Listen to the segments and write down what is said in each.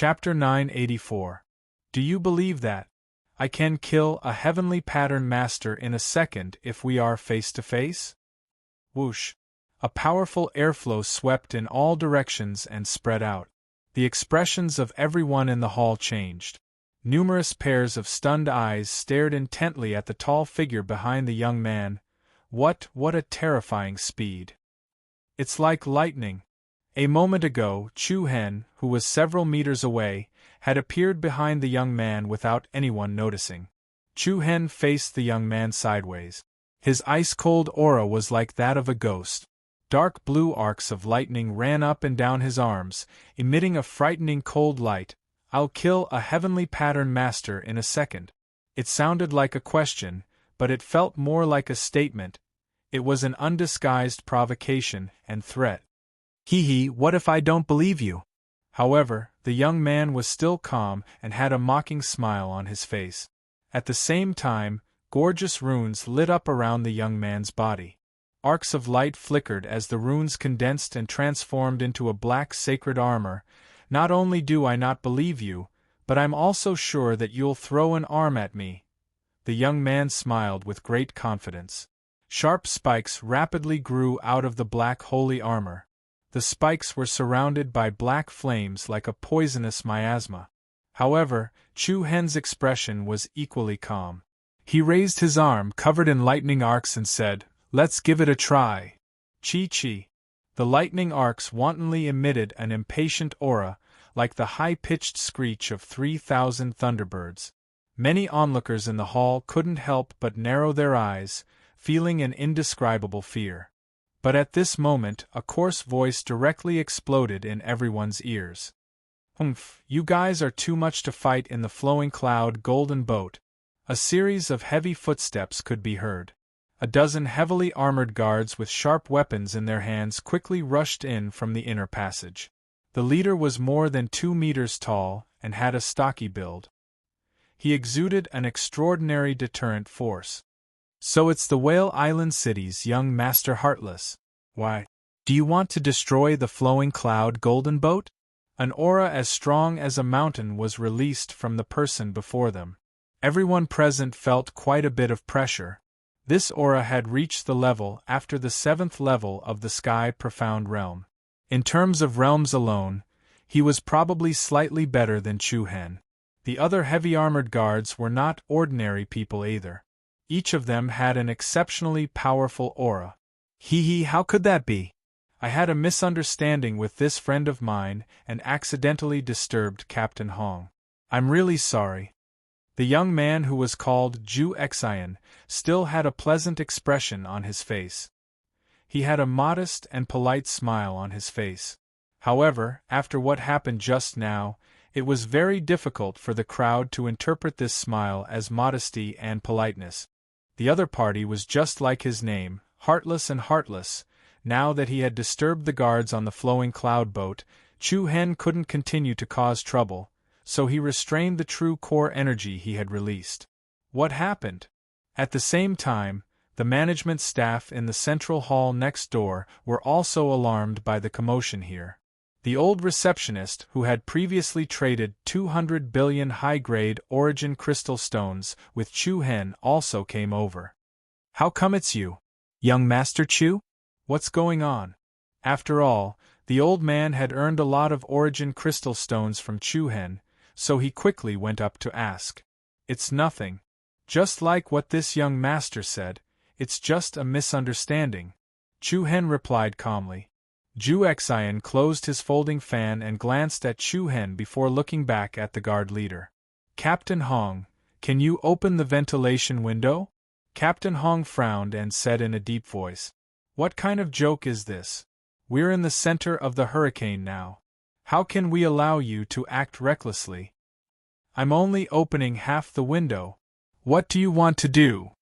Chapter 984. Do you believe that I can kill a heavenly pattern master in a second if we are face to face? Whoosh! A powerful airflow swept in all directions and spread out. The expressions of everyone in the hall changed. Numerous pairs of stunned eyes stared intently at the tall figure behind the young man. What a terrifying speed! It's like lightning. A moment ago, Chu Hen, who was several meters away, had appeared behind the young man without anyone noticing. Chu Hen faced the young man sideways. His ice-cold aura was like that of a ghost. Dark blue arcs of lightning ran up and down his arms, emitting a frightening cold light. I'll kill a heavenly pattern master in a second. It sounded like a question, but it felt more like a statement. It was an undisguised provocation and threat. What if I don't believe you? However, the young man was still calm and had a mocking smile on his face. At the same time, gorgeous runes lit up around the young man's body. Arcs of light flickered as the runes condensed and transformed into a black sacred armor. Not only do I not believe you, but I'm also sure that you'll throw an arm at me. The young man smiled with great confidence. Sharp spikes rapidly grew out of the black holy armor. The spikes were surrounded by black flames like a poisonous miasma. However, Chu Hen's expression was equally calm. He raised his arm covered in lightning arcs and said, "Let's give it a try." Chi. The lightning arcs wantonly emitted an impatient aura, like the high-pitched screech of 3,000 thunderbirds. Many onlookers in the hall couldn't help but narrow their eyes, feeling an indescribable fear. But at this moment a coarse voice directly exploded in everyone's ears. You guys are too much to fight in the flowing cloud golden boat." A series of heavy footsteps could be heard. A dozen heavily armored guards with sharp weapons in their hands quickly rushed in from the inner passage. The leader was more than 2 meters tall and had a stocky build. He exuded an extraordinary deterrent force. "So it's the Whale Island City's young Master Heartless. Why, do you want to destroy the flowing cloud golden boat?" An aura as strong as a mountain was released from the person before them. Everyone present felt quite a bit of pressure. This aura had reached the level after the 7th level of the Sky Profound Realm. In terms of realms alone, he was probably slightly better than Chu Hen. The other heavy-armored guards were not ordinary people either. Each of them had an exceptionally powerful aura. How could that be? I had a misunderstanding with this friend of mine and accidentally disturbed Captain Hong. I'm really sorry. The young man who was called Ju Xian still had a pleasant expression on his face. He had a modest and polite smile on his face. However, after what happened just now, it was very difficult for the crowd to interpret this smile as modesty and politeness. The other party was just like his name, heartless and heartless. Now that he had disturbed the guards on the flowing cloud boat, Chu Hen couldn't continue to cause trouble, so he restrained the true core energy he had released. What happened? At the same time, the management staff in the central hall next door were also alarmed by the commotion here. The old receptionist, who had previously traded 200 billion high-grade origin crystal stones with Chu Hen, also came over. "How come it's you, young Master Chu? What's going on?" After all, the old man had earned a lot of origin crystal stones from Chu Hen, so he quickly went up to ask. "It's nothing. Just like what this young master said, it's just a misunderstanding," Chu Hen replied calmly. Ju Xian closed his folding fan and glanced at Chu Hen before looking back at the guard leader. "Captain Hong, can you open the ventilation window?" Captain Hong frowned and said in a deep voice, "What kind of joke is this? We're in the center of the hurricane now. How can we allow you to act recklessly?" "I'm only opening half the window. What do you want to do?"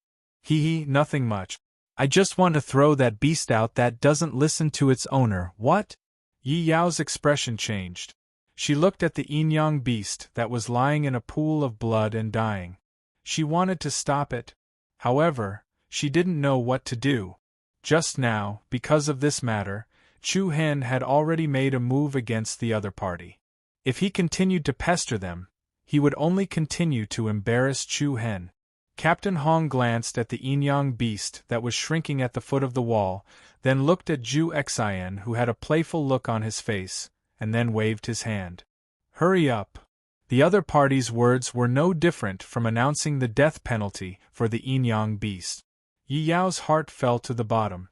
Nothing much. I just want to throw that beast out that doesn't listen to its owner." "What?" Yi Yao's expression changed. She looked at the yin-yang beast that was lying in a pool of blood and dying. She wanted to stop it. However, she didn't know what to do. Just now, because of this matter, Chu Hen had already made a move against the other party. If he continued to pester them, he would only continue to embarrass Chu Hen. Captain Hong glanced at the yin-yang beast that was shrinking at the foot of the wall, then looked at Zhu Xian, who had a playful look on his face, and then waved his hand. Hurry up! The other party's words were no different from announcing the death penalty for the yin-yang beast. Yi Yao's heart fell to the bottom.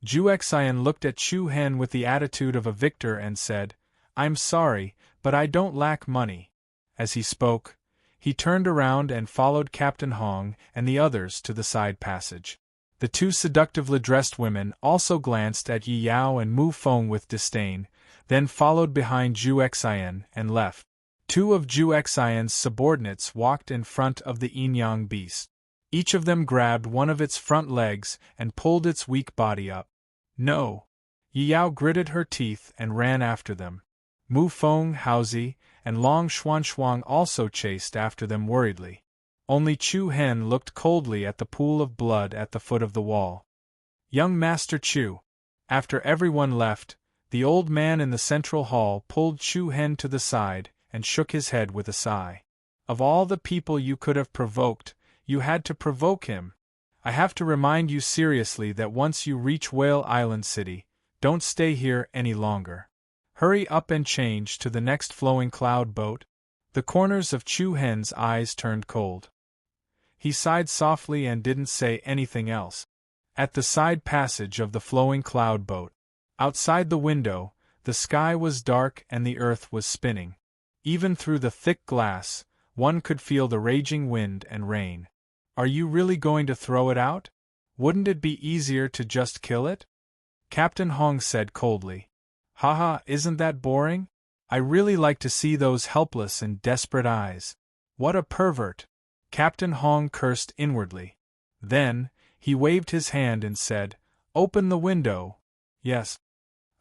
Zhu Xian looked at Chu Hen with the attitude of a victor and said, "I'm sorry, but I don't lack money." As he spoke, he turned around and followed Captain Hong and the others to the side passage. The two seductively dressed women also glanced at Yi Yao and Mu Feng with disdain, then followed behind Zhu Xian and left. Two of Zhu Xian's subordinates walked in front of the yin-yang beast. Each of them grabbed one of its front legs and pulled its weak body up. No! Yi Yao gritted her teeth and ran after them. Mu Feng, Haozi, and Long Xuanxuang also chased after them worriedly. Only Chu Hen looked coldly at the pool of blood at the foot of the wall. Young Master Chu. After everyone left, the old man in the central hall pulled Chu Hen to the side and shook his head with a sigh. Of all the people you could have provoked, you had to provoke him. I have to remind you seriously that once you reach Whale Island City, don't stay here any longer. Hurry up and change to the next flowing cloud boat. The corners of Chu Hen's eyes turned cold. He sighed softly and didn't say anything else. At the side passage of the flowing cloud boat, outside the window, the sky was dark and the earth was spinning. Even through the thick glass, one could feel the raging wind and rain. Are you really going to throw it out? Wouldn't it be easier to just kill it? Captain Hong said coldly. Haha, isn't that boring? I really like to see those helpless and desperate eyes. What a pervert! Captain Hong cursed inwardly. Then, he waved his hand and said, "Open the window." Yes.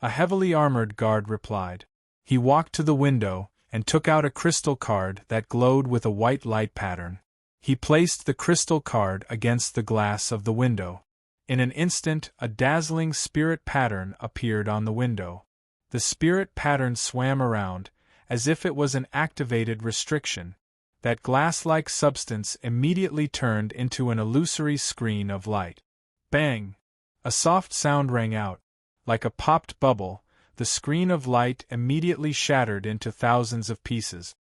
A heavily armored guard replied. He walked to the window and took out a crystal card that glowed with a white light pattern. He placed the crystal card against the glass of the window. In an instant, a dazzling spirit pattern appeared on the window. The spirit pattern swam around, as if it was an activated restriction. That glass-like substance immediately turned into an illusory screen of light. Bang! A soft sound rang out. Like a popped bubble, the screen of light immediately shattered into thousands of pieces.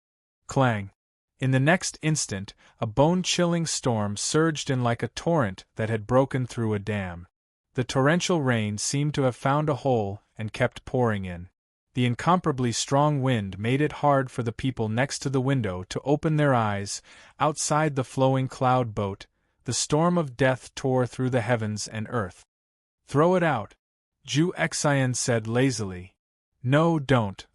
Clang! In the next instant, a bone-chilling storm surged in like a torrent that had broken through a dam. The torrential rain seemed to have found a hole and kept pouring in. The incomparably strong wind made it hard for the people next to the window to open their eyes. Outside the flowing cloud boat, the storm of death tore through the heavens and earth. Throw it out, Zhu Xian said lazily. No, don't.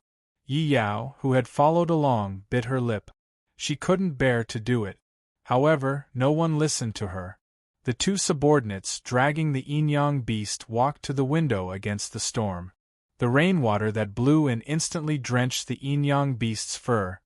Yi Yao, who had followed along, bit her lip. She couldn't bear to do it. However, no one listened to her. The two subordinates dragging the yin-yang beast walked to the window against the storm. The rainwater that blew in instantly drenched the yin-yang beast's fur.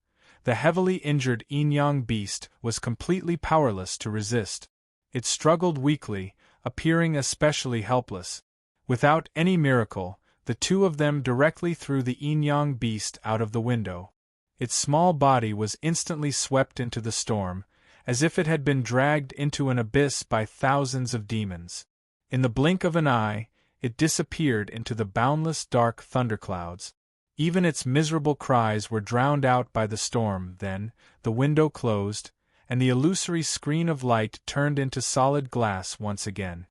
The heavily injured yin-yang beast was completely powerless to resist. It struggled weakly, appearing especially helpless. Without any miracle, the two of them directly threw the yin-yang beast out of the window. Its small body was instantly swept into the storm, as if it had been dragged into an abyss by thousands of demons. In the blink of an eye, it disappeared into the boundless dark thunderclouds. Even its miserable cries were drowned out by the storm. Then, the window closed, and the illusory screen of light turned into solid glass once again.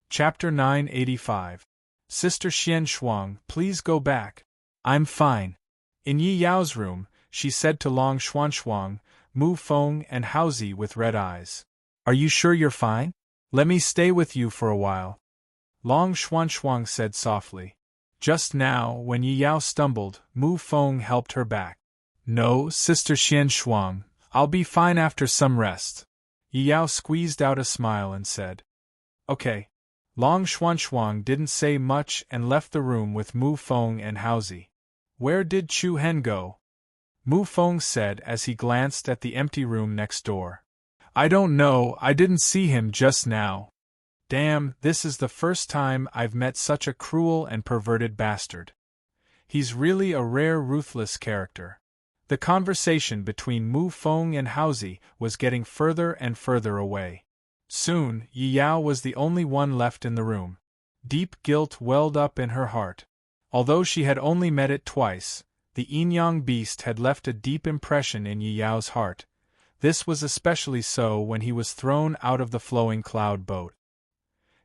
Chapter 985. Sister Xian Shuang, please go back. I'm fine. In Yi Yao's room, she said to Long Xuanxuang, Mu Feng and Haozi with red eyes. Are you sure you're fine? Let me stay with you for a while. Long Xuanxuang said softly. Just now, when Yi Yao stumbled, Mu Feng helped her back. No, Sister Xian Shuang, I'll be fine after some rest. Yi Yao squeezed out a smile and said. Okay. Long Xuanxuang didn't say much and left the room with Mu Feng and Haozi. Where did Chu Hen go? Mu Feng said as he glanced at the empty room next door. I don't know, I didn't see him just now. Damn, this is the first time I've met such a cruel and perverted bastard. He's really a rare ruthless character. The conversation between Mu Feng and Haozi was getting further and further away. Soon, Yi Yao was the only one left in the room. Deep guilt welled up in her heart. Although she had only met it twice, the yin-yang beast had left a deep impression in Yi Yao's heart. This was especially so when he was thrown out of the flowing cloud boat.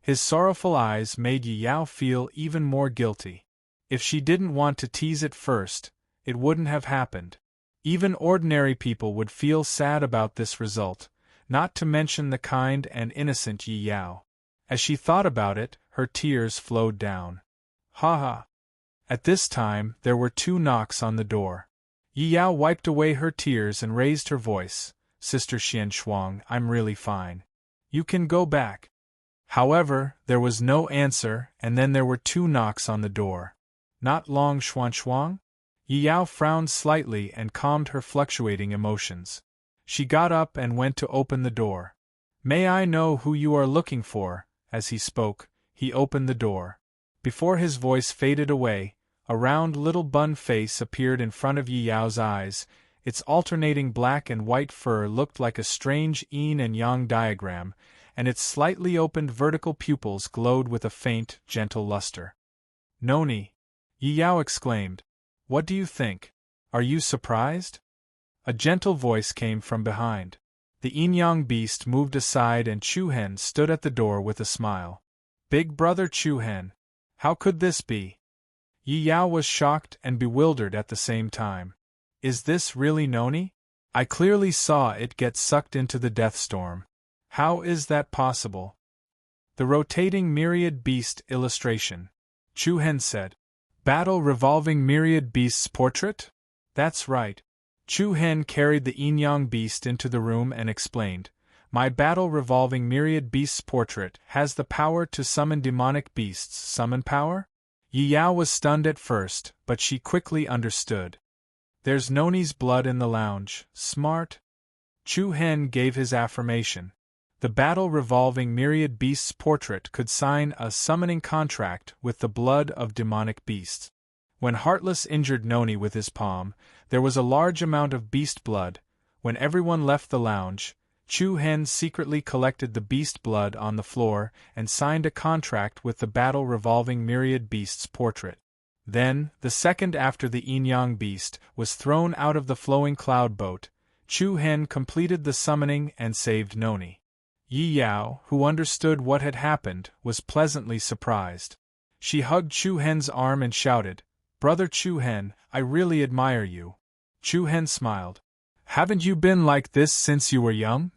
His sorrowful eyes made Yi Yao feel even more guilty. If she didn't want to tease it first, it wouldn't have happened. Even ordinary people would feel sad about this result, not to mention the kind and innocent Yi Yao. As she thought about it, her tears flowed down. Ha ha! At this time, there were 2 knocks on the door. Yi Yao wiped away her tears and raised her voice. Sister Xian Shuang, I'm really fine. You can go back. However, there was no answer, and then there were 2 knocks on the door. Not long, Xuan Shuang? Yi Yao frowned slightly and calmed her fluctuating emotions. She got up and went to open the door. May I know who you are looking for? As he spoke, he opened the door. Before his voice faded away, a round little bun face appeared in front of Yi Yao's eyes. Its alternating black and white fur looked like a strange yin and yang diagram, and its slightly opened vertical pupils glowed with a faint, gentle luster. Noni! Yi Yao exclaimed. What do you think? Are you surprised? A gentle voice came from behind. The yin-yang beast moved aside and Chu Hen stood at the door with a smile. Big brother Chu Hen. How could this be? Yi Yao was shocked and bewildered at the same time. Is this really Noni? I clearly saw it get sucked into the death storm. How is that possible? The rotating myriad beast illustration. Chu Hen said. Battle revolving myriad beast's portrait? That's right. Chu Hen carried the yin-yang beast into the room and explained, My battle revolving myriad beast's portrait has the power to summon demonic beasts. Summon power? Yi Yao was stunned at first, but she quickly understood. There's Noni's blood in the lounge. Smart. Chu Hen gave his affirmation. The battle revolving myriad beast's portrait could sign a summoning contract with the blood of demonic beasts. When Heartless injured Noni with his palm, there was a large amount of beast blood. When everyone left the lounge, Chu Hen secretly collected the beast blood on the floor and signed a contract with the battle revolving myriad beast's portrait. Then, the second after the yin-yang beast was thrown out of the flowing cloud boat, Chu Hen completed the summoning and saved Noni. Yi Yao, who understood what had happened, was pleasantly surprised. She hugged Chu Hen's arm and shouted, Brother Chu Hen, I really admire you. Chu Hen smiled. Haven't you been like this since you were young?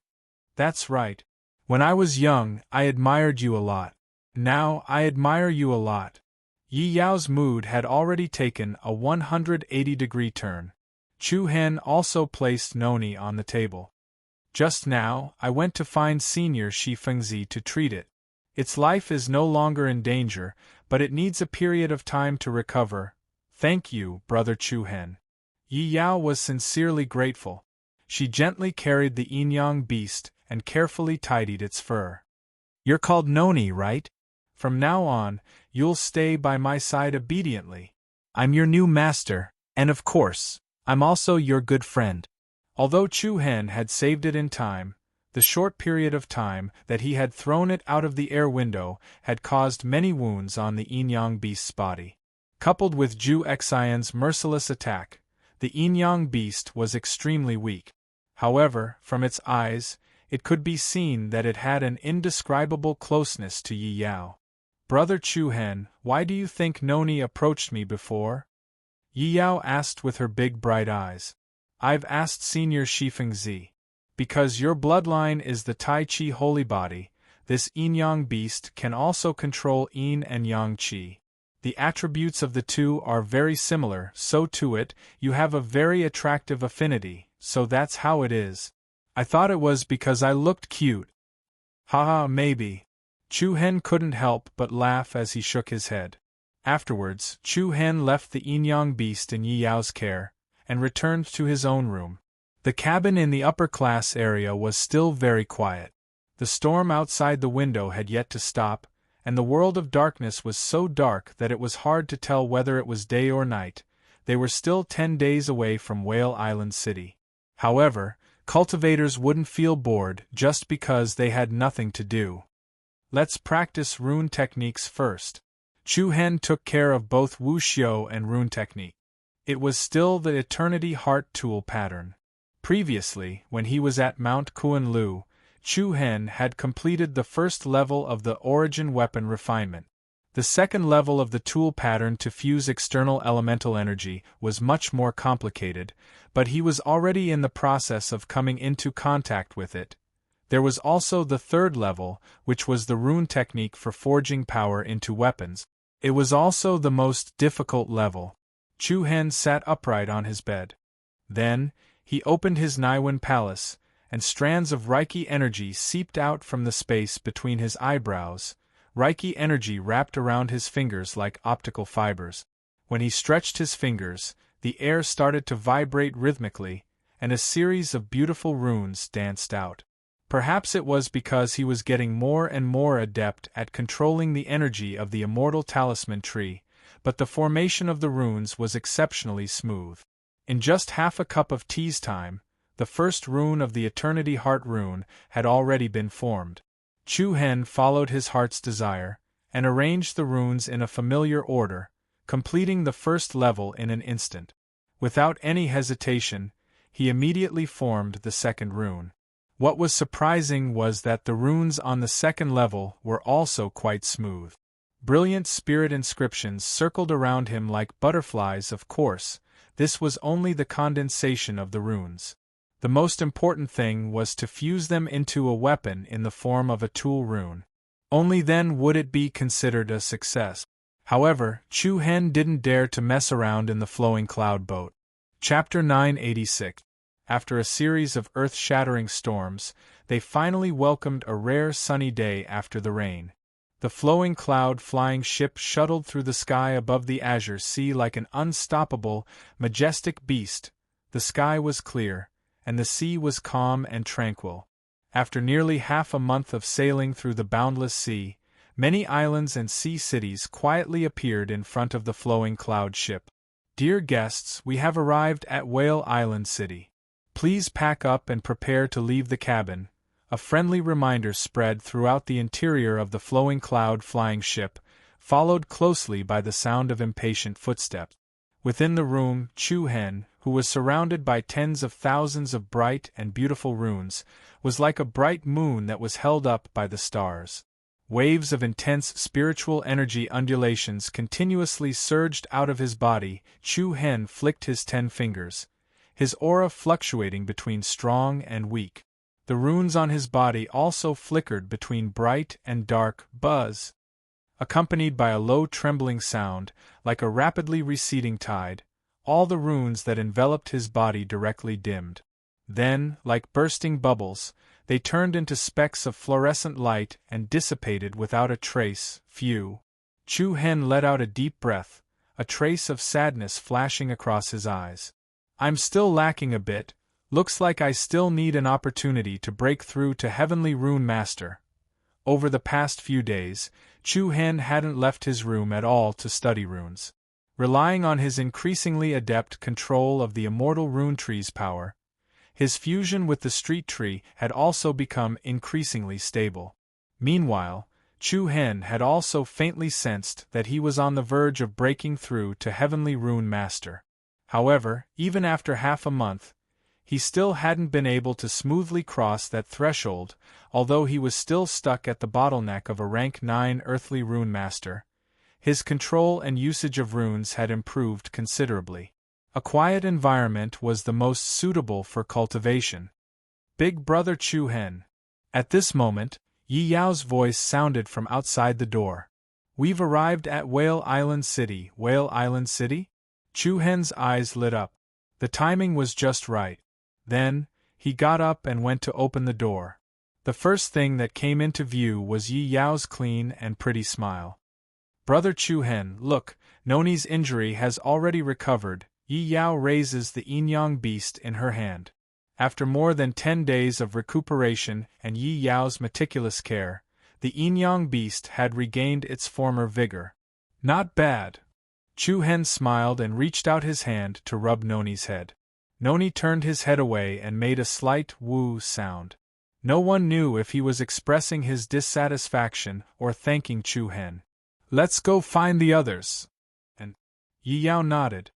That's right. When I was young, I admired you a lot. Now, I admire you a lot. Yi Yao's mood had already taken a 180-degree turn. Chu Hen also placed Noni on the table. Just now, I went to find Senior Shi Fengzi to treat it. Its life is no longer in danger, but it needs a period of time to recover. Thank you, Brother Chu Hen. Yi Yao was sincerely grateful. She gently carried the yin-yang beast and carefully tidied its fur. You're called Noni, right? From now on, you'll stay by my side obediently. I'm your new master, and of course, I'm also your good friend. Although Chu Hen had saved it in time, the short period of time that he had thrown it out of the air window had caused many wounds on the yin-yang beast's body. Coupled with Zhu Xian's merciless attack, the yin-yang beast was extremely weak. However, from its eyes, it could be seen that it had an indescribable closeness to Yi Yao. Brother Chu Hen, why do you think Noni approached me before? Yi Yao asked with her big bright eyes. I've asked Senior Shi Fengzi. Because your bloodline is the Tai Chi holy body, this yin-yang beast can also control yin and yang qi. The attributes of the two are very similar, so to it, you have a very attractive affinity, so that's how it is. I thought it was because I looked cute. Haha, maybe. Chu Hen couldn't help but laugh as he shook his head. Afterwards, Chu Hen left the yin-yang beast in Yi Yao's care, and returned to his own room. The cabin in the upper class area was still very quiet. The storm outside the window had yet to stop, and the world of darkness was so dark that it was hard to tell whether it was day or night. they were still 10 days away from Whale Island City. However, cultivators wouldn't feel bored just because they had nothing to do. Let's practice rune techniques first. Chu Hen took care of both wuxiu and rune technique. It was still the Eternity Heart tool pattern. Previously, when he was at Mount Kuan-Lu, Chu Hen had completed the first level of the Origin Weapon Refinement. The second level of the tool pattern to fuse external elemental energy was much more complicated, but he was already in the process of coming into contact with it. There was also the third level, which was the rune technique for forging power into weapons. It was also the most difficult level. Chu Hen sat upright on his bed. Then, he opened his Naiwen palace, and strands of Reiki energy seeped out from the space between his eyebrows. Reiki energy wrapped around his fingers like optical fibers. When he stretched his fingers, the air started to vibrate rhythmically, and a series of beautiful runes danced out. Perhaps it was because he was getting more and more adept at controlling the energy of the immortal talisman tree, but the formation of the runes was exceptionally smooth. In just half a cup of tea's time, the first rune of the Eternity Heart rune had already been formed. Chu Hen followed his heart's desire, and arranged the runes in a familiar order, completing the first level in an instant. Without any hesitation, he immediately formed the second rune. What was surprising was that the runes on the second level were also quite smooth. Brilliant spirit inscriptions circled around him like butterflies. Of course, this was only the condensation of the runes. The most important thing was to fuse them into a weapon in the form of a tool rune. Only then would it be considered a success. However, Chu Hen didn't dare to mess around in the flowing cloud boat. Chapter 986. After a series of earth-shattering storms, they finally welcomed a rare sunny day after the rain. The flowing cloud-flying ship shuttled through the sky above the azure sea like an unstoppable, majestic beast. The sky was clear, and the sea was calm and tranquil. After nearly half a month of sailing through the boundless sea, many islands and sea cities quietly appeared in front of the flowing cloud ship. Dear guests, we have arrived at Whale Island City. Please pack up and prepare to leave the cabin. A friendly reminder spread throughout the interior of the flowing cloud-flying ship, followed closely by the sound of impatient footsteps. Within the room, Chu Hen, who was surrounded by tens of thousands of bright and beautiful runes, was like a bright moon that was held up by the stars. Waves of intense spiritual energy undulations continuously surged out of his body. Chu Hen flicked his 10 fingers, his aura fluctuating between strong and weak. The runes on his body also flickered between bright and dark buzz, accompanied by a low trembling sound, like a rapidly receding tide. All the runes that enveloped his body directly dimmed. Then, like bursting bubbles, they turned into specks of fluorescent light and dissipated without a trace. Phew! Chu Hen let out a deep breath, a trace of sadness flashing across his eyes. I'm still lacking a bit. Looks like I still need an opportunity to break through to Heavenly Rune Master. Over the past few days, Chu Hen hadn't left his room at all to study runes. Relying on his increasingly adept control of the immortal rune tree's power, his fusion with the street tree had also become increasingly stable. Meanwhile, Chu Hen had also faintly sensed that he was on the verge of breaking through to Heavenly Rune Master. However, even after half a month, he still hadn't been able to smoothly cross that threshold, although he was still stuck at the bottleneck of a rank 9 earthly rune master. His control and usage of runes had improved considerably. A quiet environment was the most suitable for cultivation. Big Brother Chu Hen. At this moment, Yi Yao's voice sounded from outside the door. We've arrived at Whale Island City. Whale Island City? Chu Hen's eyes lit up. The timing was just right. Then, he got up and went to open the door. The first thing that came into view was Yi Yao's clean and pretty smile. Brother Chu Hen, look, Noni's injury has already recovered. Yi Yao raises the yin-yang beast in her hand. After more than 10 days of recuperation and Yi Yao's meticulous care, the yin-yang beast had regained its former vigor. Not bad. Chu Hen smiled and reached out his hand to rub Noni's head. Noni turned his head away and made a slight woo sound. No one knew if he was expressing his dissatisfaction or thanking Chu Hen. "Let's go find the others." And Yi Yao nodded.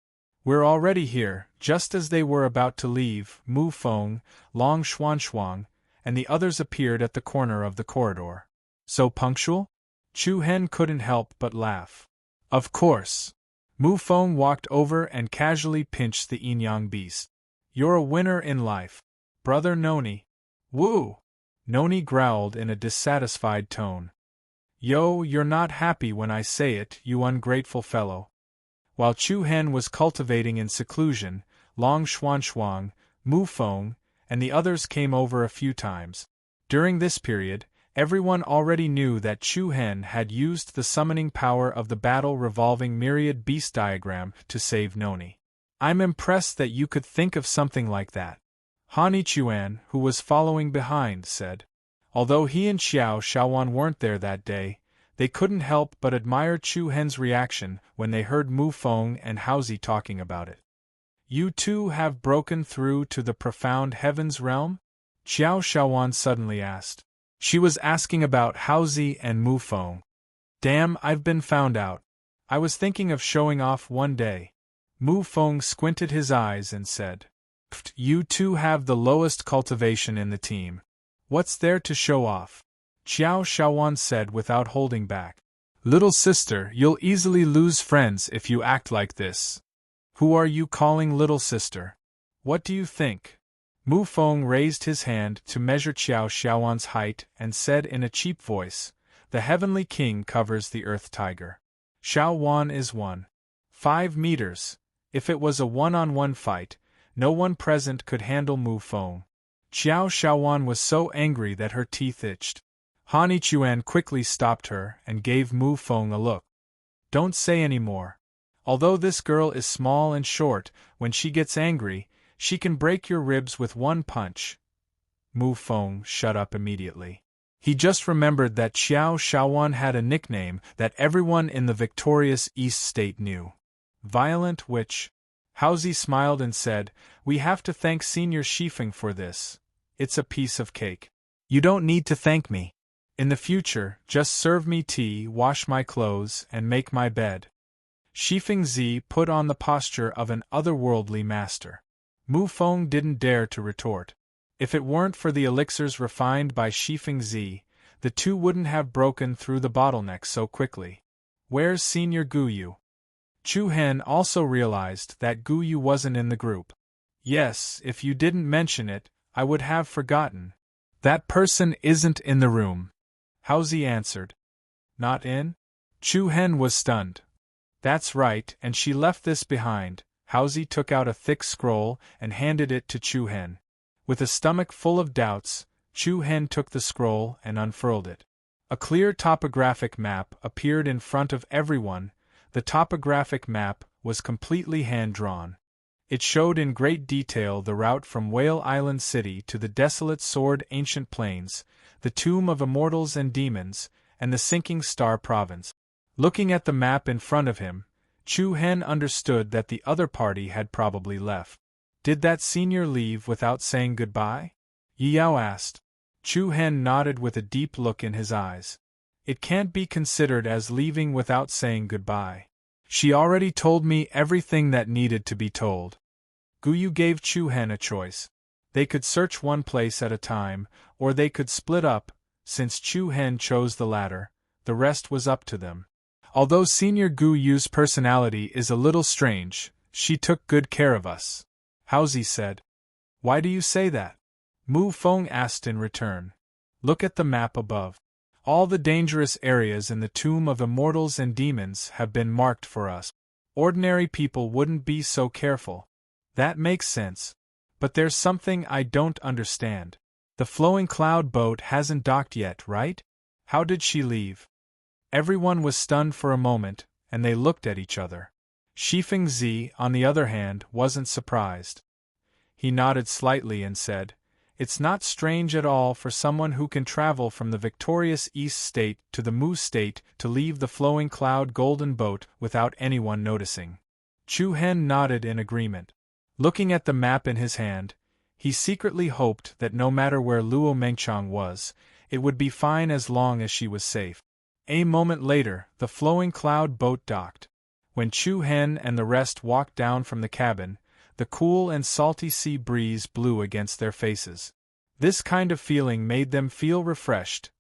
"We're already here." Just as they were about to leave, Mu Feng, Long Xuanxuang, and the others appeared at the corner of the corridor. "So punctual?" Chu Hen couldn't help but laugh. "Of course." Mu Feng walked over and casually pinched the yin-yang beast. "You're a winner in life, brother Noni." "Woo!" Noni growled in a dissatisfied tone. "Yo, you're not happy when I say it, you ungrateful fellow." While Chu Hen was cultivating in seclusion, Long Xuanxuang, Mu Feng, and the others came over a few times. During this period, everyone already knew that Chu Hen had used the summoning power of the battle-revolving myriad beast diagram to save Noni. "I'm impressed that you could think of something like that," Han Ichuan, who was following behind, said. Although he and Xiao Shaowan weren't there that day, they couldn't help but admire Chu Hen's reaction when they heard Mu Feng and Haozi talking about it. "You two have broken through to the profound heavens realm?" Xiao Shaowan suddenly asked. She was asking about Haozi and Mu Feng. "Damn, I've been found out. I was thinking of showing off one day." Mu Feng squinted his eyes and said, "Pfft, you two have the lowest cultivation in the team. What's there to show off?" Xiao Shaowan said without holding back. "Little sister, you'll easily lose friends if you act like this." "Who are you calling little sister? What do you think?" Mu Feng raised his hand to measure Xiao Shaowan's height and said in a cheap voice, "The heavenly king covers the earth tiger. Shaowan is 1.5 meters. If it was a one-on-one fight, no one present could handle Mu Feng." Xiao Shaowan was so angry that her teeth itched. Han Ichuan quickly stopped her and gave Mu Feng a look. "Don't say any more. Although this girl is small and short, when she gets angry, she can break your ribs with one punch." Mu Feng shut up immediately. He just remembered that Xiao Shaowan had a nickname that everyone in the victorious East State knew. Violent Witch. Haozi smiled and said, "We have to thank Senior Shifeng for this. It's a piece of cake." "You don't need to thank me. In the future, just serve me tea, wash my clothes, and make my bed." Shifeng Zi put on the posture of an otherworldly master. Mu Feng didn't dare to retort. If it weren't for the elixirs refined by Shifeng Zi, the two wouldn't have broken through the bottleneck so quickly. "Where's Senior Guyu?" Chu Hen also realized that Guyu wasn't in the group. "Yes, if you didn't mention it, I would have forgotten. That person isn't in the room," Haozi answered. "Not in?" Chu Hen was stunned. "That's right, and she left this behind." Haozi took out a thick scroll and handed it to Chu Hen. With a stomach full of doubts, Chu Hen took the scroll and unfurled it. A clear topographic map appeared in front of everyone. The topographic map was completely hand-drawn. It showed in great detail the route from Whale Island City to the desolate Sword Ancient Plains, the Tomb of Immortals and Demons, and the Sinking Star Province. Looking at the map in front of him, Chu Hen understood that the other party had probably left. "Did that senior leave without saying goodbye?" Yi Yao asked. Chu Hen nodded with a deep look in his eyes. "It can't be considered as leaving without saying goodbye. She already told me everything that needed to be told." Guyu gave Chu Hen a choice. They could search one place at a time, or they could split up. Since Chu Hen chose the latter, the rest was up to them. "Although Senior Guyu's personality is a little strange, she took good care of us," Haozi said. "Why do you say that?" Mu Feng asked in return. "Look at the map above. All the dangerous areas in the Tomb of Immortals and Demons have been marked for us. Ordinary people wouldn't be so careful." "That makes sense. But there's something I don't understand. The Flowing Cloud boat hasn't docked yet, right? How did she leave?" Everyone was stunned for a moment, and they looked at each other. Shifeng Zi, on the other hand, wasn't surprised. He nodded slightly and said, It's not strange at all for someone who can travel from the victorious East State to the Mu State to leave the flowing cloud golden boat without anyone noticing. Chu Hen nodded in agreement. Looking at the map in his hand, he secretly hoped that no matter where Luo Mengchang was, it would be fine as long as she was safe. A moment later, the flowing cloud boat docked. When Chu Hen and the rest walked down from the cabin, the cool and salty sea breeze blew against their faces. This kind of feeling made them feel refreshed.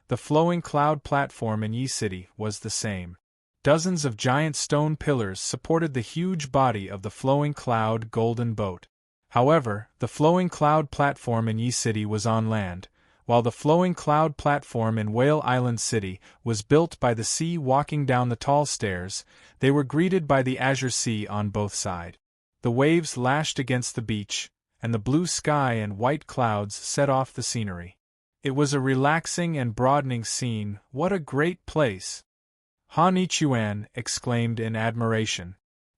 The flowing cloud platform in Yi City was the same. Dozens of giant stone pillars supported the huge body of the flowing cloud golden boat. However, the flowing cloud platform in Yi City was on land, while the flowing cloud platform in Whale Island City was built by the sea. Walking down the tall stairs, they were greeted by the azure sea on both sides. The waves lashed against the beach, and the blue sky and white clouds set off the scenery. It was a relaxing and broadening scene. What a great place! Han Ichuan exclaimed in admiration.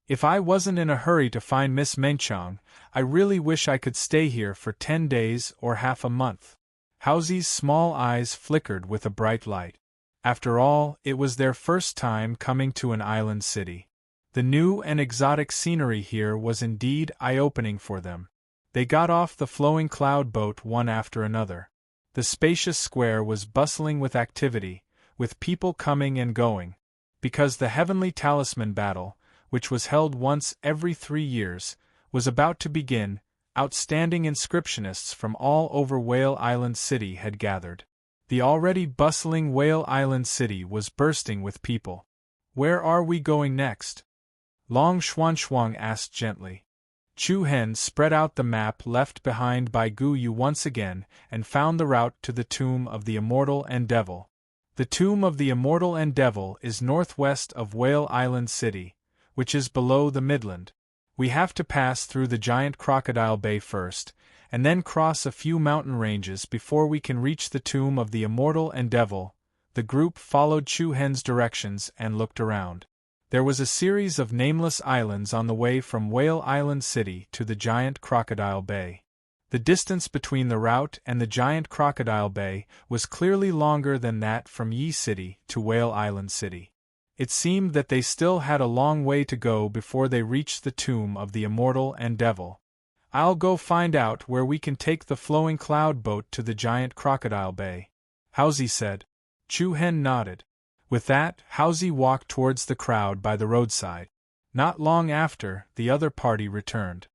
If I wasn't in a hurry to find Miss Mengchang, I really wish I could stay here for 10 days or half a month. Haozi's small eyes flickered with a bright light. After all, it was their first time coming to an island city. The new and exotic scenery here was indeed eye-opening for them. They got off the flowing cloud boat one after another. The spacious square was bustling with activity, with people coming and going. Because the Heavenly Talisman battle, which was held once every 3 years, was about to begin, outstanding inscriptionists from all over Whale Island City had gathered. The already bustling Whale Island City was bursting with people. Where are we going next? Long Xuanxuang asked gently. Chu Hen spread out the map left behind by Gu Yu once again and found the route to the Tomb of the Immortal and Devil. The Tomb of the Immortal and Devil is northwest of Whale Island City, which is below the Midland. We have to pass through the giant Crocodile Bay first, and then cross a few mountain ranges before we can reach the Tomb of the Immortal and Devil. The group followed Chu Hen's directions and looked around. There was a series of nameless islands on the way from Whale Island City to the giant Crocodile Bay. The distance between the route and the giant Crocodile Bay was clearly longer than that from Yi City to Whale Island City. It seemed that they still had a long way to go before they reached the Tomb of the Immortal and Devil. I'll go find out where we can take the flowing cloud boat to the giant Crocodile Bay, Haozi said. Chu Hen nodded. With that, Haozi walked towards the crowd by the roadside. Not long after, the other party returned.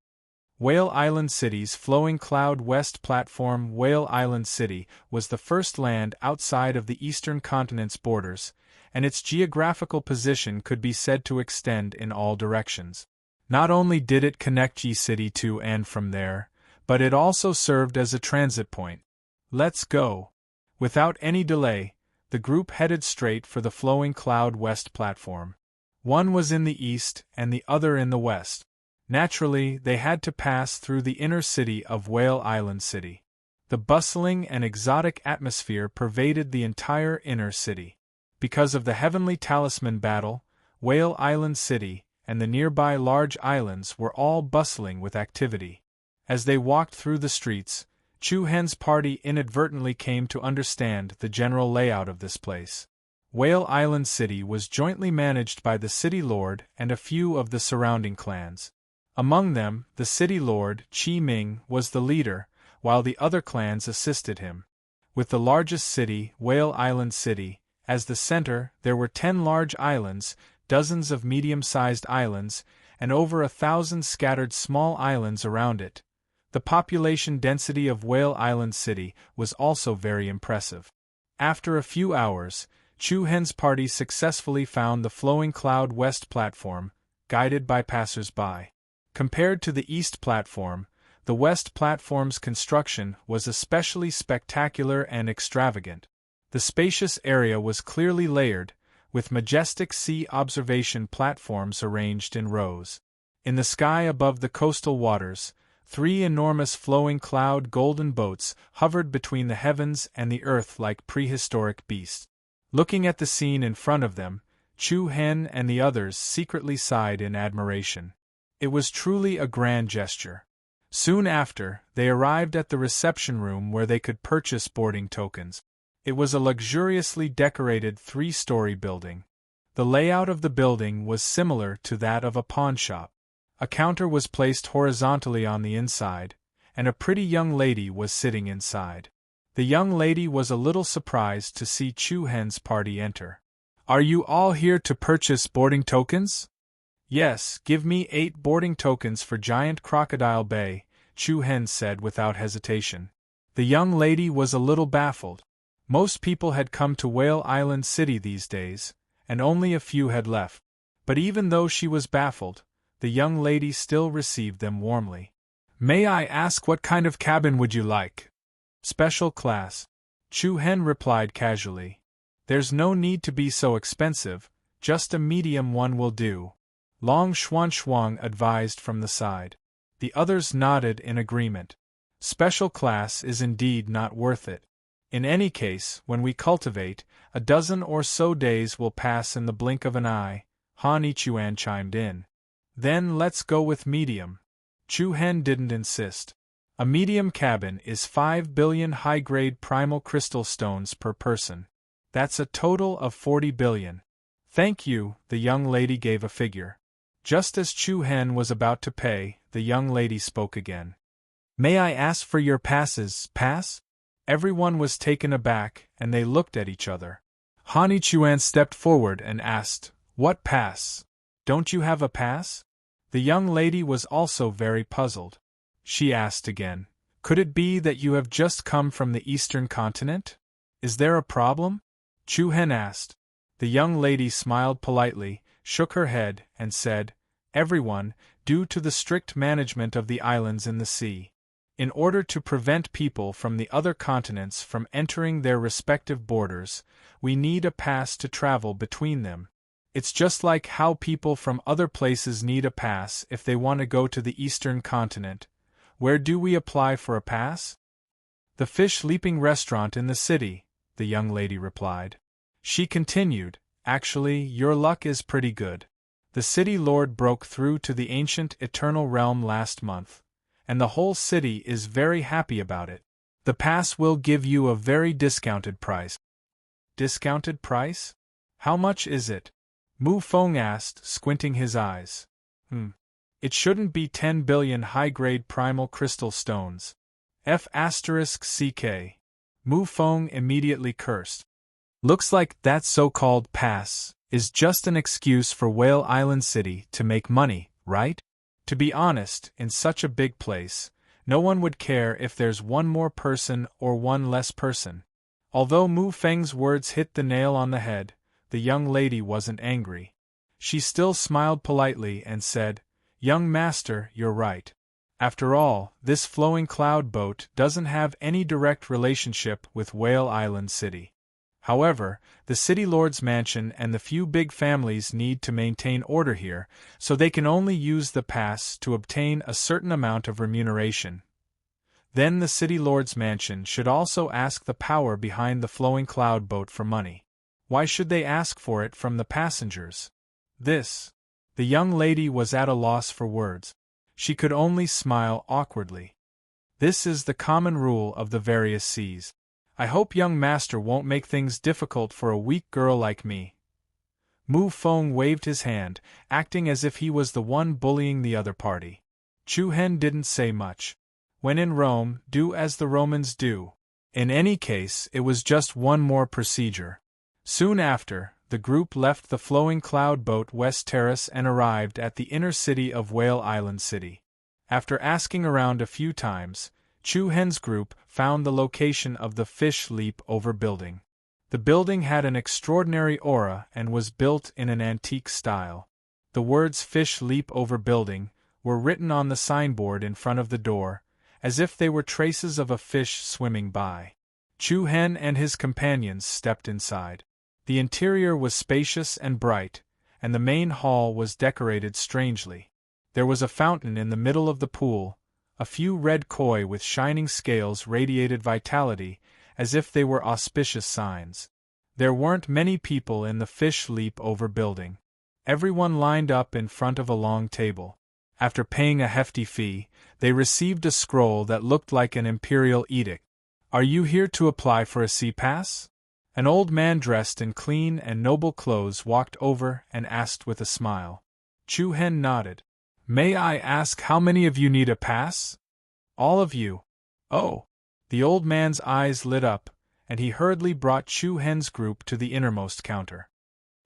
Whale Island City's flowing cloud west platform. Whale Island City was the first land outside of the eastern continent's borders, and its geographical position could be said to extend in all directions. Not only did it connect Yi City to and from there, but it also served as a transit point. Let's go. Without any delay, the group headed straight for the flowing cloud west platform. One was in the east and the other in the west. Naturally, they had to pass through the inner city of Whale Island City. The bustling and exotic atmosphere pervaded the entire inner city. Because of the Heavenly Talisman battle, Whale Island City and the nearby large islands were all bustling with activity. As they walked through the streets, Chu Hen's party inadvertently came to understand the general layout of this place. Whale Island City was jointly managed by the city lord and a few of the surrounding clans. Among them, the city lord, Qi Ming, was the leader, while the other clans assisted him. With the largest city, Whale Island City, as the center, there were 10 large islands, dozens of medium-sized islands, and over 1,000 scattered small islands around it. The population density of Whale Island City was also very impressive. After a few hours, Chu Hen's party successfully found the flowing cloud west platform, guided by passers-by. Compared to the east platform, the west platform's construction was especially spectacular and extravagant. The spacious area was clearly layered, with majestic sea observation platforms arranged in rows. In the sky above the coastal waters, 3 enormous flowing cloud golden boats hovered between the heavens and the earth like prehistoric beasts. Looking at the scene in front of them, Chu Hen and the others secretly sighed in admiration. It was truly a grand gesture. Soon after, they arrived at the reception room where they could purchase boarding tokens. It was a luxuriously decorated 3-story building. The layout of the building was similar to that of a pawnshop. A counter was placed horizontally on the inside, and a pretty young lady was sitting inside. The young lady was a little surprised to see Chu Hen's party enter. "Are you all here to purchase boarding tokens?" "Yes, give me 8 boarding tokens for Giant Crocodile Bay," Chu Hen said without hesitation. The young lady was a little baffled. Most people had come to Whale Island City these days, and only a few had left. But even though she was baffled, the young lady still received them warmly. "May I ask what kind of cabin would you like?" "Special class," Chu Hen replied casually. "There's no need to be so expensive, just a medium one will do," Long Xuan advised from the side. The others nodded in agreement. Special class is indeed not worth it. In any case, when we cultivate, a dozen or so days will pass in the blink of an eye, Han Ichuan chimed in. "Then let's go with medium." Chu Hen didn't insist. A medium cabin is 5 billion high-grade primal crystal stones per person. That's a total of 40 billion. "Thank you," the young lady gave a figure. Just as Chu Hen was about to pay, the young lady spoke again. "May I ask for your pass?" Everyone was taken aback, and they looked at each other. Han Ichuan stepped forward and asked, "What pass? Don't you have a pass?" The young lady was also very puzzled. She asked again, "Could it be that you have just come from the eastern continent? Is there a problem?" Chu Hen asked. The young lady smiled politely, shook her head, and said, "Everyone, due to the strict management of the islands in the sea. In order to prevent people from the other continents from entering their respective borders, we need a pass to travel between them. It's just like how people from other places need a pass if they want to go to the eastern continent. Where do we apply for a pass?" "The Fish Leaping Restaurant in the city," the young lady replied. She continued, "Actually, your luck is pretty good. The city lord broke through to the ancient eternal realm last month, and the whole city is very happy about it. The pass will give you a very discounted price." "Discounted price? How much is it?" Mu Feng asked, squinting his eyes. It shouldn't be 10 billion high-grade primal crystal stones. F***CK. Mu Feng immediately cursed. Looks like that so-called pass is just an excuse for Whale Island City to make money, right? To be honest, in such a big place, no one would care if there's one more person or one less person. Although Mu Feng's words hit the nail on the head, the young lady wasn't angry. She still smiled politely and said, "Young master, you're right. After all, this flowing cloud boat doesn't have any direct relationship with Whale Island City. However, the city lord's mansion and the few big families need to maintain order here, so they can only use the pass to obtain a certain amount of remuneration. Then the city lord's mansion should also ask the power behind the flowing cloud boat for money. Why should they ask for it from the passengers?" The young lady was at a loss for words. She could only smile awkwardly. "This is the common rule of the various seas. I hope young master won't make things difficult for a weak girl like me." Mu Feng waved his hand, acting as if he was the one bullying the other party. Chu Hen didn't say much. When in Rome, do as the Romans do. In any case, it was just one more procedure. Soon after, the group left the flowing cloud boat West Terrace and arrived at the inner city of Whale Island City. After asking around a few times, Chu Hen's group found the location of the Fish Leap Over building. The building had an extraordinary aura and was built in an antique style. The words Fish Leap Over Building were written on the signboard in front of the door, as if they were traces of a fish swimming by. Chu Hen and his companions stepped inside. The interior was spacious and bright, and the main hall was decorated strangely. There was a fountain in the middle of the pool. A few red koi with shining scales radiated vitality, as if they were auspicious signs. There weren't many people in the Fish Leap Over building. Everyone lined up in front of a long table. After paying a hefty fee, they received a scroll that looked like an imperial edict. "Are you here to apply for a sea pass?" An old man dressed in clean and noble clothes walked over and asked with a smile. Chu Hen nodded. "May I ask how many of you need a pass?" "All of you." "Oh!" The old man's eyes lit up, and he hurriedly brought Chu Hen's group to the innermost counter.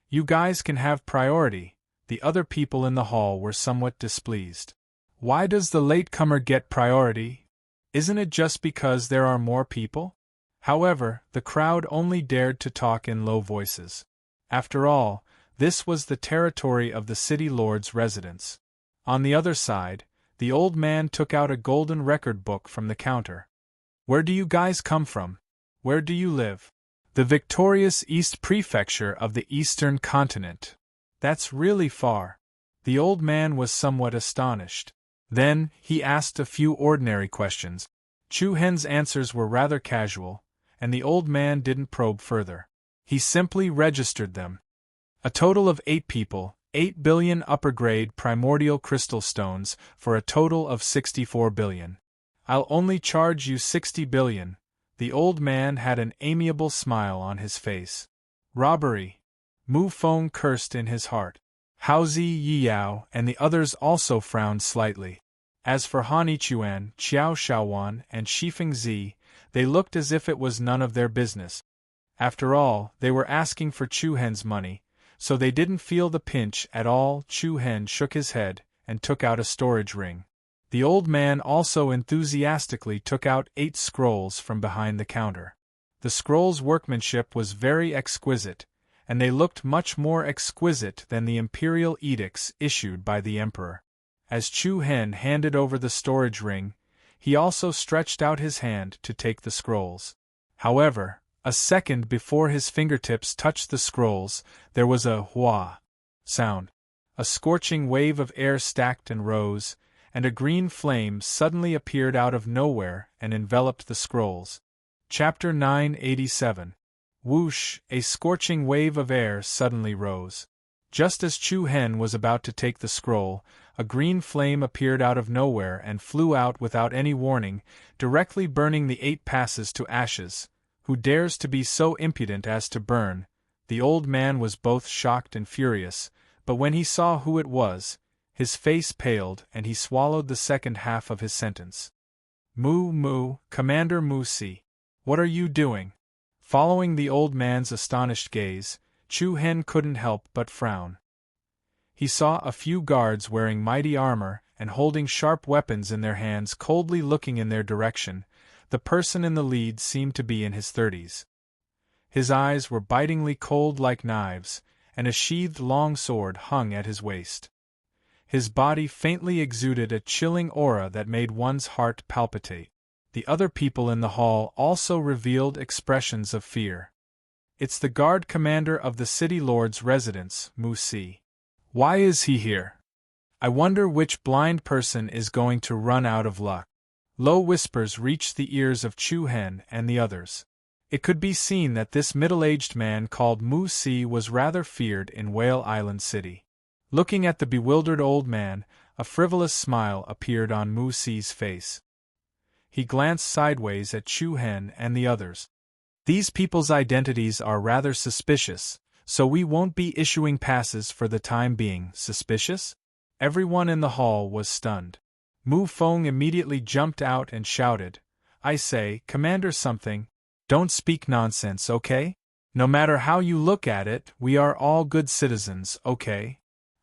"You guys can have priority." The other people in the hall were somewhat displeased. "Why does the latecomer get priority? Isn't it just because there are more people?" However, the crowd only dared to talk in low voices. After all, this was the territory of the city lord's residence. On the other side, the old man took out a golden record book from the counter. "Where do you guys come from? Where do you live?" "The victorious East Prefecture of the Eastern Continent." "That's really far." The old man was somewhat astonished. Then, he asked a few ordinary questions. Chu Hen's answers were rather casual, and the old man didn't probe further. He simply registered them. A total of 8 people, 8 billion upper-grade primordial crystal stones, for a total of 64 billion. "I'll only charge you 60 billion. The old man had an amiable smile on his face. "Robbery." Mu Feng cursed in his heart. Hao Zi Yiyao and the others also frowned slightly. As for Han Ichuan, Qiao Shaowan, and Shifeng Zi, they looked as if it was none of their business. After all, they were asking for Chu Hen's money, so they didn't feel the pinch at all. Chu Hen shook his head and took out a storage ring. The old man also enthusiastically took out 8 scrolls from behind the counter. The scrolls' workmanship was very exquisite, and they looked much more exquisite than the imperial edicts issued by the emperor. As Chu Hen handed over the storage ring, he also stretched out his hand to take the scrolls. However, a second before his fingertips touched the scrolls, there was a hua sound. A scorching wave of air stacked and rose, and a green flame suddenly appeared out of nowhere and enveloped the scrolls. Chapter 987. Whoosh! A scorching wave of air suddenly rose. Just as Chu Hen was about to take the scroll, a green flame appeared out of nowhere and flew out without any warning, directly burning the 8 passes to ashes. "Who dares to be so impudent as to burn?" The old man was both shocked and furious, but when he saw who it was, his face paled and he swallowed the second half of his sentence. Commander Mu Si. What are you doing?" Following the old man's astonished gaze, Chu Hen couldn't help but frown. He saw a few guards wearing mighty armor and holding sharp weapons in their hands coldly looking in their direction. The person in the lead seemed to be in his 30s. His eyes were bitingly cold like knives, and a sheathed long sword hung at his waist. His body faintly exuded a chilling aura that made one's heart palpitate. The other people in the hall also revealed expressions of fear. "It's the guard commander of the city lord's residence, Mu Si. Why is he here? I wonder which blind person is going to run out of luck." Low whispers reached the ears of Chu Hen and the others. It could be seen that this middle-aged man called Mu Si was rather feared in Whale Island City. Looking at the bewildered old man, a frivolous smile appeared on Mu Si's face. He glanced sideways at Chu Hen and the others. "These people's identities are rather suspicious, so we won't be issuing passes for the time being." "Suspicious?" Everyone in the hall was stunned. Mu Feng immediately jumped out and shouted, "I say, Commander something, don't speak nonsense, okay? No matter how you look at it, we are all good citizens, okay?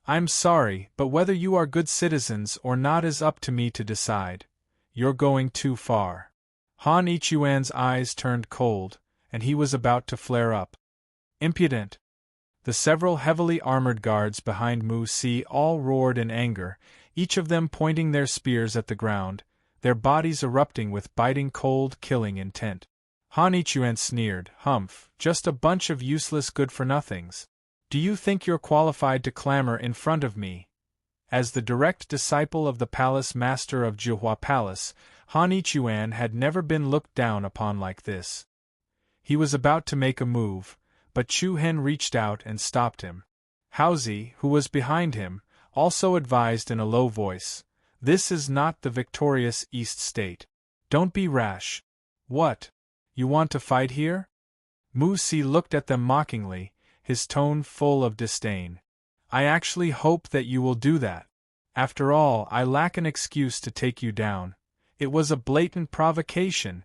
I'm sorry, but whether you are good citizens or not is up to me to decide. You're going too far." Han Ichuan's eyes turned cold, and he was about to flare up. "Impudent!" The several heavily armored guards behind Mu Si all roared in anger, each of them pointing their spears at the ground, their bodies erupting with biting cold, killing intent. Han Ichuan sneered, "Humph, just a bunch of useless good-for-nothings. Do you think you're qualified to clamor in front of me?" As the direct disciple of the palace master of Jihua Palace, Han Ichuan had never been looked down upon like this. He was about to make a move, but Chu Hen reached out and stopped him. Hao Zi, who was behind him, also advised in a low voice, "This is not the victorious East State. Don't be rash. What? You want to fight here?" Mu-Si looked at them mockingly, his tone full of disdain. "I actually hope that you will do that. After all, I lack an excuse to take you down. It was a blatant provocation."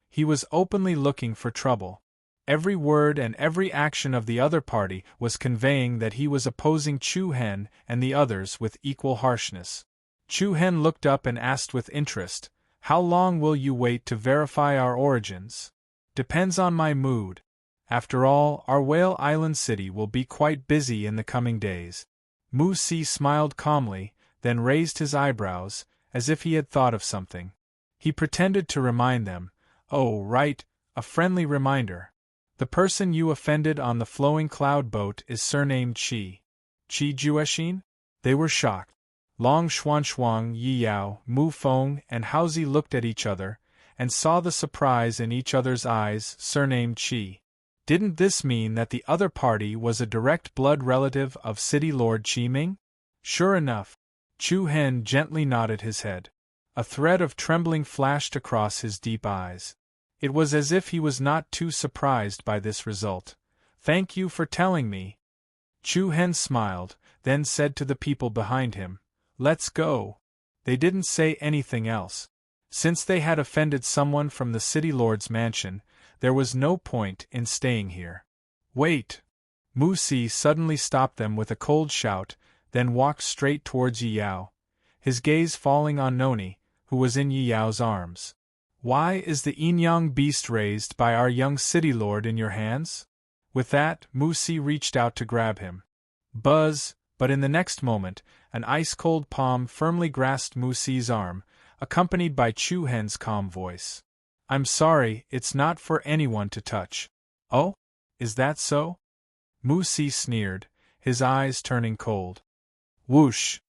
He was openly looking for trouble. Every word and every action of the other party was conveying that he was opposing Chu Hen and the others with equal harshness. Chu Hen looked up and asked with interest, "How long will you wait to verify our origins?" "Depends on my mood. After all, our Whale Island city will be quite busy in the coming days." Mu-Si smiled calmly, then raised his eyebrows, as if he had thought of something. He pretended to remind them, "Oh, right, a friendly reminder. The person you offended on the flowing cloud boat is surnamed Qi. Qi Jueshin?" They were shocked. Long Xuanshuang, Yi Yao, Mu Feng, and Haozi looked at each other, and saw the surprise in each other's eyes. Surnamed Qi. Didn't this mean that the other party was a direct blood relative of City Lord Qi Ming? Sure enough. Chu Hen gently nodded his head. A thread of trembling flashed across his deep eyes. It was as if he was not too surprised by this result. "Thank you for telling me." Chu Hen smiled, then said to the people behind him, "Let's go." They didn't say anything else. Since they had offended someone from the City Lord's mansion, there was no point in staying here. "Wait!" Mu-Si suddenly stopped them with a cold shout, then walked straight towards Yi Yao, his gaze falling on Noni, who was in Yi Yao's arms. "Why is the yin-yang beast raised by our young city lord in your hands?" With that, Mu-Si reached out to grab him. Buzz, but in the next moment, an ice-cold palm firmly grasped Mu-Si's arm, accompanied by Chu Hen's calm voice. "I'm sorry, it's not for anyone to touch." "Oh? Is that so?" Mu-Si sneered, his eyes turning cold. Whoosh!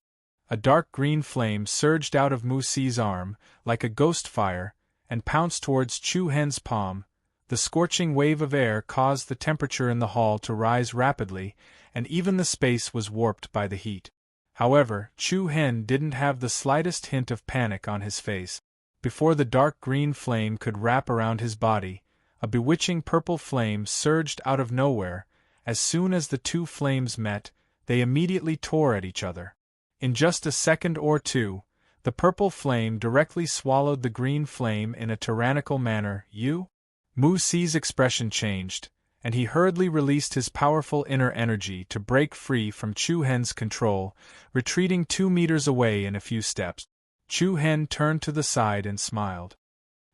A dark green flame surged out of Mu-Si's arm, like a ghost fire, and pounced towards Chu Hen's palm. The scorching wave of air caused the temperature in the hall to rise rapidly, and even the space was warped by the heat. However, Chu Hen didn't have the slightest hint of panic on his face. Before the dark green flame could wrap around his body, a bewitching purple flame surged out of nowhere. As soon as the two flames met, they immediately tore at each other. In just a second or two, the purple flame directly swallowed the green flame in a tyrannical manner. Mu-Si's expression changed, and he hurriedly released his powerful inner energy to break free from Chu Hen's control, retreating 2 meters away in a few steps. Chu Hen turned to the side and smiled.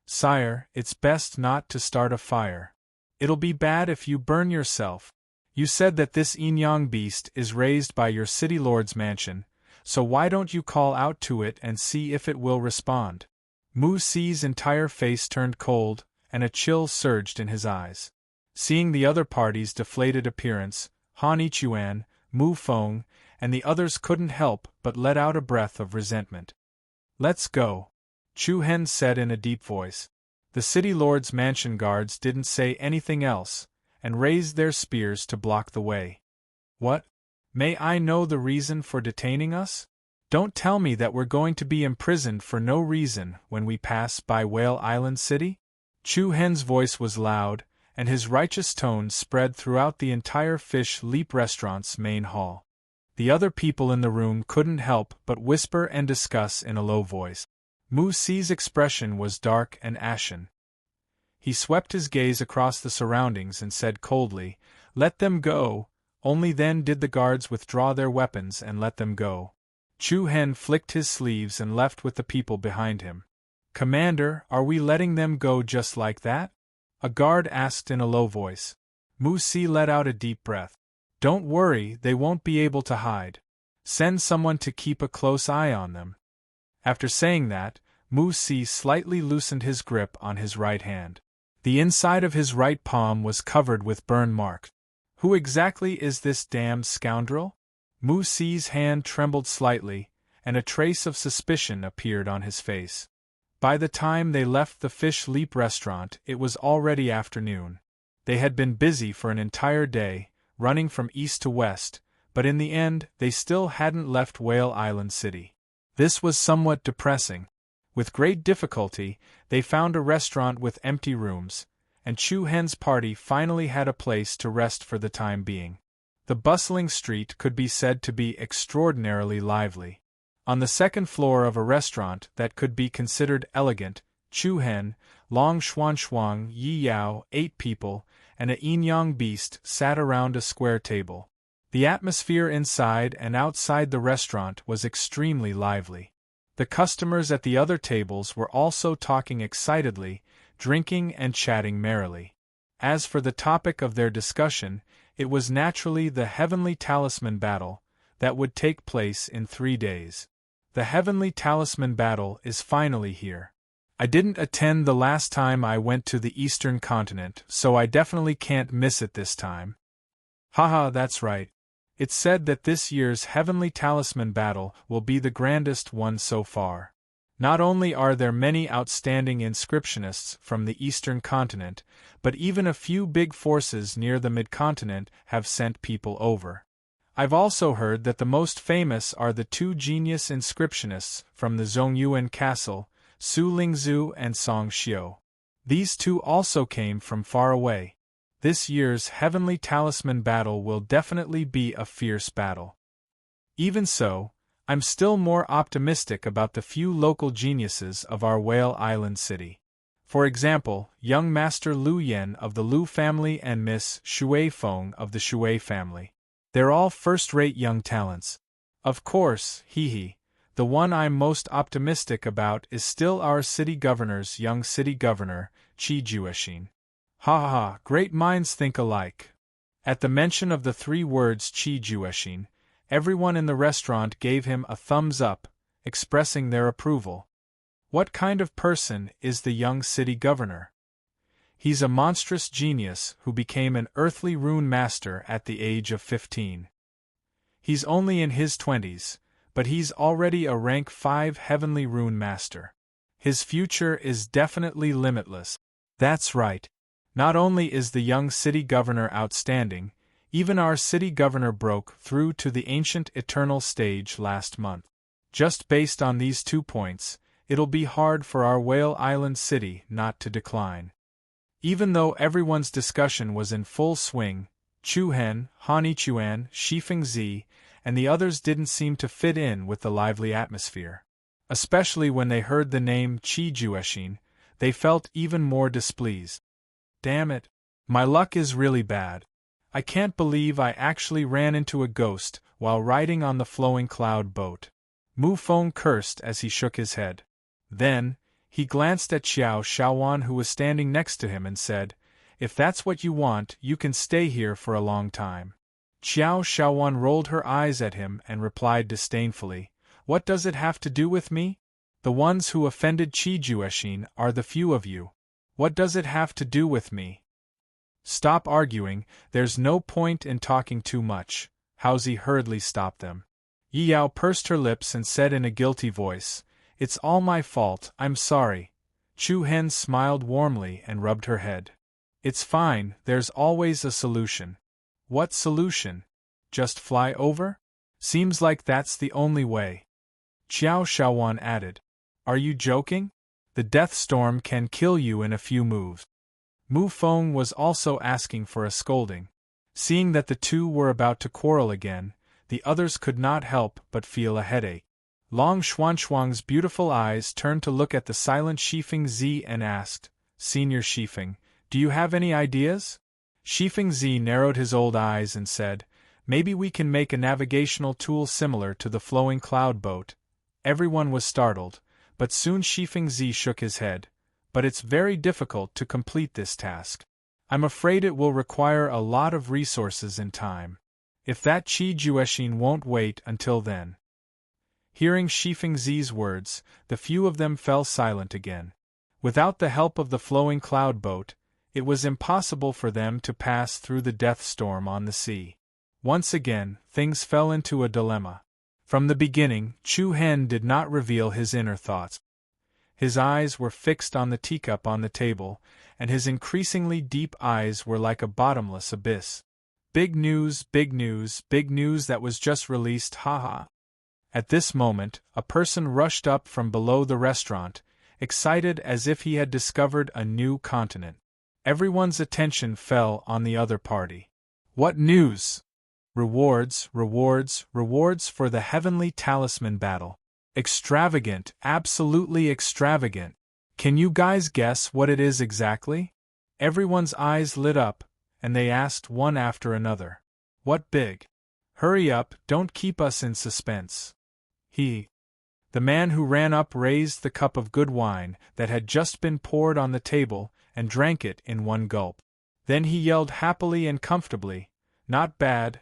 "Sire, it's best not to start a fire. It'll be bad if you burn yourself. You said that this yin-yang beast is raised by your city lord's mansion, so why don't you call out to it and see if it will respond?" Mu-Si's entire face turned cold, and a chill surged in his eyes. Seeing the other party's deflated appearance, Han Ichuan, Mu Feng, and the others couldn't help but let out a breath of resentment. "Let's go," Chu Hen said in a deep voice. The city lord's mansion guards didn't say anything else, and raised their spears to block the way. "What? May I know the reason for detaining us? Don't tell me that we're going to be imprisoned for no reason when we pass by Whale Island City?" Chu Hen's voice was loud, and his righteous tones spread throughout the entire Fish Leap restaurant's main hall. The other people in the room couldn't help but whisper and discuss in a low voice. Mu-Si's expression was dark and ashen. He swept his gaze across the surroundings and said coldly, "Let them go." Only then did the guards withdraw their weapons and let them go. Chu Hen flicked his sleeves and left with the people behind him. "Commander, are we letting them go just like that?" a guard asked in a low voice. Mu-Si let out a deep breath. "Don't worry, they won't be able to hide. Send someone to keep a close eye on them." After saying that, Mu-Si slightly loosened his grip on his right hand. The inside of his right palm was covered with burn marks. "Who exactly is this damned scoundrel?" Mu-Si's hand trembled slightly, and a trace of suspicion appeared on his face. By the time they left the Fish Leap restaurant, it was already afternoon. They had been busy for an entire day, running from east to west, but in the end they still hadn't left Whale Island City. This was somewhat depressing. With great difficulty, they found a restaurant with empty rooms, and Chu Hen's party finally had a place to rest for the time being. The bustling street could be said to be extraordinarily lively. On the second floor of a restaurant that could be considered elegant, Chu Hen, Long Xuan, Yi Yao, 8 people, and a Yin-Yang beast sat around a square table. The atmosphere inside and outside the restaurant was extremely lively. The customers at the other tables were also talking excitedly, drinking and chatting merrily. As for the topic of their discussion, it was naturally the Heavenly Talisman Battle that would take place in 3 days. The Heavenly Talisman Battle is finally here. I didn't attend the last time I went to the Eastern Continent, so I definitely can't miss it this time. Haha, that's right. It's said that this year's Heavenly Talisman Battle will be the grandest one so far. Not only are there many outstanding inscriptionists from the Eastern Continent, but even a few big forces near the Mid-Continent have sent people over. I've also heard that the most famous are the 2 genius inscriptionists from the Zongyuan Castle, Su Lingzhu and Song Xiu. These 2 also came from far away. This year's Heavenly Talisman Battle will definitely be a fierce battle. Even so, I'm still more optimistic about the few local geniuses of our Whale Island City. For example, young Master Lu Yen of the Lu family and Miss Shui Feng of the Shui family. They're all first-rate young talents. Of course, the one I'm most optimistic about is still our city governor's young city governor, Qi Juexin. Ha, great minds think alike. At the mention of the 3 words Qi Juexin, everyone in the restaurant gave him a thumbs up, expressing their approval. What kind of person is the young city governor? He's a monstrous genius who became an earthly rune master at the age of 15. He's only in his 20s, but he's already a rank 5 heavenly rune master. His future is definitely limitless. That's right. Not only is the young city governor outstanding, even our city governor broke through to the ancient eternal stage last month. Just based on these 2 points, it'll be hard for our Whale Island City not to decline. Even though everyone's discussion was in full swing, Chu Hen, Han Ichuan, Shifeng Zi, and the others didn't seem to fit in with the lively atmosphere. Especially when they heard the name Qi Juexin, they felt even more displeased. Damn it. My luck is really bad. I can't believe I actually ran into a ghost while riding on the flowing cloud boat. Mu Feng cursed as he shook his head. Then, he glanced at Xiao Shaowan who was standing next to him and said, "If that's what you want, you can stay here for a long time." Xiao Shaowan rolled her eyes at him and replied disdainfully, "What does it have to do with me? The ones who offended Qi Juexin are the few of you. What does it have to do with me?" "Stop arguing, there's no point in talking too much," Haozi hurriedly stopped them. Yi Yao pursed her lips and said in a guilty voice, "It's all my fault, I'm sorry." Chu Hen smiled warmly and rubbed her head. "It's fine, there's always a solution." "What solution? Just fly over? Seems like that's the only way." Xiao Shaowan added, "Are you joking? The death storm can kill you in a few moves." Mu Feng was also asking for a scolding. Seeing that the 2 were about to quarrel again, the others could not help but feel a headache. Long Xuan's beautiful eyes turned to look at the silent Shifeng Zi and asked, "Senior Shifeng, do you have any ideas?" Shifeng Zi narrowed his old eyes and said, "Maybe we can make a navigational tool similar to the flowing cloud boat." Everyone was startled, but soon Shifeng Zi shook his head. "But it's very difficult to complete this task. I'm afraid it will require a lot of resources and time. If that Qi Juexin won't wait until then." Hearing Shifeng Zi's words, the few of them fell silent again. Without the help of the flowing cloud boat, it was impossible for them to pass through the death storm on the sea. Once again, things fell into a dilemma. From the beginning, Chu Hen did not reveal his inner thoughts. His eyes were fixed on the teacup on the table, and his increasingly deep eyes were like a bottomless abyss. Big news, big news, big news that was just released, haha. At this moment, a person rushed up from below the restaurant, excited as if he had discovered a new continent. Everyone's attention fell on the other party. What news? Rewards, rewards, rewards for the heavenly talisman battle. Extravagant, absolutely extravagant. Can you guys guess what it is exactly? Everyone's eyes lit up, and they asked one after another. What big? Hurry up, don't keep us in suspense. The man who ran up raised the cup of good wine that had just been poured on the table and drank it in one gulp. Then he yelled happily and comfortably, not bad,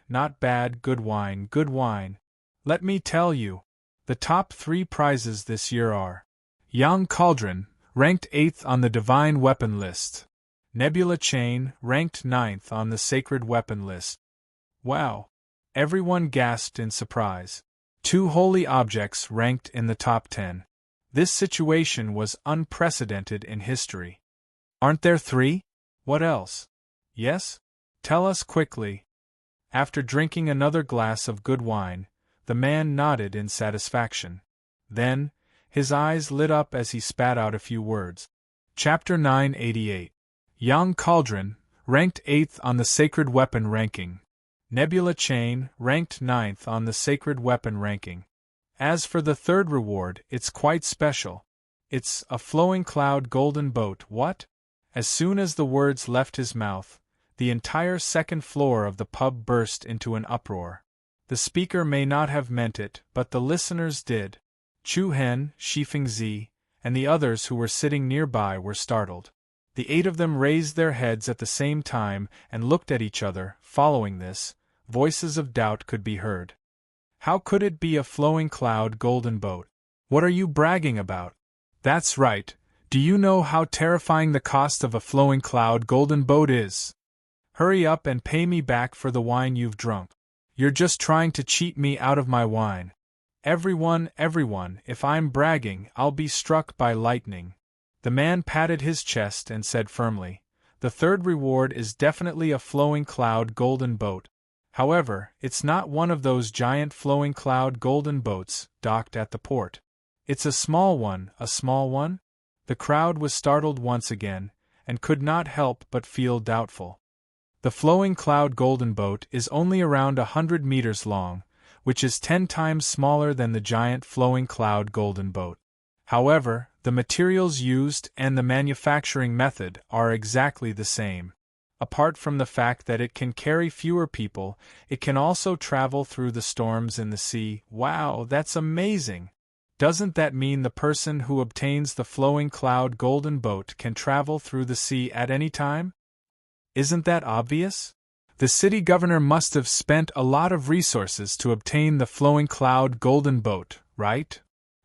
good wine, good wine. Let me tell you, the top 3 prizes this year are Young Cauldron, ranked 8th on the Divine Weapon list. Nebula Chain, ranked 9th on the Sacred Weapon list. Wow! Everyone gasped in surprise. 2 holy objects ranked in the top 10. This situation was unprecedented in history. Aren't there 3? What else? Yes? Tell us quickly. After drinking another glass of good wine, the man nodded in satisfaction. Then, his eyes lit up as he spat out a few words. Chapter 988. Young Cauldron, ranked 8th on the Sacred Weapon ranking. Nebula Chain, ranked 9th on the Sacred Weapon ranking. As for the third reward, it's quite special. It's a flowing cloud golden boat. What? As soon as the words left his mouth, the entire second floor of the pub burst into an uproar. The speaker may not have meant it, but the listeners did. Chu Hen, Shifeng Zi, and the others who were sitting nearby were startled. The 8 of them raised their heads at the same time and looked at each other. Following this, voices of doubt could be heard. How could it be a flowing cloud golden boat? What are you bragging about? That's right. Do you know how terrifying the cost of a flowing cloud golden boat is? Hurry up and pay me back for the wine you've drunk. You're just trying to cheat me out of my wine. Everyone, if I'm bragging, I'll be struck by lightning. The man patted his chest and said firmly, the third reward is definitely a flowing cloud golden boat. However, it's not one of those giant flowing cloud golden boats docked at the port. It's a small one, a small one? The crowd was startled once again, and could not help but feel doubtful. The flowing cloud golden boat is only around 100 meters long, which is 10 times smaller than the giant flowing cloud golden boat. However, the materials used and the manufacturing method are exactly the same. Apart from the fact that it can carry fewer people, it can also travel through the storms in the sea. Wow, that's amazing! Doesn't that mean the person who obtains the flowing cloud golden boat can travel through the sea at any time? Isn't that obvious? The city governor must have spent a lot of resources to obtain the flowing cloud golden boat, right?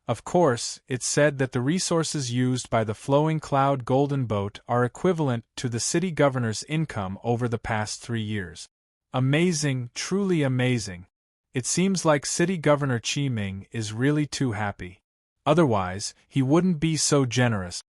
Of course, it's said that the resources used by the flowing cloud golden boat are equivalent to the city governor's income over the past 3 years. Amazing, truly amazing. It seems like City Governor Chi Ming is really too happy. Otherwise, he wouldn't be so generous.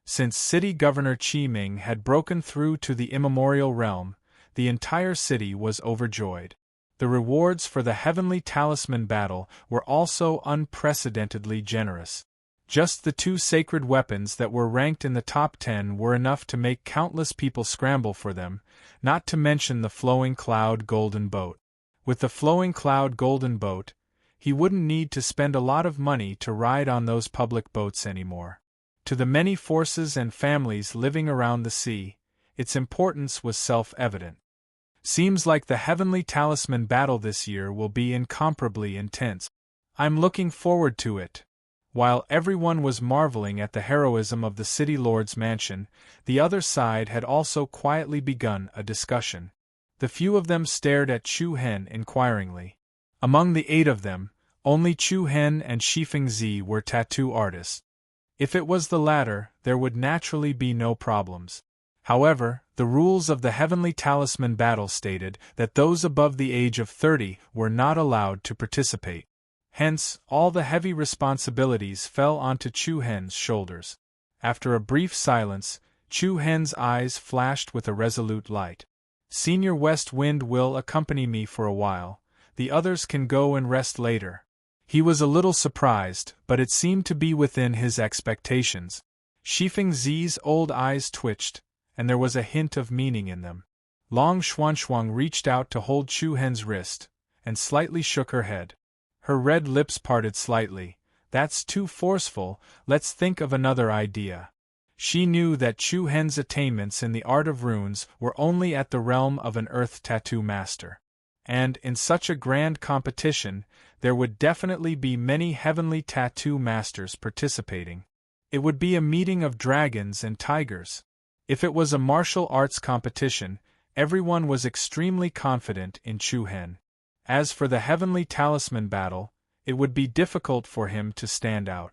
Since City Governor Chi Ming had broken through to the immemorial realm, the entire city was overjoyed. The rewards for the Heavenly Talisman battle were also unprecedentedly generous. Just the 2 sacred weapons that were ranked in the top 10 were enough to make countless people scramble for them, not to mention the flowing cloud golden boat. With the flowing cloud golden boat, he wouldn't need to spend a lot of money to ride on those public boats anymore. To the many forces and families living around the sea, its importance was self-evident. Seems like the Heavenly Talisman battle this year will be incomparably intense. I'm looking forward to it. While everyone was marveling at the heroism of the City Lord's mansion, the other side had also quietly begun a discussion. The few of them stared at Chu Hen inquiringly. Among the 8 of them, only Chu Hen and Shifeng Zi were tattoo artists. If it was the latter, there would naturally be no problems. However, the rules of the Heavenly Talisman battle stated that those above the age of 30 were not allowed to participate. Hence, all the heavy responsibilities fell onto Chu Hen's shoulders. After a brief silence, Chu Hen's eyes flashed with a resolute light. Senior West Wind will accompany me for a while, the others can go and rest later. He was a little surprised, but it seemed to be within his expectations. Shifeng Zi's old eyes twitched, and there was a hint of meaning in them. Long Xuanxuang reached out to hold Chu Hen's wrist, and slightly shook her head. Her red lips parted slightly. That's too forceful, let's think of another idea. She knew that Chu Hen's attainments in the art of runes were only at the realm of an earth tattoo master. And, in such a grand competition, there would definitely be many heavenly tattoo masters participating. It would be a meeting of dragons and tigers. If it was a martial arts competition, everyone was extremely confident in Chu Hen. As for the heavenly talisman battle, it would be difficult for him to stand out.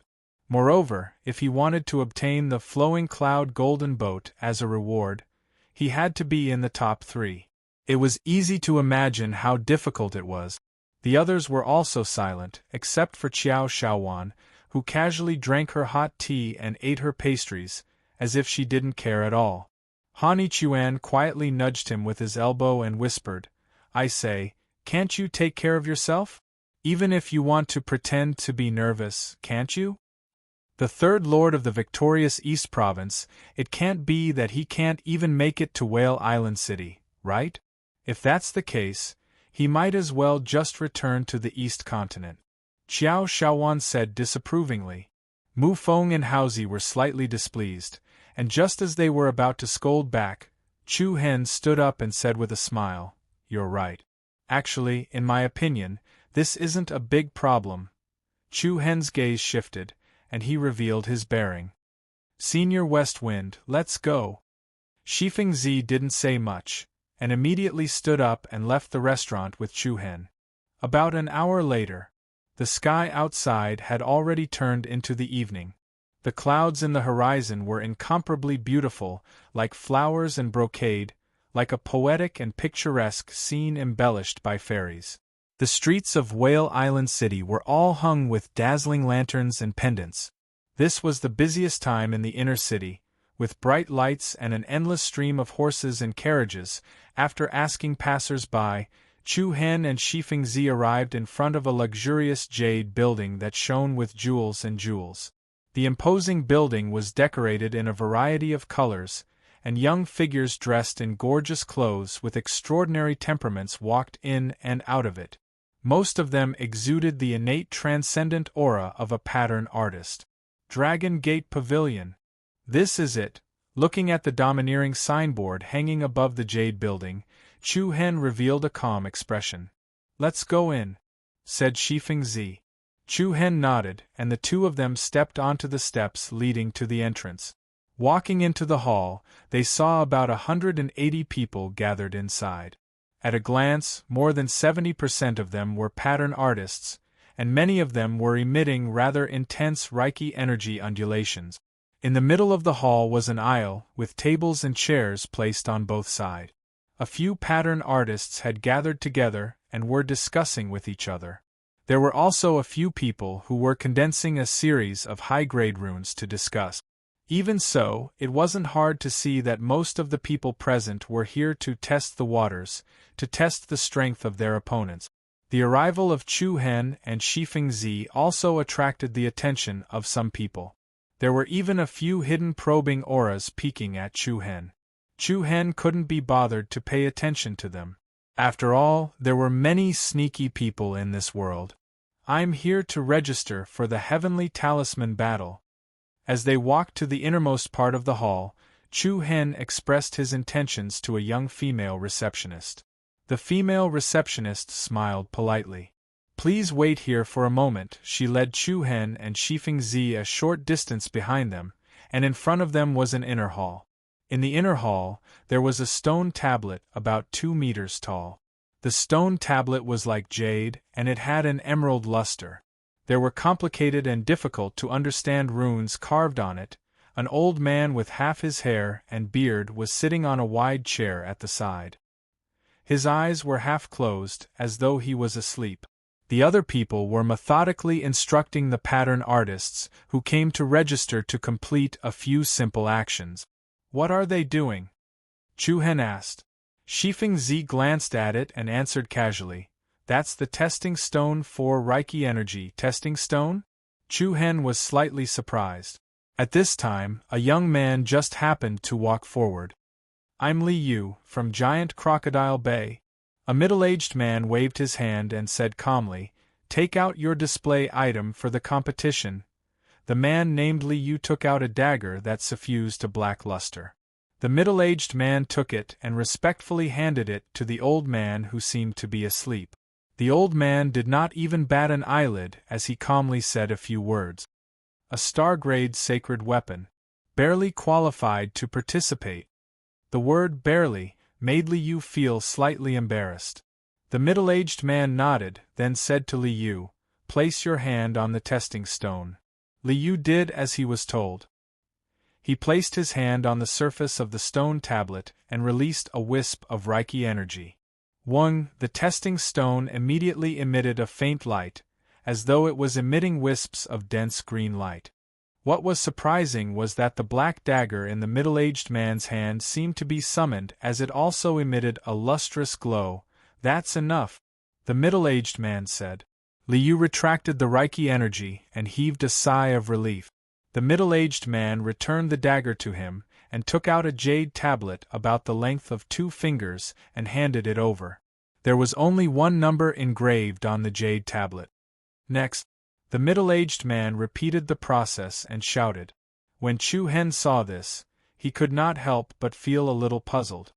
Moreover, if he wanted to obtain the flowing cloud golden boat as a reward, he had to be in the top 3. It was easy to imagine how difficult it was. The others were also silent, except for Qiao Shaowan, who casually drank her hot tea and ate her pastries, as if she didn't care at all. Han Yichuan quietly nudged him with his elbow and whispered, "I say, can't you take care of yourself? Even if you want to pretend to be nervous, can't you? The third lord of the victorious East Province, it can't be that he can't even make it to Whale Island City, right? If that's the case, he might as well just return to the East Continent." Qiao Shaowan said disapprovingly. Mu Feng and Haozi were slightly displeased, and just as they were about to scold back, Chu Hen stood up and said with a smile, "You're right. Actually, in my opinion, this isn't a big problem." Chu Hen's gaze shifted, and he revealed his bearing. "Senior West Wind, let's go." Shifeng Zi didn't say much, and immediately stood up and left the restaurant with Chu Hen. About an hour later, the sky outside had already turned into the evening. The clouds in the horizon were incomparably beautiful, like flowers and brocade, like a poetic and picturesque scene embellished by fairies. The streets of Whale Island City were all hung with dazzling lanterns and pendants. This was the busiest time in the inner city, with bright lights and an endless stream of horses and carriages. After asking passers-by, Chu Hen and Shifeng Zi arrived in front of a luxurious jade building that shone with jewels and jewels. The imposing building was decorated in a variety of colors, and young figures dressed in gorgeous clothes with extraordinary temperaments walked in and out of it. Most of them exuded the innate transcendent aura of a pattern artist. Dragon Gate Pavilion. This is it. Looking at the domineering signboard hanging above the jade building, Chu Hen revealed a calm expression. "Let's go in," said Shifeng Zi. Chu Hen nodded, and the two of them stepped onto the steps leading to the entrance. Walking into the hall, they saw about 180 people gathered inside. At a glance, more than 70% of them were pattern artists, and many of them were emitting rather intense Reiki energy undulations. In the middle of the hall was an aisle, with tables and chairs placed on both sides. A few pattern artists had gathered together and were discussing with each other. There were also a few people who were condensing a series of high-grade runes to discuss. Even so, it wasn't hard to see that most of the people present were here to test the waters, to test the strength of their opponents. The arrival of Chu Hen and Shifeng Zi also attracted the attention of some people. There were even a few hidden probing auras peeking at Chu Hen. Chu Hen couldn't be bothered to pay attention to them. After all, there were many sneaky people in this world. "I'm here to register for the Heavenly Talisman battle." As they walked to the innermost part of the hall, Chu Hen expressed his intentions to a young female receptionist. The female receptionist smiled politely. "Please wait here for a moment." She led Chu Hen and Shifeng Zi a short distance behind them, and in front of them was an inner hall. In the inner hall, there was a stone tablet about 2 meters tall. The stone tablet was like jade, and it had an emerald luster. There were complicated and difficult to understand runes carved on it. An old man with half his hair and beard was sitting on a wide chair at the side. His eyes were half closed, as though he was asleep. The other people were methodically instructing the pattern artists, who came to register to complete a few simple actions. "What are they doing?" Chu Hen asked. Shifeng Zi glanced at it and answered casually, "That's the testing stone for Reiki energy." Testing stone? Chu Hen was slightly surprised. At this time, a young man just happened to walk forward. "I'm Li Yu, from Giant Crocodile Bay." A middle-aged man waved his hand and said calmly, "Take out your display item for the competition." The man named Li Yu took out a dagger that suffused a black luster. The middle-aged man took it and respectfully handed it to the old man, who seemed to be asleep. The old man did not even bat an eyelid as he calmly said a few words. "A star-grade sacred weapon. Barely qualified to participate." The word "barely" made Li Yu feel slightly embarrassed. The middle-aged man nodded, then said to Li Yu, "Place your hand on the testing stone." Li Yu did as he was told. He placed his hand on the surface of the stone tablet and released a wisp of Reiki energy. The testing stone immediately emitted a faint light, as though it was emitting wisps of dense green light. What was surprising was that the black dagger in the middle-aged man's hand seemed to be summoned, as it also emitted a lustrous glow. "That's enough," the middle-aged man said. Li Yu retracted the Reiki energy and heaved a sigh of relief. The middle-aged man returned the dagger to him and took out a jade tablet about the length of 2 fingers and handed it over. There was only one number engraved on the jade tablet. "Next." The middle-aged man repeated the process and shouted. When Chu Hen saw this, he could not help but feel a little puzzled.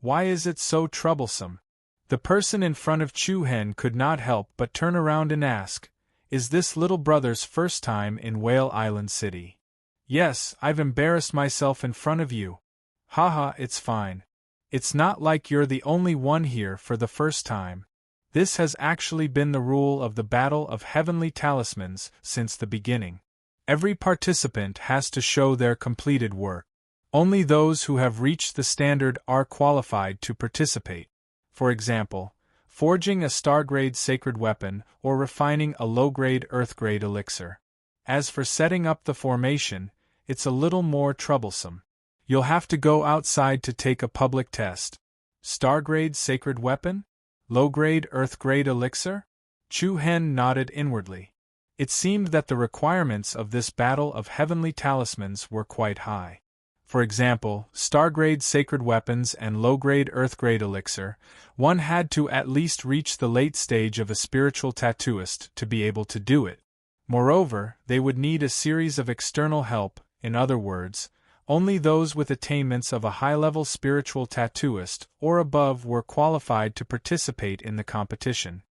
Why is it so troublesome? The person in front of Chu Hen could not help but turn around and ask, "Is this little brother's first time in Whale Island City?" "Yes, I've embarrassed myself in front of you." "Haha, it's fine. It's not like you're the only one here for the first time. This has actually been the rule of the Battle of Heavenly Talismans since the beginning. Every participant has to show their completed work. Only those who have reached the standard are qualified to participate. For example, forging a star-grade sacred weapon or refining a low-grade earth-grade elixir. As for setting up the formation, it's a little more troublesome. You'll have to go outside to take a public test." "Star-grade sacred weapon? Low-grade earth-grade elixir?" Chu Hen nodded inwardly. It seemed that the requirements of this battle of heavenly talismans were quite high. For example, star-grade sacred weapons and low-grade earth-grade elixir, one had to at least reach the late stage of a spiritual tattooist to be able to do it. Moreover, they would need a series of external help. In other words, only those with attainments of a high-level spiritual tattooist or above were qualified to participate in the competition.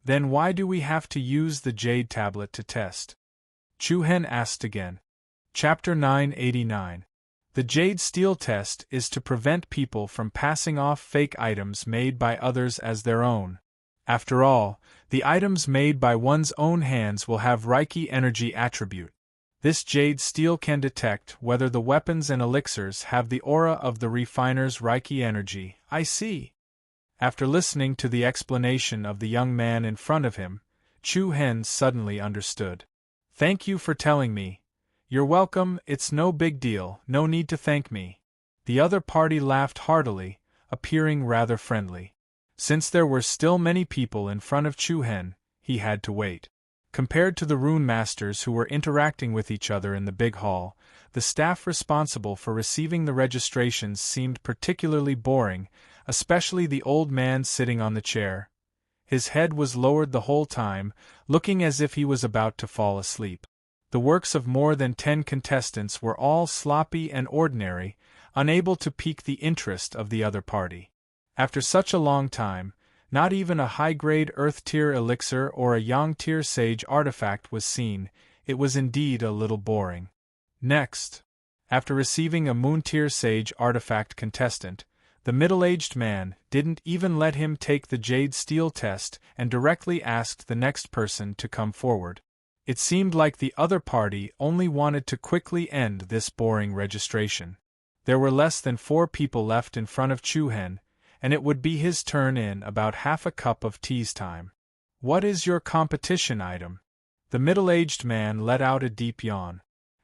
Then why do we have to use the jade tablet to test? Chu Hen asked again. Chapter 989. The jade steel test is to prevent people from passing off fake items made by others as their own. After all, the items made by one's own hands will have Reiki energy attribute. This jade steel can detect whether the weapons and elixirs have the aura of the refiner's Reiki energy. I see. After listening to the explanation of the young man in front of him, Chu Hen suddenly understood. "Thank you for telling me." "You're welcome, it's no big deal, no need to thank me." The other party laughed heartily, appearing rather friendly. Since there were still many people in front of Chu Hen, he had to wait. Compared to the rune masters who were interacting with each other in the big hall, the staff responsible for receiving the registrations seemed particularly boring, especially the old man sitting on the chair. His head was lowered the whole time, looking as if he was about to fall asleep. The works of more than 10 contestants were all sloppy and ordinary, unable to pique the interest of the other party. After such a long time, not even a high-grade earth-tier elixir or a yang-tier sage artifact was seen. It was indeed a little boring. Next, after receiving a moon-tier sage artifact contestant, the middle-aged man didn't even let him take the jade steel test and directly asked the next person to come forward. It seemed like the other party only wanted to quickly end this boring registration. There were less than 4 people left in front of Chu Hen, and it would be his turn in about half a cup of tea's time. "What is your competition item?" The middle-aged man let out a deep yawn.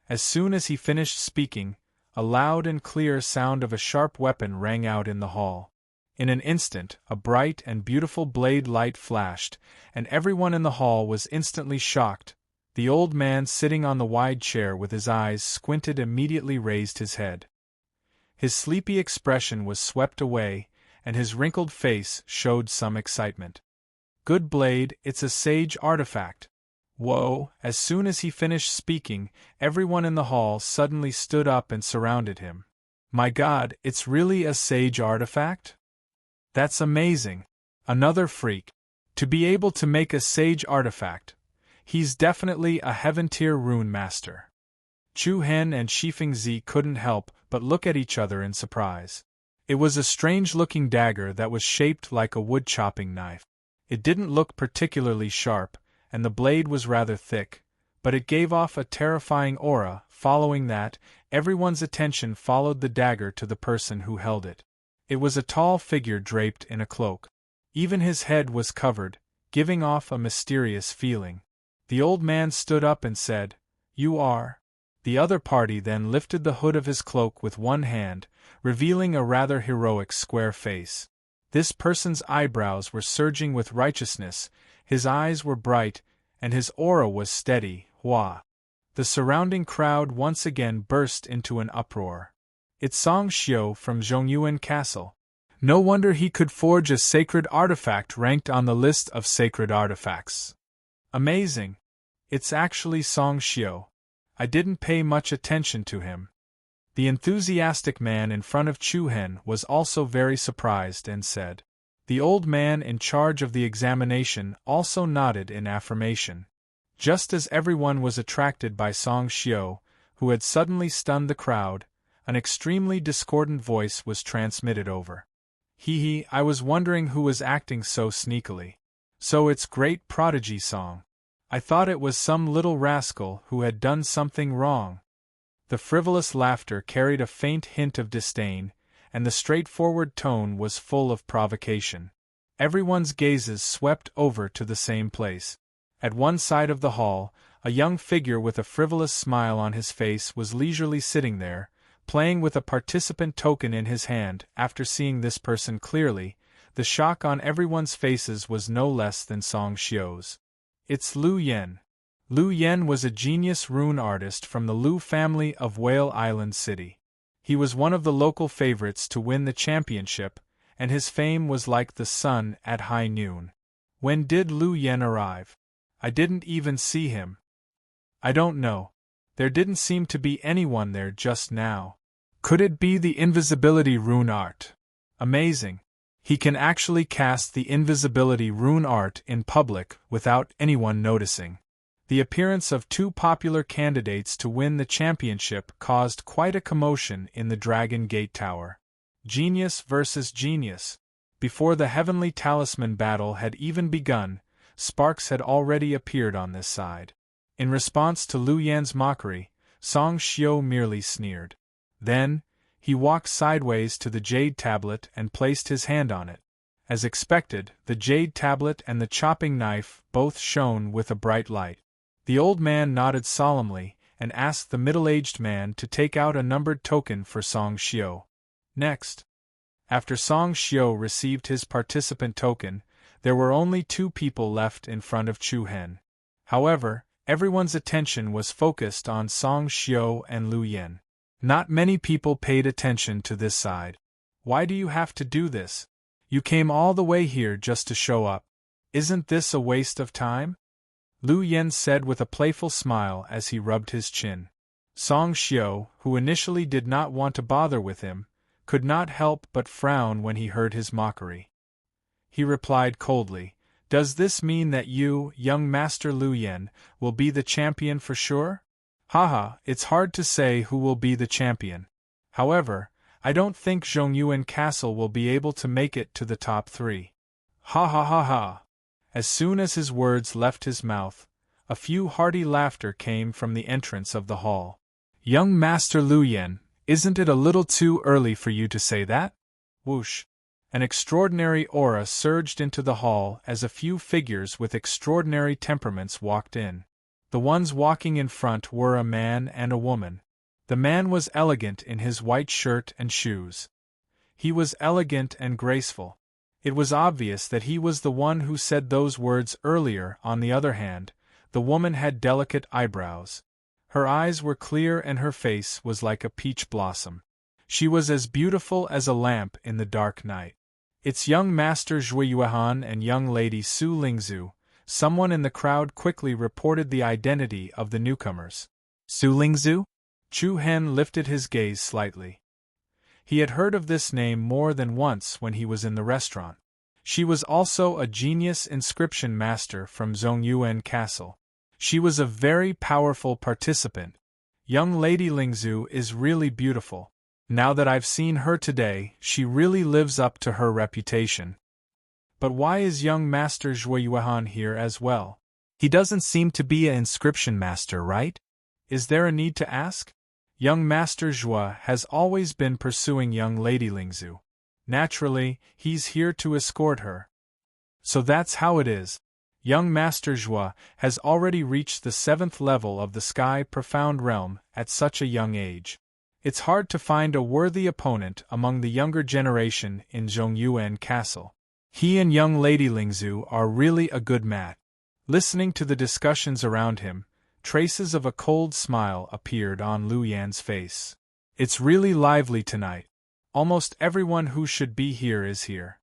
As soon as he finished speaking, a loud and clear sound of a sharp weapon rang out in the hall. In an instant, a bright and beautiful blade light flashed, and everyone in the hall was instantly shocked. The old man sitting on the wide chair with his eyes squinted immediately raised his head. His sleepy expression was swept away, and his wrinkled face showed some excitement. "Good blade, it's a sage artifact." Whoa! As soon as he finished speaking, everyone in the hall suddenly stood up and surrounded him. "My God, it's really a sage artifact? That's amazing. Another freak. To be able to make a sage artifact. He's definitely a heaven-tier rune master." Chu Hen and Shifeng Zi couldn't help but look at each other in surprise. It was a strange-looking dagger that was shaped like a wood-chopping knife. It didn't look particularly sharp, and the blade was rather thick, but it gave off a terrifying aura. Following that, everyone's attention followed the dagger to the person who held it. It was a tall figure draped in a cloak. Even his head was covered, giving off a mysterious feeling. The old man stood up and said, "You are?" The other party then lifted the hood of his cloak with one hand, revealing a rather heroic square face. This person's eyebrows were surging with righteousness, his eyes were bright, and his aura was steady. Hua! The surrounding crowd once again burst into an uproar. "It's Song Xiu from Zhongyuan Castle. No wonder he could forge a sacred artifact ranked on the list of sacred artifacts. Amazing! It's actually Song Xiu. I didn't pay much attention to him." The enthusiastic man in front of Chu Hen was also very surprised and said. The old man in charge of the examination also nodded in affirmation. Just as everyone was attracted by Song Xiu, who had suddenly stunned the crowd, an extremely discordant voice was transmitted over. "Hee, I was wondering who was acting so sneakily. So it's great prodigy Song. I thought it was some little rascal who had done something wrong." The frivolous laughter carried a faint hint of disdain, and the straightforward tone was full of provocation. Everyone's gazes swept over to the same place. At one side of the hall, a young figure with a frivolous smile on his face was leisurely sitting there, playing with a participant token in his hand. After seeing this person clearly, the shock on everyone's faces was no less than Song Xiu's. It's Lu Yen. Lu Yen was a genius rune artist from the Lu family of Whale Island City. He was one of the local favorites to win the championship, and his fame was like the sun at high noon. When did Lu Yen arrive? I didn't even see him. I don't know. There didn't seem to be anyone there just now. Could it be the invisibility rune art? Amazing. He can actually cast the invisibility rune art in public without anyone noticing. The appearance of two popular candidates to win the championship caused quite a commotion in the Dragon Gate Tower. Genius versus genius. Before the Heavenly Talisman battle had even begun, sparks had already appeared on this side. In response to Lu Yan's mockery, Song Xiu merely sneered. Then, he walked sideways to the jade tablet and placed his hand on it. As expected, the jade tablet and the chopping knife both shone with a bright light. The old man nodded solemnly and asked the middle-aged man to take out a numbered token for Song Xiu. Next, after Song Xiu received his participant token, there were only two people left in front of Chu Hen. However, everyone's attention was focused on Song Xiu and Lu Yen. Not many people paid attention to this side. Why do you have to do this? You came all the way here just to show up. Isn't this a waste of time? Lu Yen said with a playful smile as he rubbed his chin. Song Xiu, who initially did not want to bother with him, could not help but frown when he heard his mockery. He replied coldly, "Does this mean that you, young Master Lu Yen, will be the champion for sure?" Haha, it's hard to say who will be the champion. However, I don't think Zhongyuan Castle will be able to make it to the top 3. Ha ha ha ha. As soon as his words left his mouth, a few hearty laughter came from the entrance of the hall. Young Master Lu Yen, isn't it a little too early for you to say that? Whoosh. An extraordinary aura surged into the hall as a few figures with extraordinary temperaments walked in. The ones walking in front were a man and a woman. The man was elegant in his white shirt and shoes. He was elegant and graceful. It was obvious that he was the one who said those words earlier. On the other hand, the woman had delicate eyebrows. Her eyes were clear and her face was like a peach blossom. She was as beautiful as a lamp in the dark night. It's young Master Zhui Yuan and young lady Su Lingzu. Someone in the crowd quickly reported the identity of the newcomers. Su Lingzu? Chu Hen lifted his gaze slightly. He had heard of this name more than once when he was in the restaurant. She was also a genius inscription master from Zongyuan Castle. She was a very powerful participant. Young Lady Lingzu is really beautiful. Now that I've seen her today, she really lives up to her reputation. But why is young Master Zhui Yuan here as well? He doesn't seem to be an inscription master, right? Is there a need to ask? Young Master Zhui has always been pursuing young Lady Lingzu. Naturally, he's here to escort her. So that's how it is. Young Master Zhui has already reached the 7th level of the Sky Profound Realm at such a young age. It's hard to find a worthy opponent among the younger generation in Zongyuan Castle. He and young Lady Lingzu are really a good match. Listening to the discussions around him, traces of a cold smile appeared on Lu Yan's face. It's really lively tonight. Almost everyone who should be here is here.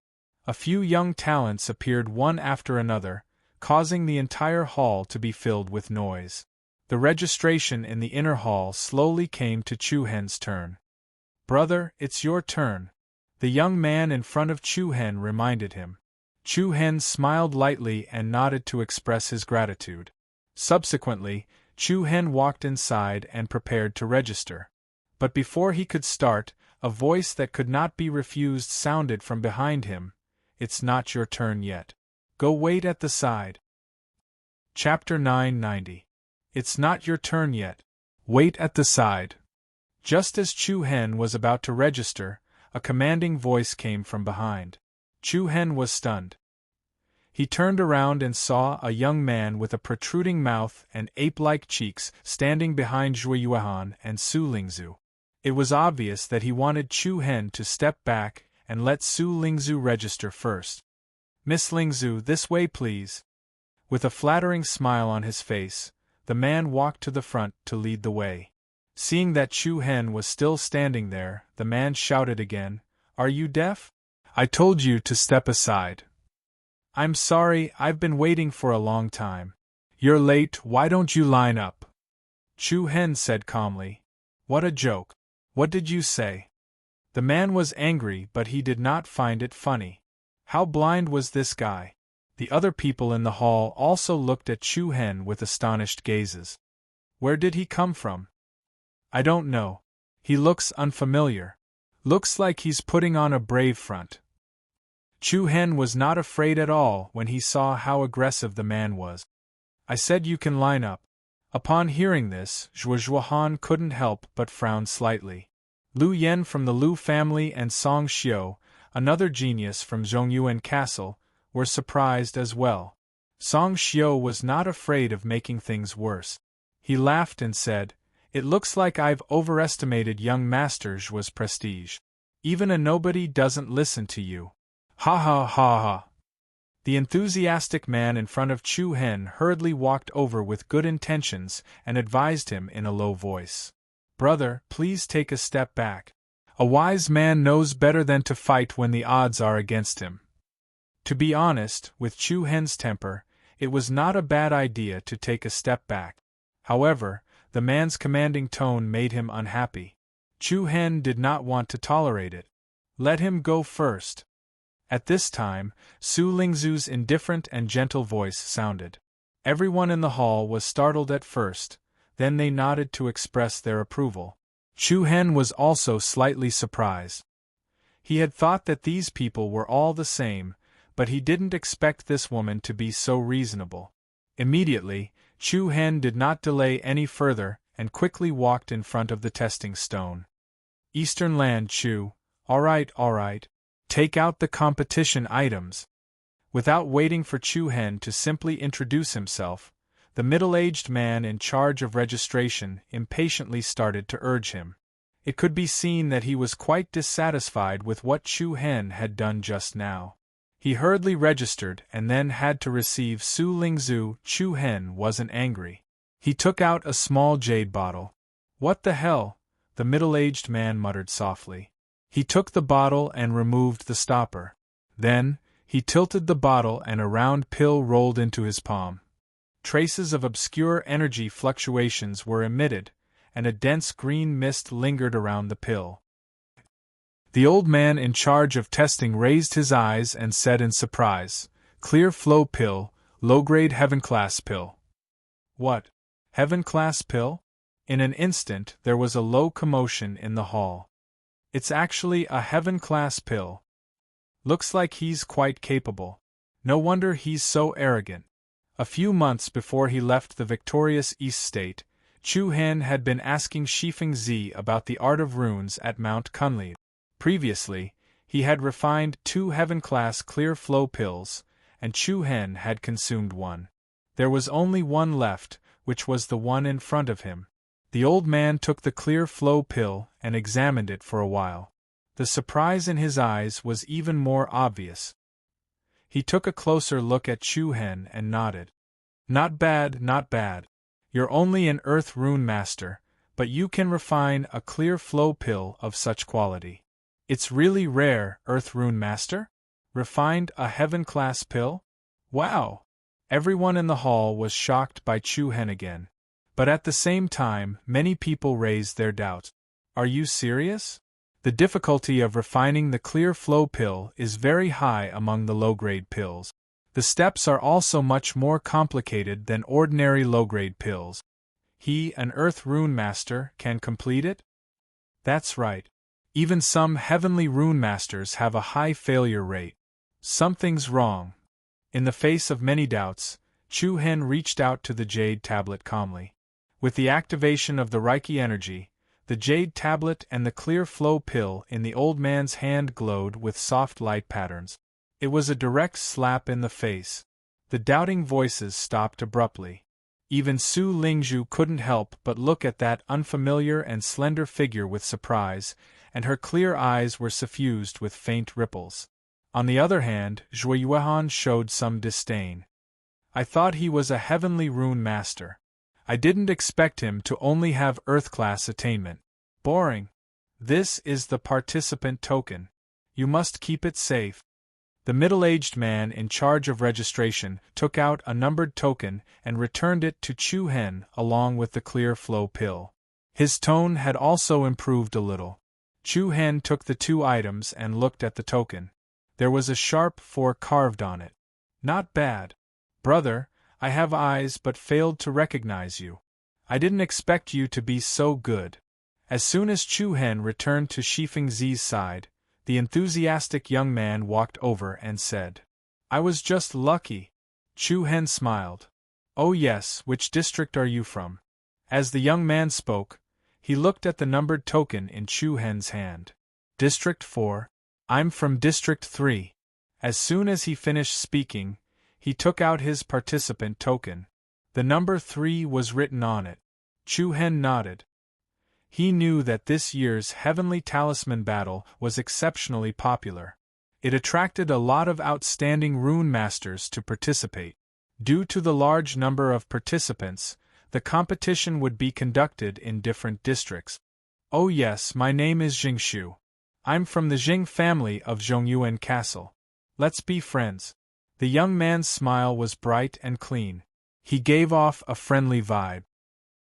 A few young talents appeared one after another, causing the entire hall to be filled with noise. The registration in the inner hall slowly came to Chu Hen's turn. "Brother, it's your turn," the young man in front of Chu Hen reminded him. Chu Hen smiled lightly and nodded to express his gratitude. Subsequently, Chu Hen walked inside and prepared to register. But before he could start, a voice that could not be refused sounded from behind him. "It's not your turn yet. Go wait at the side." Chapter 990. It's not your turn yet. Wait at the side. Just as Chu Hen was about to register, a commanding voice came from behind. Chu Hen was stunned. He turned around and saw a young man with a protruding mouth and ape-like cheeks standing behind Zhui Yuan and Su Lingzu. It was obvious that he wanted Chu Hen to step back and let Su Lingzu register first. "Miss Lingzu, this way please." With a flattering smile on his face, the man walked to the front to lead the way. Seeing that Chu Hen was still standing there, the man shouted again, "Are you deaf? I told you to step aside." "I'm sorry, I've been waiting for a long time." "You're late, why don't you line up?" Chu Hen said calmly. "What a joke. What did you say?" The man was angry, but he did not find it funny. How blind was this guy? The other people in the hall also looked at Chu Hen with astonished gazes. Where did he come from? "I don't know. He looks unfamiliar. Looks like he's putting on a brave front." Chu Hen was not afraid at all when he saw how aggressive the man was. "I said you can line up." Upon hearing this, Zhuo Zhuohan couldn't help but frown slightly. Lu Yen from the Lu family and Song Xiu, another genius from Zongyuan Castle, were surprised as well. Song Xiu was not afraid of making things worse. He laughed and said, "It looks like I've overestimated young Master Zhuo's prestige. Even a nobody doesn't listen to you." "Ha ha ha ha." The enthusiastic man in front of Chu Hen hurriedly walked over with good intentions and advised him in a low voice. "Brother, please take a step back. A wise man knows better than to fight when the odds are against him." To be honest, with Chu Hen's temper, it was not a bad idea to take a step back. However, the man's commanding tone made him unhappy. Chu Hen did not want to tolerate it. "Let him go first." At this time, Su Lingzu's indifferent and gentle voice sounded. Everyone in the hall was startled at first, then they nodded to express their approval. Chu Hen was also slightly surprised. He had thought that these people were all the same, but he didn't expect this woman to be so reasonable. Immediately, Chu Hen did not delay any further and quickly walked in front of the testing stone. "Eastern Land Chu, all right. Take out the competition items." Without waiting for Chu Hen to simply introduce himself, the middle-aged man in charge of registration impatiently started to urge him. It could be seen that he was quite dissatisfied with what Chu Hen had done just now. He hurriedly registered and then had to receive Su Lingzhu. Chu Hen wasn't angry. He took out a small jade bottle. "What the hell?" the middle-aged man muttered softly. He took the bottle and removed the stopper. Then, he tilted the bottle and a round pill rolled into his palm. Traces of obscure energy fluctuations were emitted, and a dense green mist lingered around the pill. The old man in charge of testing raised his eyes and said in surprise, "Clear flow pill, low-grade heaven-class pill." "What? Heaven-class pill?" In an instant there was a low commotion in the hall. "It's actually a heaven-class pill. Looks like he's quite capable. No wonder he's so arrogant." A few months before he left the victorious East State, Chu Hen had been asking Shifeng Zi about the art of runes at Mount Kunli. Previously, he had refined 2 heaven-class clear flow pills, and Chu Hen had consumed 1. There was only 1 left, which was the one in front of him. The old man took the clear flow pill and examined it for a while. The surprise in his eyes was even more obvious. He took a closer look at Chu Hen and nodded. "Not bad, not bad. You're only an Earth Rune Master, but you can refine a clear flow pill of such quality. It's really rare, Earth Rune Master? Refined a heaven-class pill? Wow!" Everyone in the hall was shocked by Chu Hen again. But at the same time, many people raised their doubts. "Are you serious? The difficulty of refining the clear flow pill is very high among the low-grade pills. The steps are also much more complicated than ordinary low-grade pills. He, an Earth Rune Master, can complete it?" "That's right. Even some heavenly rune masters have a high failure rate. Something's wrong." In the face of many doubts, Chu Hen reached out to the jade tablet calmly. With the activation of the Reiki energy, the jade tablet and the clear flow pill in the old man's hand glowed with soft light patterns. It was a direct slap in the face. The doubting voices stopped abruptly. Even Su Lingzhu couldn't help but look at that unfamiliar and slender figure with surprise, and her clear eyes were suffused with faint ripples. On the other hand, Zhui Yuehan showed some disdain. "I thought he was a heavenly rune master. I didn't expect him to only have Earth-class attainment. Boring. This is the participant token. You must keep it safe." The middle-aged man in charge of registration took out a numbered token and returned it to Chu Hen along with the clear flow pill. His tone had also improved a little. Chu Hen took the 2 items and looked at the token. There was a sharp 4 carved on it. "Not bad. Brother, I have eyes but failed to recognize you. I didn't expect you to be so good." As soon as Chu Hen returned to Shifeng Zi's side, the enthusiastic young man walked over and said, "I was just lucky." Chu Hen smiled. "Oh yes, which district are you from?" As the young man spoke, he looked at the numbered token in Chu Hen's hand. "District 4. I'm from District 3. As soon as he finished speaking, he took out his participant token. The number 3 was written on it. Chu Hen nodded. He knew that this year's Heavenly Talisman Battle was exceptionally popular. It attracted a lot of outstanding rune masters to participate. Due to the large number of participants, the competition would be conducted in different districts. "Oh yes, my name is Jingshu. I'm from the Jing family of Zhongyuan Castle. Let's be friends." The young man's smile was bright and clean. He gave off a friendly vibe.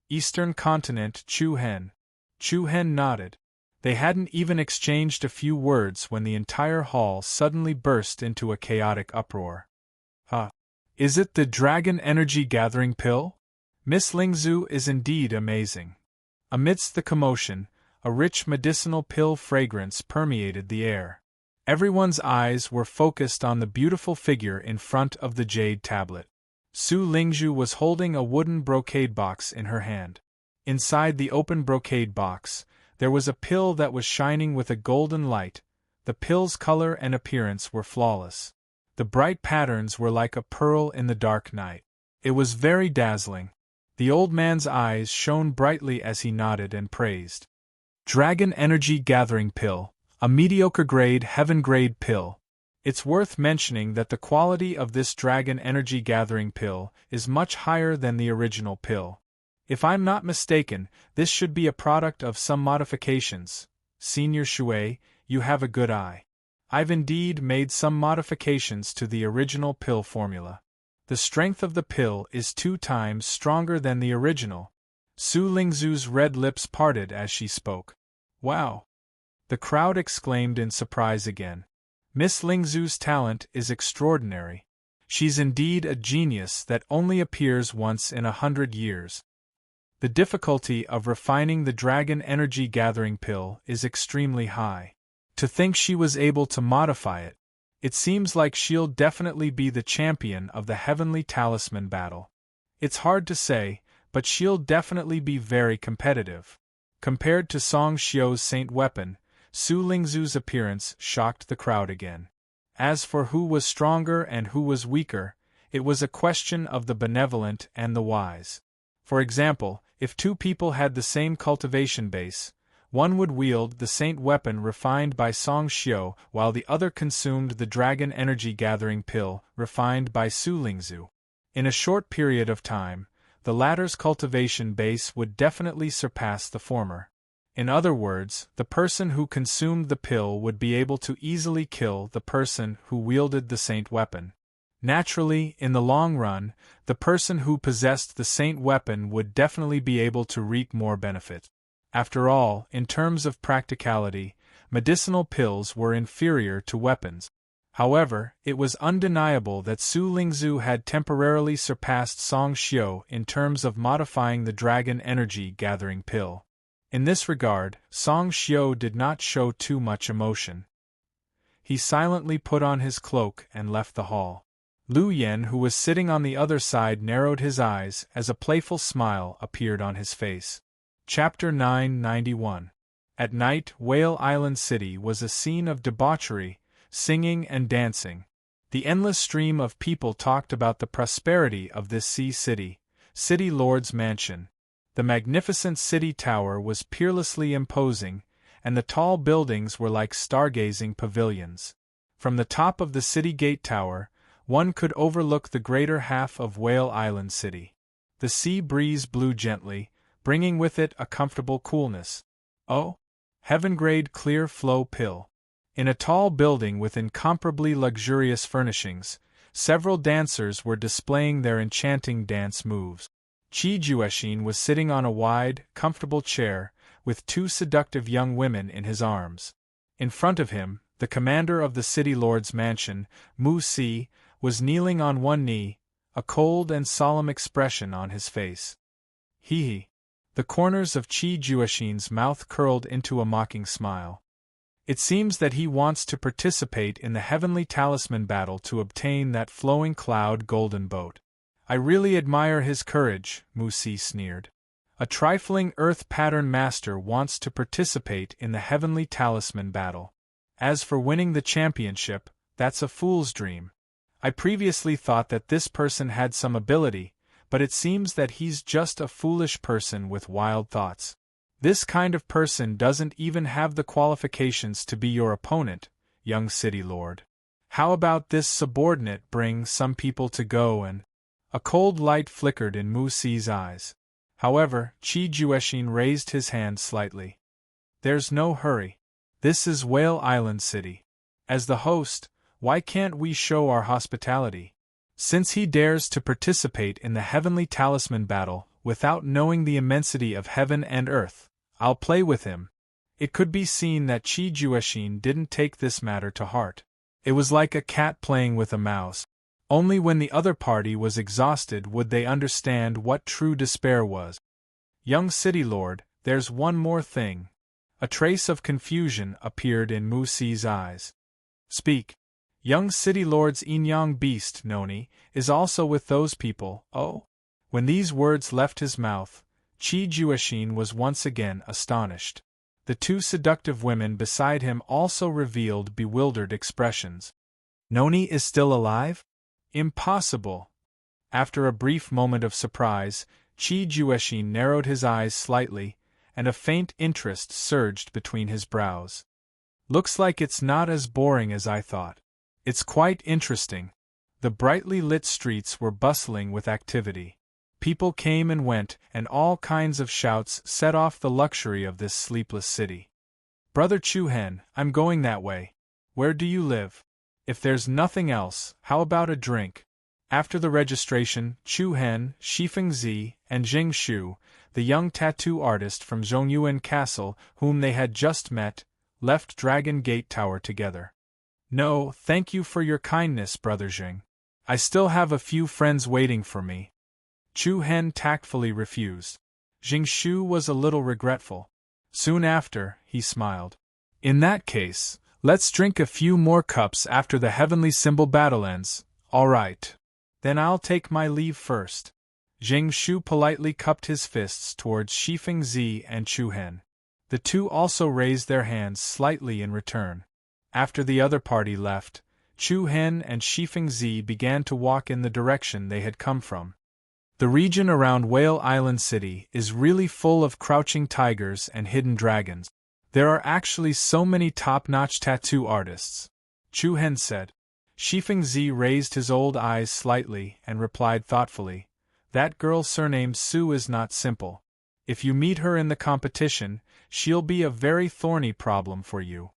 "Eastern Continent, Chu Hen." Chu Hen nodded. They hadn't even exchanged a few words when the entire hall suddenly burst into a chaotic uproar. Is it the Dragon Energy Gathering Pill? Miss Lingzhu is indeed amazing." Amidst the commotion, a rich medicinal pill fragrance permeated the air. Everyone's eyes were focused on the beautiful figure in front of the jade tablet. Su Lingzhu was holding a wooden brocade box in her hand. Inside the open brocade box, there was a pill that was shining with a golden light. The pill's color and appearance were flawless. The bright patterns were like a pearl in the dark night. It was very dazzling. The old man's eyes shone brightly as he nodded and praised. Dragon Energy Gathering Pill, a mediocre grade heaven grade pill. It's worth mentioning that the quality of this Dragon Energy Gathering Pill is much higher than the original pill. If I'm not mistaken, this should be a product of some modifications. Senior Shui, you have a good eye. I've indeed made some modifications to the original pill formula. The strength of the pill is 2 times stronger than the original. Su Lingzhu's red lips parted as she spoke. Wow! The crowd exclaimed in surprise again. Miss Lingzhu's talent is extraordinary. She's indeed a genius that only appears once in 100 years. The difficulty of refining the Dragon Energy Gathering Pill is extremely high. To think she was able to modify it, it seems like she'll definitely be the champion of the Heavenly Talisman battle. It's hard to say, but she'll definitely be very competitive. Compared to Song Xiu's Saint Weapon, Su Lingzhu's appearance shocked the crowd again. As for who was stronger and who was weaker, it was a question of the benevolent and the wise. For example, if 2 people had the same cultivation base, one would wield the Saint Weapon refined by Song Xiu while the other consumed the Dragon Energy Gathering Pill refined by Su Lingzhu. In a short period of time, the latter's cultivation base would definitely surpass the former. In other words, the person who consumed the pill would be able to easily kill the person who wielded the Saint Weapon. Naturally, in the long run, the person who possessed the Saint Weapon would definitely be able to reap more benefit. After all, in terms of practicality, medicinal pills were inferior to weapons. However, it was undeniable that Su Lingzhu had temporarily surpassed Song Xiu in terms of modifying the Dragon Energy Gathering Pill. In this regard, Song Xiu did not show too much emotion. He silently put on his cloak and left the hall. Lu Yen, who was sitting on the other side, narrowed his eyes as a playful smile appeared on his face. Chapter 991. At night, Whale Island City was a scene of debauchery, singing and dancing. The endless stream of people talked about the prosperity of this sea city, City Lord's mansion. The magnificent city tower was peerlessly imposing, and the tall buildings were like stargazing pavilions. From the top of the city gate tower, one could overlook the greater half of Whale Island City. The sea breeze blew gently, bringing with it a comfortable coolness. Oh! Heaven-grade clear flow pill. In a tall building with incomparably luxurious furnishings, several dancers were displaying their enchanting dance moves. Qi Juexin was sitting on a wide, comfortable chair, with 2 seductive young women in his arms. In front of him, the commander of the city lord's mansion, Mu Si, was kneeling on one knee, a cold and solemn expression on his face. Hee. The corners of Qi Juexin's mouth curled into a mocking smile. It seems that he wants to participate in the Heavenly Talisman battle to obtain that flowing cloud golden boat. I really admire his courage, Mu Si sneered. A trifling earth pattern master wants to participate in the Heavenly Talisman battle. As for winning the championship, that's a fool's dream. I previously thought that this person had some ability, but it seems that he's just a foolish person with wild thoughts. This kind of person doesn't even have the qualifications to be your opponent, young city lord. How about this subordinate bring some people to go and... A cold light flickered in Mu Si's eyes. However, Qi Juexin raised his hand slightly. There's no hurry. This is Whale Island City. As the host, why can't we show our hospitality? Since he dares to participate in the Heavenly Talisman battle without knowing the immensity of heaven and earth, I'll play with him. It could be seen that Qi Juexin didn't take this matter to heart. It was like a cat playing with a mouse. Only when the other party was exhausted would they understand what true despair was. Young city lord, there's one more thing. A trace of confusion appeared in Mu Si's eyes. Speak. Young city lord's Yin-Yang beast, Noni, is also with those people, oh? When these words left his mouth, Qi Juexin was once again astonished. The 2 seductive women beside him also revealed bewildered expressions. Noni is still alive? Impossible! After a brief moment of surprise, Qi Juexin narrowed his eyes slightly, and a faint interest surged between his brows. Looks like it's not as boring as I thought. It's quite interesting. The brightly lit streets were bustling with activity. People came and went, and all kinds of shouts set off the luxury of this sleepless city. Brother Chu-hen, I'm going that way. Where do you live? If there's nothing else, how about a drink? After the registration, Chu-hen, Shifeng-zi, and Jing Shu, the young tattoo artist from Zhongyuan Castle, whom they had just met, left Dragon Gate Tower together. No, thank you for your kindness, Brother Jing. I still have a few friends waiting for me. Chu-hen tactfully refused. Jing Shu was a little regretful. Soon after, he smiled. In that case, let's drink a few more cups after the heavenly symbol battle ends. All right. Then I'll take my leave first. Jing Shu politely cupped his fists towards Shifeng-zi and Chu-hen. The two also raised their hands slightly in return. After the other party left, Chu-hen and Shifeng-zi began to walk in the direction they had come from. The region around Whale Island City is really full of crouching tigers and hidden dragons. There are actually so many top-notch tattoo artists, Chu-hen said. Shifeng-zi raised his old eyes slightly and replied thoughtfully, "That girl surnamed Su is not simple. If you meet her in the competition, she'll be a very thorny problem for you."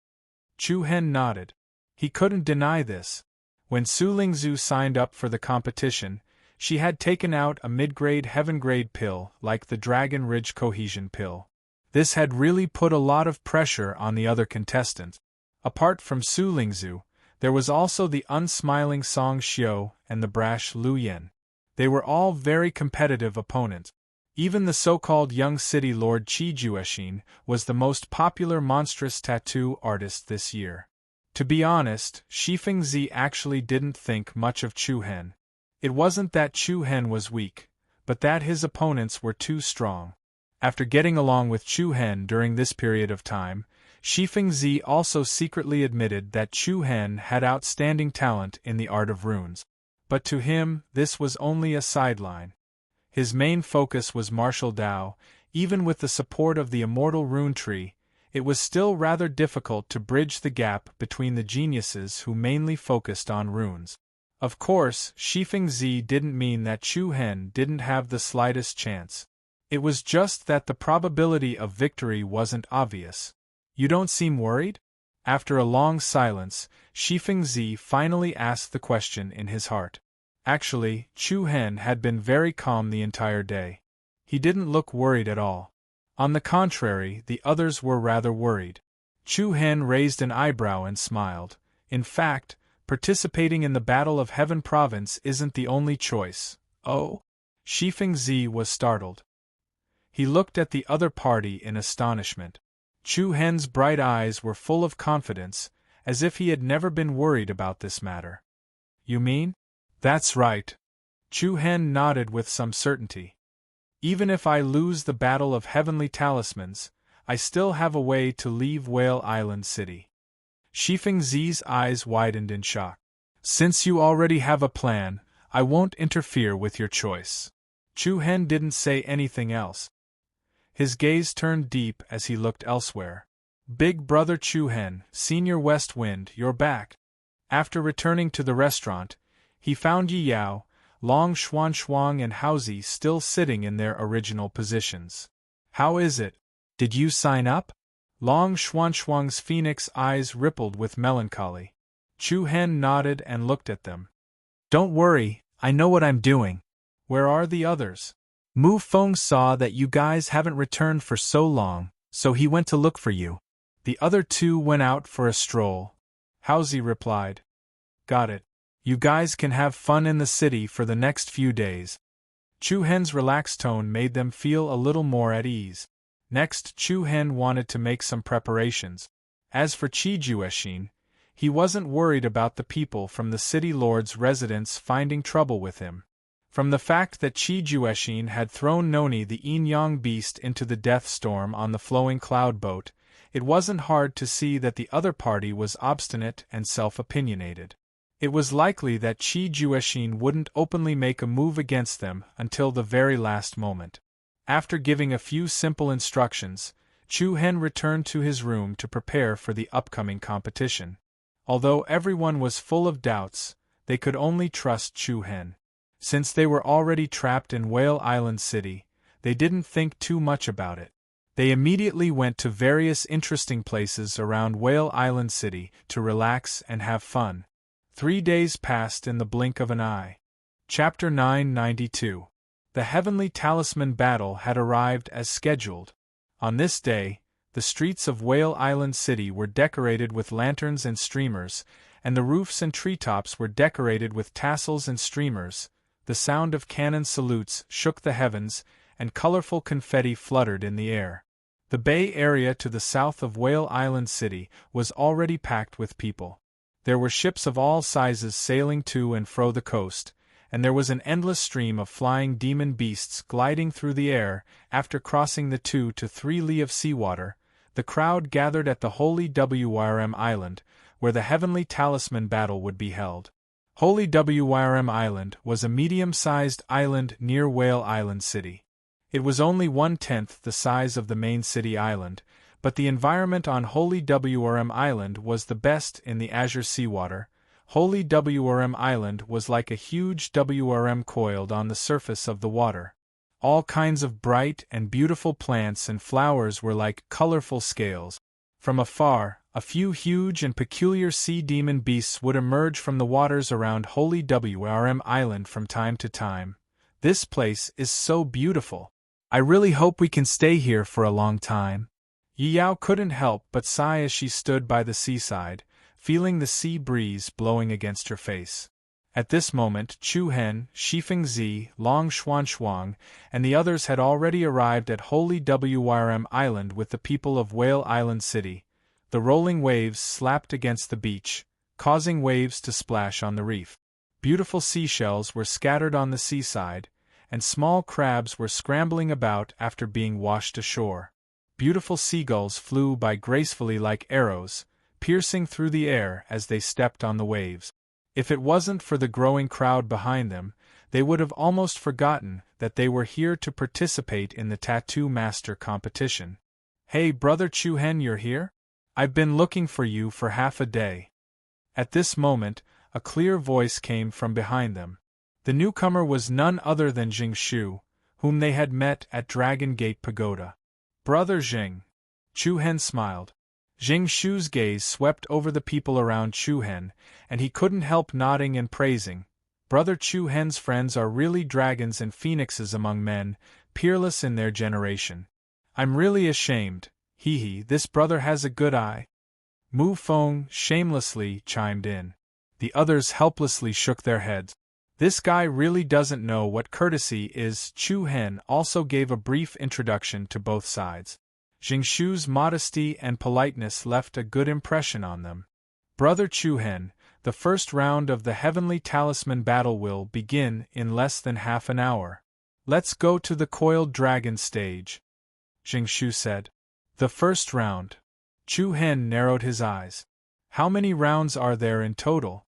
Chu-hen nodded. He couldn't deny this. When Su Lingzhu signed up for the competition, she had taken out a mid-grade heaven-grade pill like the Dragon Ridge Cohesion pill. This had really put a lot of pressure on the other contestants. Apart from Su Lingzhu, there was also the unsmiling Song Xiu and the brash Lu Yen. They were all very competitive opponents. Even the so-called young city lord Qi Juexin was the most popular monstrous tattoo artist this year. To be honest, Shifeng-zi actually didn't think much of Chu-hen. It wasn't that Chu-hen was weak, but that his opponents were too strong. After getting along with Chu-hen during this period of time, Shifeng-zi also secretly admitted that Chu-hen had outstanding talent in the art of runes. But to him, this was only a sideline. His main focus was martial Dao. Even with the support of the immortal rune tree, it was still rather difficult to bridge the gap between the geniuses who mainly focused on runes. Of course, Shifeng-zi didn't mean that Chu-hen didn't have the slightest chance. It was just that the probability of victory wasn't obvious. You don't seem worried? After a long silence, Shifeng-zi finally asked the question in his heart. Actually, Chu-hen had been very calm the entire day. He didn't look worried at all. On the contrary, the others were rather worried. Chu-hen raised an eyebrow and smiled. In fact, participating in the Battle of Heaven Province isn't the only choice. Oh? Shifeng-zi was startled. He looked at the other party in astonishment. Chu-hen's bright eyes were full of confidence, as if he had never been worried about this matter. You mean? That's right. Chu-hen nodded with some certainty. Even if I lose the Battle of Heavenly Talismans, I still have a way to leave Whale Island City. Shifeng-zi's eyes widened in shock. Since you already have a plan, I won't interfere with your choice. Chu-hen didn't say anything else. His gaze turned deep as he looked elsewhere. Big Brother Chu-hen, Senior West Wind, you're back. After returning to the restaurant, he found Yi Yao, Long Xuan and Haozi still sitting in their original positions. How is it? Did you sign up? Long Xuan's phoenix eyes rippled with melancholy. Chu-hen nodded and looked at them. Don't worry, I know what I'm doing. Where are the others? Mu Feng saw that you guys haven't returned for so long, so he went to look for you. The other two went out for a stroll. Haozi replied. Got it. You guys can have fun in the city for the next few days. Chu-hen's relaxed tone made them feel a little more at ease. Next, Chu-hen wanted to make some preparations. As for Qi Juexin, he wasn't worried about the people from the city lord's residence finding trouble with him. From the fact that Qi Juexin had thrown Noni the yin-yang beast into the death storm on the flowing cloud boat, it wasn't hard to see that the other party was obstinate and self-opinionated. It was likely that Qi Juexin wouldn't openly make a move against them until the very last moment. After giving a few simple instructions, Chu Hen returned to his room to prepare for the upcoming competition. Although everyone was full of doubts, they could only trust Chu Hen. Since they were already trapped in Whale Island City, they didn't think too much about it. They immediately went to various interesting places around Whale Island City to relax and have fun. 3 days passed in the blink of an eye. Chapter 992. The Heavenly Talisman Battle had arrived as scheduled. On this day, the streets of Whale Island City were decorated with lanterns and streamers, and the roofs and treetops were decorated with tassels and streamers. The sound of cannon salutes shook the heavens, and colorful confetti fluttered in the air. The Bay Area to the south of Whale Island City was already packed with people. There were ships of all sizes sailing to and fro the coast, and there was an endless stream of flying demon beasts gliding through the air. After crossing the 2 to 3 li of seawater, the crowd gathered at the Holy Wrm Island, where the Heavenly Talisman Battle would be held. Holy Wrm Island was a medium-sized island near Whale Island City. It was only 1/10 the size of the main city island, but the environment on Holy Wrm Island was the best in the azure seawater. Holy Wrm Island was like a huge WRM coiled on the surface of the water. All kinds of bright and beautiful plants and flowers were like colorful scales. From afar, a few huge and peculiar sea demon beasts would emerge from the waters around Holy Wrm Island from time to time. This place is so beautiful. I really hope we can stay here for a long time. Yi Yao couldn't help but sigh as she stood by the seaside, feeling the sea breeze blowing against her face. At this moment, Chu Hen, Shifeng Zi, Long Xuan, and the others had already arrived at Holy Wrm Island with the people of Whale Island City. The rolling waves slapped against the beach, causing waves to splash on the reef. Beautiful seashells were scattered on the seaside, and small crabs were scrambling about after being washed ashore. Beautiful seagulls flew by gracefully like arrows, piercing through the air as they stepped on the waves. If it wasn't for the growing crowd behind them, they would have almost forgotten that they were here to participate in the Tattoo Master competition. "Hey, Brother Chu Hen, you're here? I've been looking for you for half a day." At this moment, a clear voice came from behind them. The newcomer was none other than Jing Shu, whom they had met at Dragon Gate Pagoda. "Brother Jing." Chu Hen smiled. Jing Shu's gaze swept over the people around Chu Hen, and he couldn't help nodding and praising. Brother Chu Hen's friends are really dragons and phoenixes among men, peerless in their generation. "I'm really ashamed. Hee, this brother has a good eye." Mu Feng shamelessly chimed in. The others helplessly shook their heads. "This guy really doesn't know what courtesy is." Chu Hen also gave a brief introduction to both sides. Jing Shu's modesty and politeness left a good impression on them. "Brother Chu Hen, the first round of the Heavenly Talisman Battle will begin in less than half an hour. Let's go to the Coiled Dragon stage," Jing Shu said. "The first round." Chu Hen narrowed his eyes. "How many rounds are there in total?"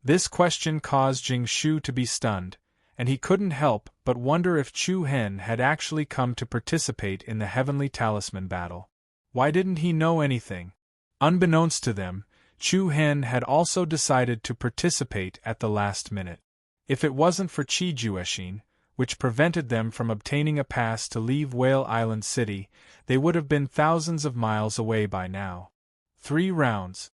This question caused Jing Shu to be stunned, and he couldn't help but wonder if Chu Hen had actually come to participate in the Heavenly Talisman Battle. Why didn't he know anything? Unbeknownst to them, Chu Hen had also decided to participate at the last minute. If it wasn't for Qi Juexin, which prevented them from obtaining a pass to leave Whale Island City, they would have been thousands of miles away by now. 3 rounds.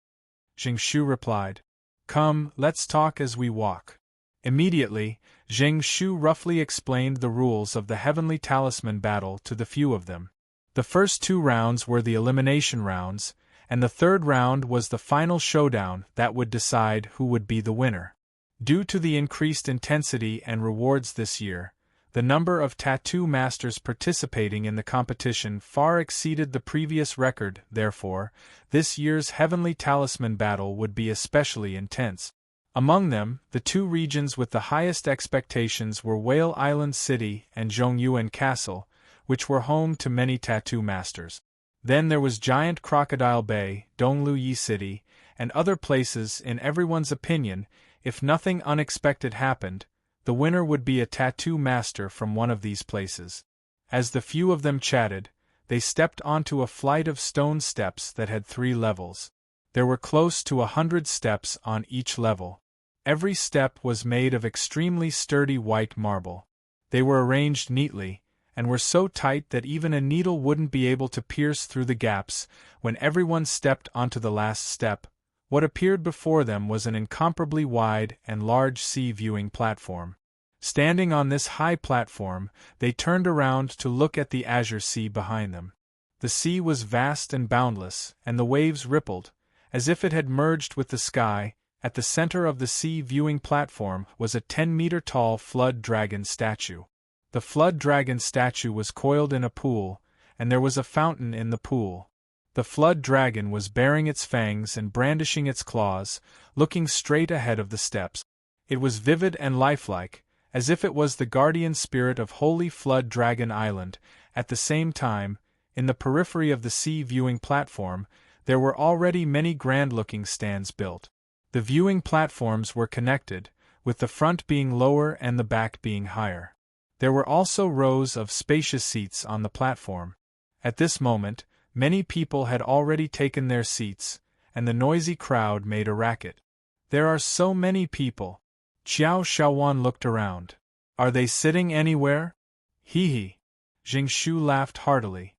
Jing Shu replied. "Come, let's talk as we walk." Immediately, Jing Shu roughly explained the rules of the Heavenly Talisman Battle to the few of them. The first 2 rounds were the elimination rounds, and the third round was the final showdown that would decide who would be the winner. Due to the increased intensity and rewards this year, the number of tattoo masters participating in the competition far exceeded the previous record. Therefore, this year's Heavenly Talisman Battle would be especially intense. Among them, the 2 regions with the highest expectations were Whale Island City and Zhongyuan Castle, which were home to many tattoo masters. Then there was Giant Crocodile Bay, Dongluyi City, and other places. In everyone's opinion, if nothing unexpected happened, the winner would be a tattoo master from one of these places. As the few of them chatted, they stepped onto a flight of stone steps that had 3 levels. There were close to 100 steps on each level. Every step was made of extremely sturdy white marble. They were arranged neatly, and were so tight that even a needle wouldn't be able to pierce through the gaps. When everyone stepped onto the last step, what appeared before them was an incomparably wide and large sea viewing platform. Standing on this high platform, they turned around to look at the azure sea behind them. The sea was vast and boundless, and the waves rippled, as if it had merged with the sky. At the center of the sea viewing platform was a 10-meter-tall flood dragon statue. The flood dragon statue was coiled in a pool, and there was a fountain in the pool. The flood dragon was baring its fangs and brandishing its claws, looking straight ahead of the steps. It was vivid and lifelike, as if it was the guardian spirit of Holy Flood Dragon Island. At the same time, in the periphery of the sea viewing platform, there were already many grand-looking stands built. The viewing platforms were connected, with the front being lower and the back being higher. There were also rows of spacious seats on the platform. At this moment, many people had already taken their seats, and the noisy crowd made a racket. There are so many people. Qiao Shaowan looked around. Are they sitting anywhere? Hee. Jingshu laughed heartily.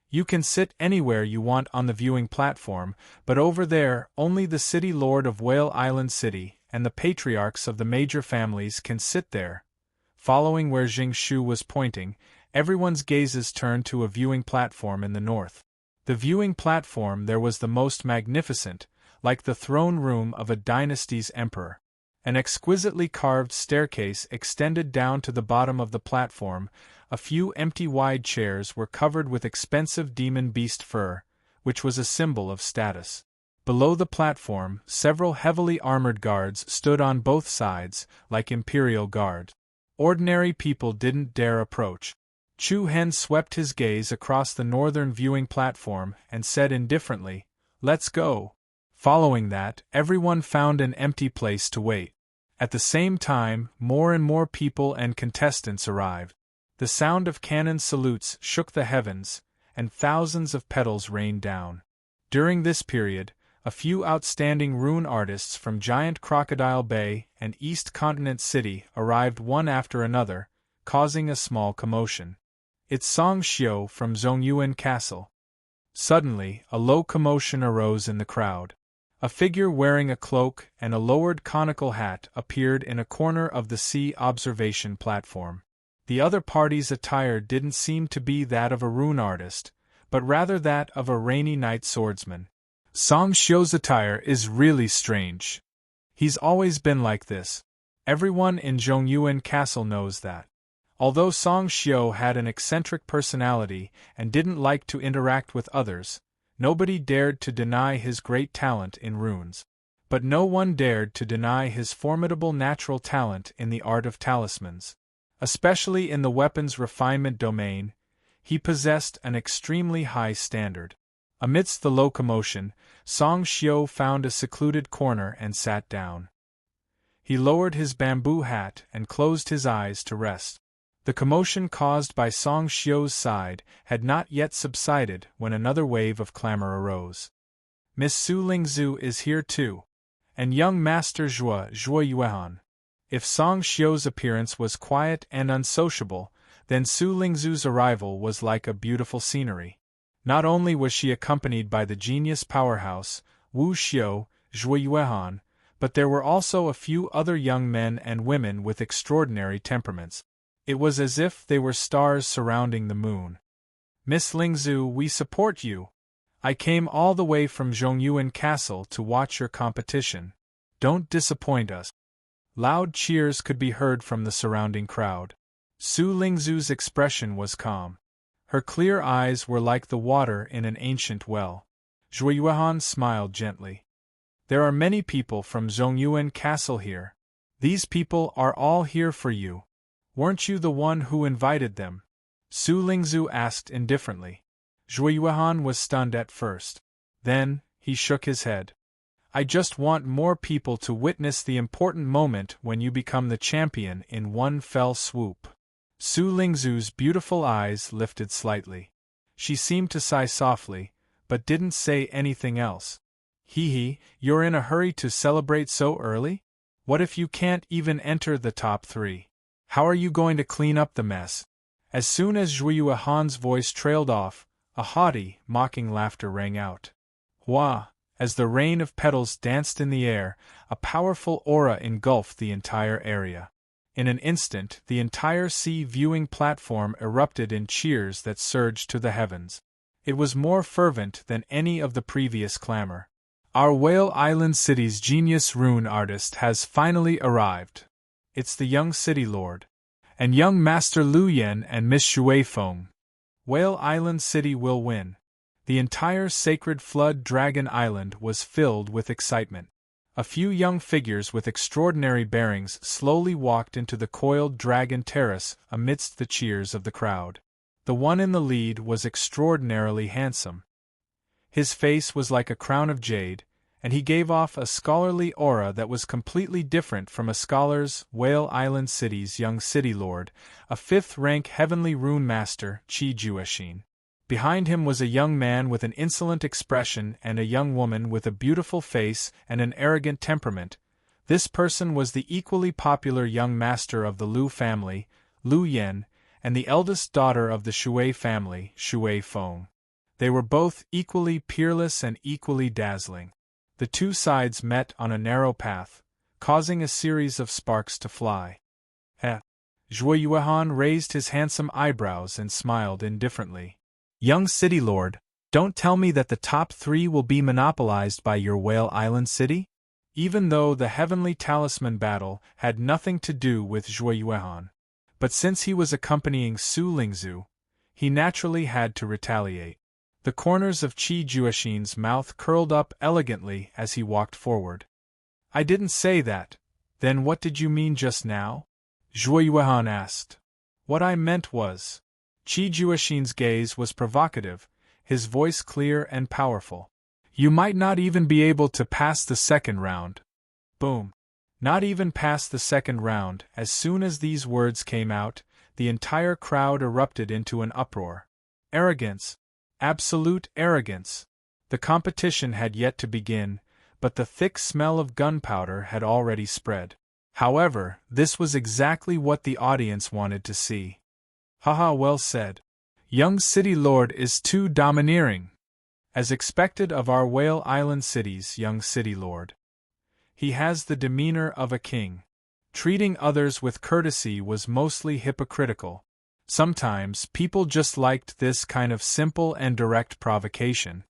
You can sit anywhere you want on the viewing platform, but over there, only the city lord of Whale Island City and the patriarchs of the major families can sit there. Following where Jingshu was pointing, everyone's gazes turned to a viewing platform in the north. The viewing platform there was the most magnificent, like the throne room of a dynasty's emperor. An exquisitely carved staircase extended down to the bottom of the platform. A few empty wide chairs were covered with expensive demon beast fur, which was a symbol of status. Below the platform, several heavily armored guards stood on both sides, like imperial guards. Ordinary people didn't dare approach. Chu Hen swept his gaze across the northern viewing platform and said indifferently, "Let's go." Following that, everyone found an empty place to wait. At the same time, more and more people and contestants arrived. The sound of cannon salutes shook the heavens, and thousands of petals rained down. During this period, a few outstanding rune artists from Giant Crocodile Bay and East Continent City arrived one after another, causing a small commotion. It's Song Xiu from Zongyuan Castle. Suddenly, a low commotion arose in the crowd. A figure wearing a cloak and a lowered conical hat appeared in a corner of the sea observation platform. The other party's attire didn't seem to be that of a rune artist, but rather that of a rainy night swordsman. Song Xiu's attire is really strange. He's always been like this. Everyone in Zhongyuan Castle knows that. Although Song Xiu had an eccentric personality and didn't like to interact with others, nobody dared to deny his great talent in runes. But no one dared to deny his formidable natural talent in the art of talismans. Especially in the weapons refinement domain, he possessed an extremely high standard. Amidst the low commotion, Song Xiu found a secluded corner and sat down. He lowered his bamboo hat and closed his eyes to rest. The commotion caused by Song Xiu's side had not yet subsided when another wave of clamor arose. Miss Su Lingzhu is here too. And young Master Zhuo Yuehan. If Song Xiu's appearance was quiet and unsociable, then Su Lingzhu's arrival was like a beautiful scenery. Not only was she accompanied by the genius powerhouse, Wu Xiu, Zhuo Yuehan, but there were also a few other young men and women with extraordinary temperaments. It was as if they were stars surrounding the moon. Miss Lingzhu, we support you. I came all the way from Zhongyuan Castle to watch your competition. Don't disappoint us. Loud cheers could be heard from the surrounding crowd. Su Lingzhu's expression was calm. Her clear eyes were like the water in an ancient well. Zhuo Yuehan smiled gently. There are many people from Zhongyuan Castle here. These people are all here for you. Weren't you the one who invited them? Su Lingzhu asked indifferently. Zhuo Yuehan was stunned at first. Then, he shook his head. I just want more people to witness the important moment when you become the champion in one fell swoop. Su Lingzu's beautiful eyes lifted slightly. She seemed to sigh softly, but didn't say anything else. Hee, you're in a hurry to celebrate so early? What if you can't even enter the top 3? How are you going to clean up the mess? As soon as Zhuyu Yuehan's voice trailed off, a haughty, mocking laughter rang out. Hua! As the rain of petals danced in the air, a powerful aura engulfed the entire area. In an instant, the entire sea viewing platform erupted in cheers that surged to the heavens. It was more fervent than any of the previous clamor. Our Whale Island City's genius rune artist has finally arrived. It's the young city lord. And young Master Lu Yen and Miss Shui Feng. Whale Island City will win. The entire Sacred Flood Dragon Island was filled with excitement. A few young figures with extraordinary bearings slowly walked into the coiled dragon terrace amidst the cheers of the crowd. The one in the lead was extraordinarily handsome. His face was like a crown of jade, and he gave off a scholarly aura that was completely different from a scholar's. Whale Island City's young city lord, a 5th-rank heavenly rune master, Qi Juexin. Behind him was a young man with an insolent expression and a young woman with a beautiful face and an arrogant temperament. This person was the equally popular young master of the Lu family, Lu Yen, and the eldest daughter of the Shui family, Shui Feng. They were both equally peerless and equally dazzling. The two sides met on a narrow path, causing a series of sparks to fly. Zhuyu Yuehan raised his handsome eyebrows and smiled indifferently. Young city lord, don't tell me that the top 3 will be monopolized by your Whale Island City? Even though the Heavenly Talisman battle had nothing to do with Zhuyu Yuehan. But since he was accompanying Su Lingzu, he naturally had to retaliate. The corners of Qi Juexin's mouth curled up elegantly as he walked forward. I didn't say that. Then what did you mean just now? Zhuyu Yuehan asked. What I meant was... Qi Juexin's gaze was provocative, his voice clear and powerful. You might not even be able to pass the second round. Boom. Not even past the second round. As soon as these words came out, the entire crowd erupted into an uproar. Arrogance. Absolute arrogance. The competition had yet to begin, but the thick smell of gunpowder had already spread. However, this was exactly what the audience wanted to see. Haha, well said. Young city lord is too domineering. As expected of our Whale Island City's young city lord. He has the demeanor of a king. Treating others with courtesy was mostly hypocritical. Sometimes people just liked this kind of simple and direct provocation.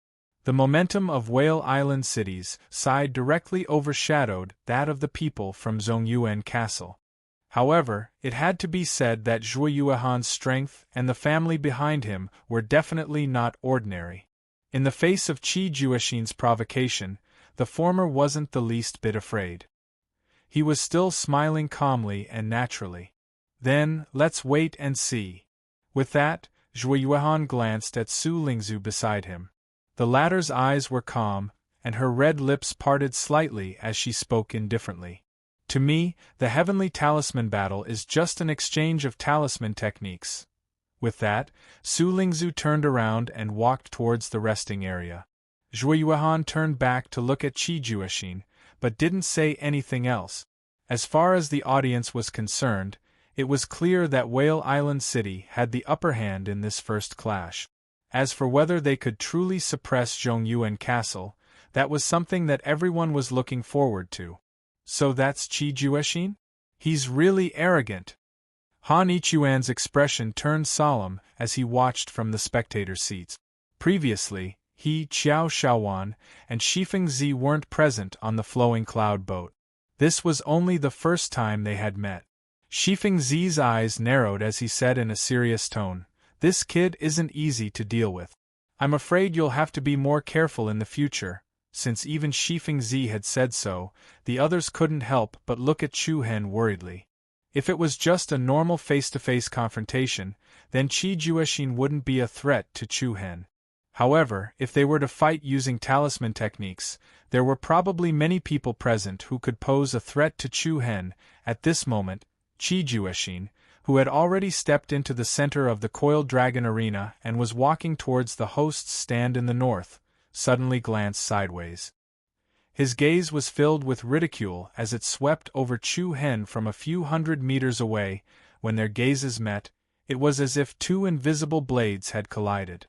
The momentum of Whale Island City's side directly overshadowed that of the people from Zongyuan Castle. However, it had to be said that Zhuyu Yuehan's strength and the family behind him were definitely not ordinary. In the face of Qi Juexin's provocation, the former wasn't the least bit afraid. He was still smiling calmly and naturally. Then, let's wait and see. With that, Zhuyu Yuehan glanced at Su Lingzu beside him. The latter's eyes were calm, and her red lips parted slightly as she spoke indifferently. To me, the Heavenly Talisman battle is just an exchange of talisman techniques. With that, Su Lingzu turned around and walked towards the resting area. Zhuyu Yuehan turned back to look at Qi Juexin, but didn't say anything else. As far as the audience was concerned, it was clear that Whale Island City had the upper hand in this first clash. As for whether they could truly suppress Zongyuan Castle, that was something that everyone was looking forward to. So that's Qi Juexin? He's really arrogant. Han Ichuan's expression turned solemn as he watched from the spectator seats. Previously, he, Qiao Shaowan, and Shifeng Zi weren't present on the flowing cloud boat. This was only the first time they had met. Shifeng Zi's eyes narrowed as he said in a serious tone, "This kid isn't easy to deal with. I'm afraid you'll have to be more careful in the future." Since even Shifeng Zi had said so, the others couldn't help but look at Chu Hen worriedly. If it was just a normal face-to-face confrontation, then Qi Juexin wouldn't be a threat to Chu Hen. However, if they were to fight using talisman techniques, there were probably many people present who could pose a threat to Chu Hen. At this moment, Qi Juexin, who had already stepped into the center of the coiled dragon arena and was walking towards the host's stand in the north, suddenly glanced sideways. His gaze was filled with ridicule as it swept over Chu Hen from a few hundred meters away. When their gazes met, it was as if two invisible blades had collided.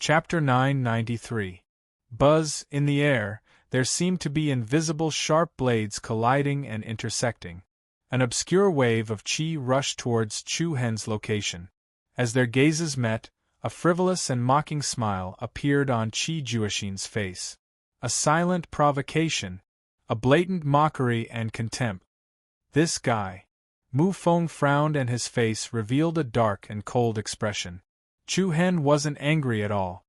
Chapter 993. Buzz, in the air, there seemed to be invisible sharp blades colliding and intersecting. An obscure wave of chi rushed towards Chu Hen's location. As their gazes met, a frivolous and mocking smile appeared on Chi Juexin's face. A silent provocation, a blatant mockery and contempt. This guy. Mu Feng frowned and his face revealed a dark and cold expression. Chu Hen wasn't angry at all.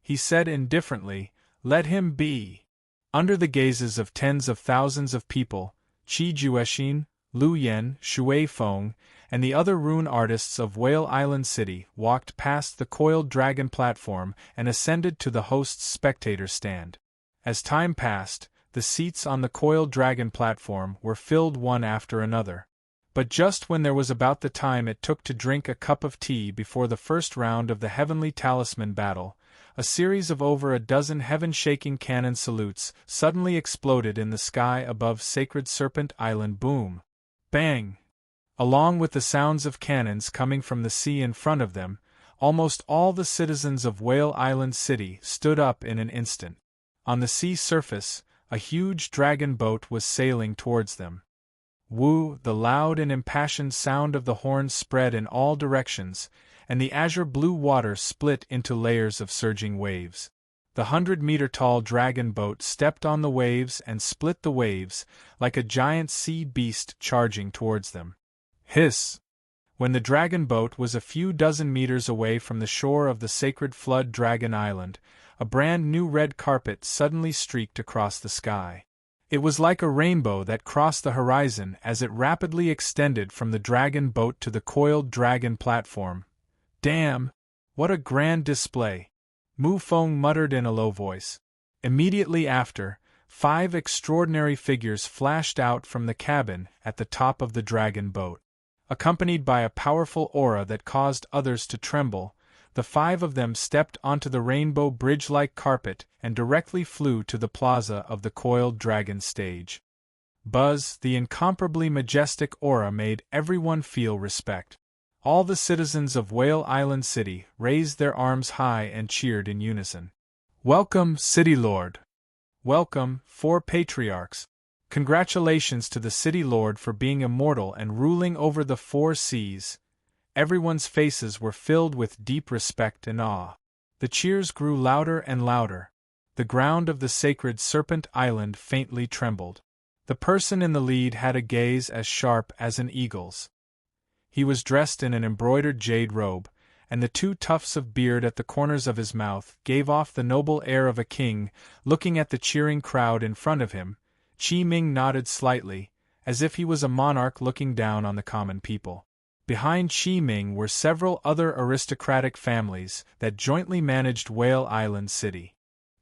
He said indifferently, "Let him be." Under the gazes of tens of thousands of people, Chi Juexin, Lu Yen, Shui Feng, and the other rune artists of Whale Island City walked past the coiled dragon platform and ascended to the host's spectator stand. As time passed, the seats on the coiled dragon platform were filled one after another. But just when there was about the time it took to drink a cup of tea before the first round of the Heavenly Talisman battle, a series of over a dozen heaven-shaking cannon salutes suddenly exploded in the sky above Sacred Serpent Island. Boom! Bang! Along with the sounds of cannons coming from the sea in front of them, almost all the citizens of Whale Island City stood up in an instant. On the sea surface, a huge dragon boat was sailing towards them. Woo! The loud and impassioned sound of the horns spread in all directions, and the azure-blue water split into layers of surging waves. The 100-meter-tall dragon boat stepped on the waves and split the waves, like a giant sea beast charging towards them. Hiss! When the dragon boat was a few dozen meters away from the shore of the sacred flood Dragon Island, a brand new red carpet suddenly streaked across the sky. It was like a rainbow that crossed the horizon as it rapidly extended from the dragon boat to the coiled dragon platform. Damn! What a grand display! Mu Feng muttered in a low voice. Immediately after, 5 extraordinary figures flashed out from the cabin at the top of the dragon boat. Accompanied by a powerful aura that caused others to tremble, the 5 of them stepped onto the rainbow bridge-like carpet and directly flew to the plaza of the coiled dragon stage. Buzz, the incomparably majestic aura made everyone feel respect. All the citizens of Whale Island City raised their arms high and cheered in unison. "Welcome, City Lord! Welcome, 4 patriarchs! Congratulations to the City Lord for being immortal and ruling over the 4 seas!" Everyone's faces were filled with deep respect and awe. The cheers grew louder and louder. The ground of the sacred Serpent Island faintly trembled. The person in the lead had a gaze as sharp as an eagle's. He was dressed in an embroidered jade robe, and the 2 tufts of beard at the corners of his mouth gave off the noble air of a king. Looking at the cheering crowd in front of him, Qi Ming nodded slightly, as if he was a monarch looking down on the common people. Behind Qi Ming were several other aristocratic families that jointly managed Whale Island City.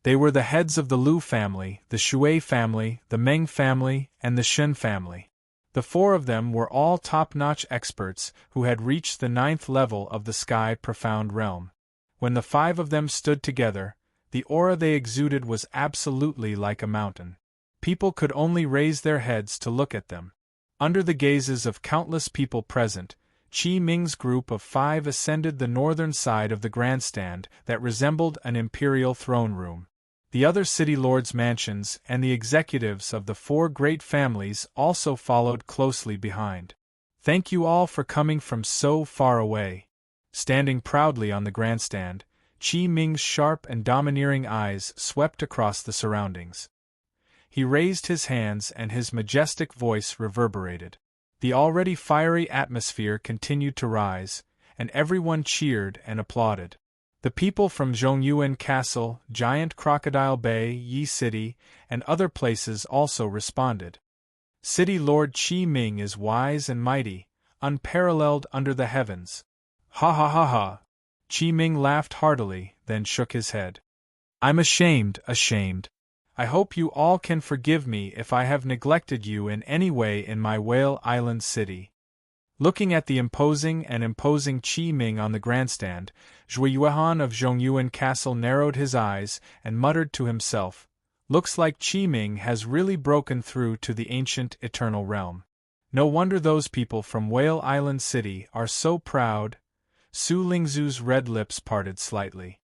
They were the heads of the Lu family, the Shui family, the Meng family, and the Shen family. The 4 of them were all top-notch experts who had reached the 9th level of the Sky Profound Realm. When the 5 of them stood together, the aura they exuded was absolutely like a mountain. People could only raise their heads to look at them. Under the gazes of countless people present, Qi Ming's group of 5 ascended the northern side of the grandstand that resembled an imperial throne room. The other city lords' mansions and the executives of the 4 great families also followed closely behind. "Thank you all for coming from so far away." Standing proudly on the grandstand, Qi Ming's sharp and domineering eyes swept across the surroundings. He raised his hands and his majestic voice reverberated. The already fiery atmosphere continued to rise, and everyone cheered and applauded. The people from Zhongyuan Castle, Giant Crocodile Bay, Yi City, and other places also responded. "City Lord Qi Ming is wise and mighty, unparalleled under the heavens." "Ha ha ha ha!" Qi Ming laughed heartily, then shook his head. "I'm ashamed. I hope you all can forgive me if I have neglected you in any way in my Whale Island City." Looking at the imposing Qi Ming on the grandstand, Zhui Yuan of Zhongyuan Castle narrowed his eyes and muttered to himself, "Looks like Qi Ming has really broken through to the ancient eternal realm. No wonder those people from Whale Island City are so proud." Su Lingzu's red lips parted slightly.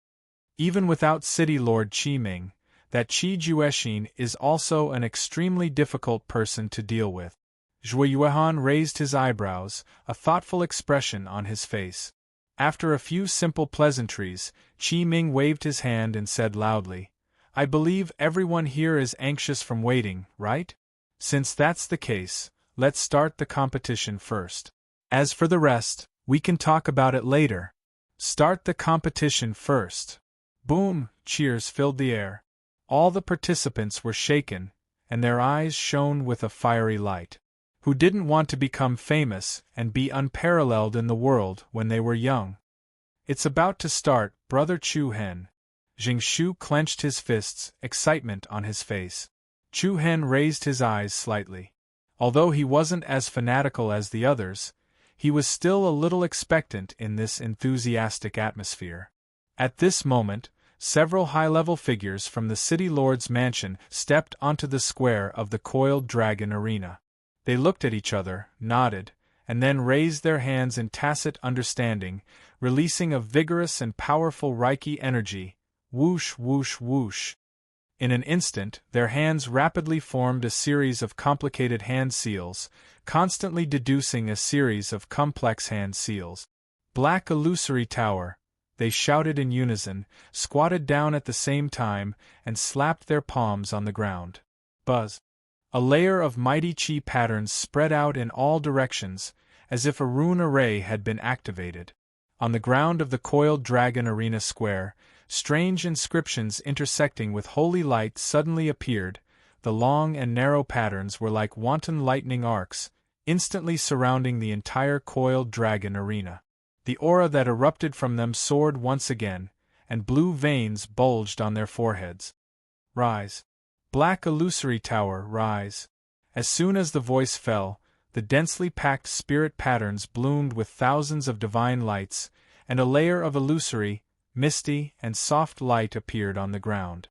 Even without City Lord Qi Ming, that Qi Juexin is also an extremely difficult person to deal with. Zhui Yuan raised his eyebrows, a thoughtful expression on his face. After a few simple pleasantries, Qi Ming waved his hand and said loudly, "I believe everyone here is anxious from waiting, right? Since that's the case, let's start the competition first. As for the rest, we can talk about it later. Start the competition first." Boom! Cheers filled the air. All the participants were shaken, and their eyes shone with a fiery light. Who didn't want to become famous and be unparalleled in the world when they were young? "It's about to start, Brother Chu Hen." Jingshu clenched his fists, excitement on his face. Chu Hen raised his eyes slightly. Although he wasn't as fanatical as the others, he was still a little expectant in this enthusiastic atmosphere. At this moment, several high-level figures from the City Lord's mansion stepped onto the square of the Coiled Dragon Arena. They looked at each other, nodded, and then raised their hands in tacit understanding, releasing a vigorous and powerful Reiki energy. Whoosh, whoosh, whoosh. In an instant, their hands rapidly formed a series of complicated hand seals, constantly deducing a series of complex hand seals. "Black Illusory Tower," they shouted in unison, squatted down at the same time, and slapped their palms on the ground. Buzz. A layer of mighty Qi patterns spread out in all directions, as if a rune array had been activated. On the ground of the Coiled Dragon Arena Square, strange inscriptions intersecting with holy light suddenly appeared. The long and narrow patterns were like wanton lightning arcs, instantly surrounding the entire Coiled Dragon Arena. The aura that erupted from them soared once again, and blue veins bulged on their foreheads. "Rise. Black Illusory Tower, rise." As soon as the voice fell, the densely packed spirit patterns bloomed with thousands of divine lights, and a layer of illusory, misty, and soft light appeared on the ground.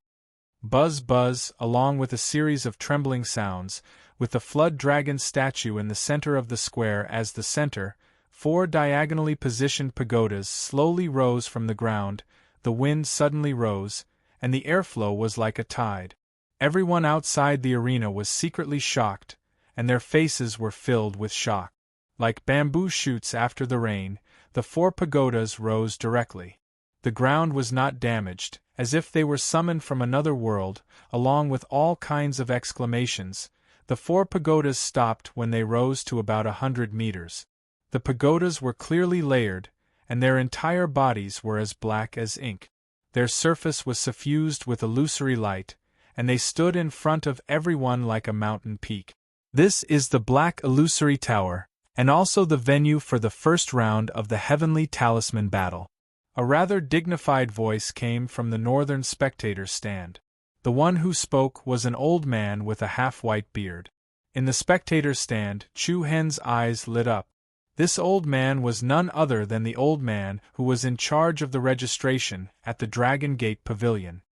Buzz, buzz, along with a series of trembling sounds, with the flood dragon statue in the center of the square as the center, 4 diagonally positioned pagodas slowly rose from the ground. The wind suddenly rose, and the airflow was like a tide. Everyone outside the arena was secretly shocked, and their faces were filled with shock. Like bamboo shoots after the rain, the 4 pagodas rose directly. The ground was not damaged, as if they were summoned from another world. Along with all kinds of exclamations, the 4 pagodas stopped when they rose to about 100 meters. The pagodas were clearly layered, and their entire bodies were as black as ink. Their surface was suffused with illusory light, and they stood in front of everyone like a mountain peak. "This is the Black Illusory Tower, and also the venue for the first round of the Heavenly Talisman Battle." A rather dignified voice came from the northern spectator's stand. The one who spoke was an old man with a half-white beard. In the spectator's stand, Chu Hen's eyes lit up. This old man was none other than the old man who was in charge of the registration at the Dragon Gate Pavilion.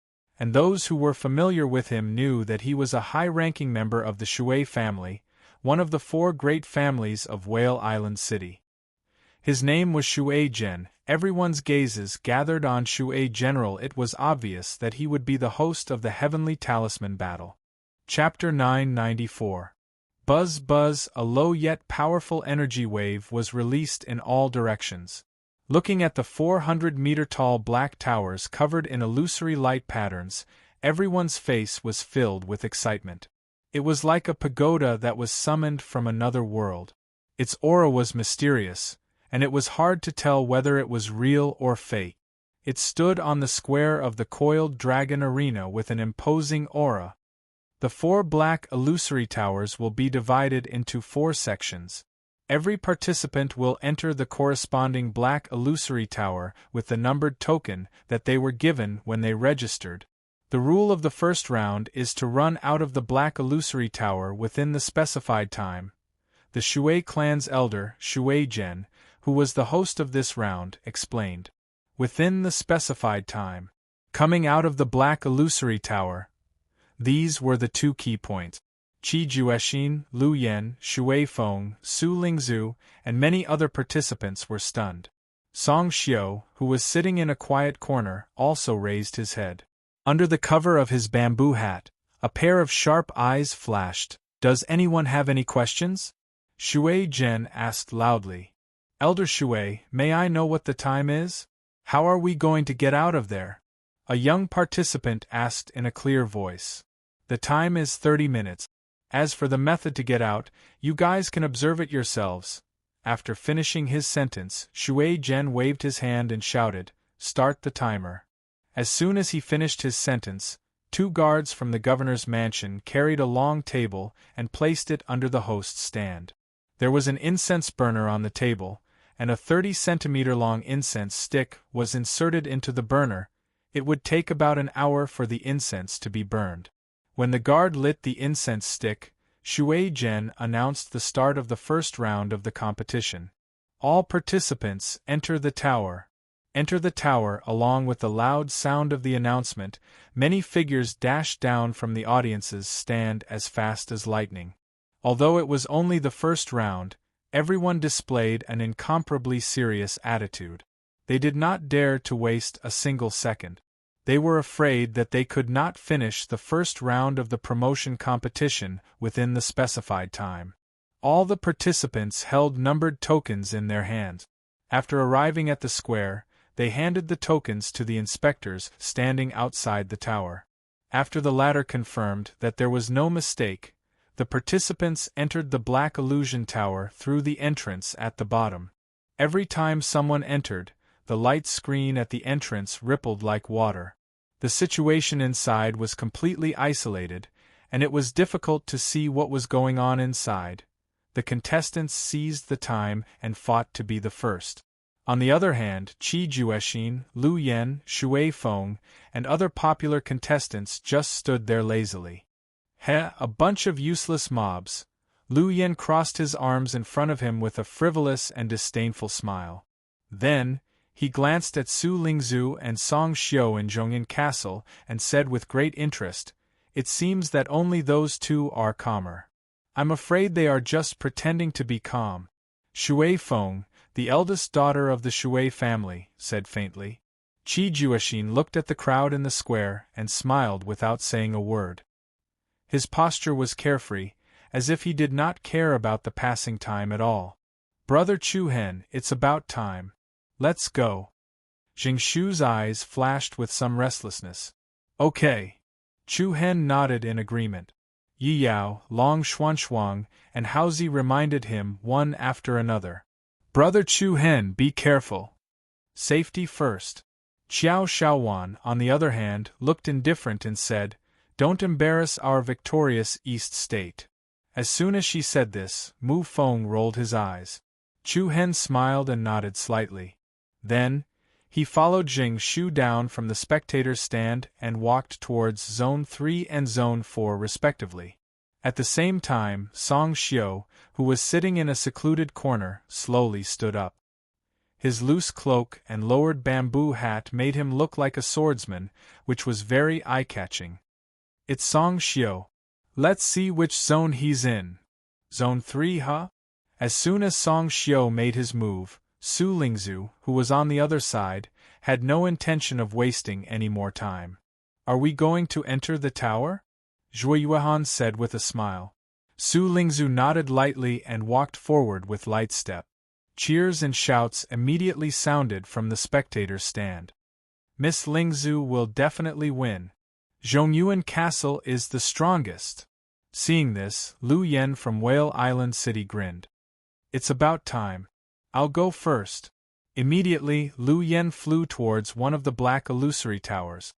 And those who were familiar with him knew that he was a high-ranking member of the Shui family, one of the 4 great families of Whale Island City. His name was Shui Gen. Everyone's gazes gathered on Shui General. It was obvious that he would be the host of the Heavenly Talisman Battle. Chapter 994. Buzz, buzz, a low yet powerful energy wave was released in all directions. Looking at the 400-meter-tall black towers covered in illusory light patterns, everyone's face was filled with excitement. It was like a pagoda that was summoned from another world. Its aura was mysterious, and it was hard to tell whether it was real or fake. It stood on the square of the Coiled Dragon Arena with an imposing aura. The 4 black illusory towers will be divided into 4 sections. Every participant will enter the corresponding black illusory tower with the numbered token that they were given when they registered. The rule of the first round is to run out of the black illusory tower within the specified time. The Shui clan's elder, Shui Zhen, who was the host of this round, explained. Within the specified time. Coming out of the black illusory tower. These were the 2 key points. Qi Juexin, Lu Yan, Shui Feng, Su Lingzhu, and many other participants were stunned. Song Xiu, who was sitting in a quiet corner, also raised his head. Under the cover of his bamboo hat, a pair of sharp eyes flashed. Does anyone have any questions? Shui Zhen asked loudly. Elder Shui, may I know what the time is? How are we going to get out of there? A young participant asked in a clear voice. The time is 30 minutes. As for the method to get out, you guys can observe it yourselves. After finishing his sentence, Shui Zhen waved his hand and shouted, Start the timer. As soon as he finished his sentence, 2 guards from the governor's mansion carried a long table and placed it under the host's stand. There was an incense burner on the table, and a 30-centimeter-long incense stick was inserted into the burner. It would take about an hour for the incense to be burned. When the guard lit the incense stick, Shui Zhen announced the start of the first round of the competition. All participants enter the tower. Enter the tower. Along with the loud sound of the announcement, many figures dashed down from the audience's stand as fast as lightning. Although it was only the first round, everyone displayed an incomparably serious attitude. They did not dare to waste a single second. They were afraid that they could not finish the first round of the promotion competition within the specified time. All the participants held numbered tokens in their hands. After arriving at the square, they handed the tokens to the inspectors standing outside the tower. After the latter confirmed that there was no mistake, the participants entered the Black Illusion Tower through the entrance at the bottom. Every time someone entered, the light screen at the entrance rippled like water. The situation inside was completely isolated, and it was difficult to see what was going on inside. The contestants seized the time and fought to be the first. On the other hand, Qi Juexin, Lu Yan, Shui Feng, and other popular contestants just stood there lazily. A bunch of useless mobs. Lu Yan crossed his arms in front of him with a frivolous and disdainful smile. Then, he glanced at Su Lingzhu and Song Xiu in Zhongyan Castle and said with great interest, It seems that only those 2 are calmer. I'm afraid they are just pretending to be calm. Shui Feng, the eldest daughter of the Shui family, said faintly. Qi Juexin looked at the crowd in the square and smiled without saying a word. His posture was carefree, as if he did not care about the passing time at all. Brother Chu Hen, it's about time. Let's go. Jingshu's eyes flashed with some restlessness. Okay. Chu Hen nodded in agreement. Yi Yao, Long Xuanxuang, and Haozi reminded him one after another. Brother Chu Hen, be careful. Safety first. Qiao Shaowan, on the other hand, looked indifferent and said, Don't embarrass our victorious East State. As soon as she said this, Mu Feng rolled his eyes. Chu Hen smiled and nodded slightly. Then, he followed Jing Shu down from the spectator's stand and walked towards Zone 3 and Zone 4 respectively. At the same time, Song Xiu, who was sitting in a secluded corner, slowly stood up. His loose cloak and lowered bamboo hat made him look like a swordsman, which was very eye-catching. It's Song Xiu. Let's see which zone he's in. Zone 3, huh? As soon as Song Xiu made his move, Su Lingzhu, who was on the other side, had no intention of wasting any more time. Are we going to enter the tower? Zhui Yuehan said with a smile. Su Lingzhu nodded lightly and walked forward with light step. Cheers and shouts immediately sounded from the spectators' stand. Miss Lingzhu will definitely win. Zhongyuan Castle is the strongest. Seeing this, Lu Yan from Whale Island City grinned. It's about time. I'll go first. Immediately, Lu Yan flew towards one of the black illusory towers.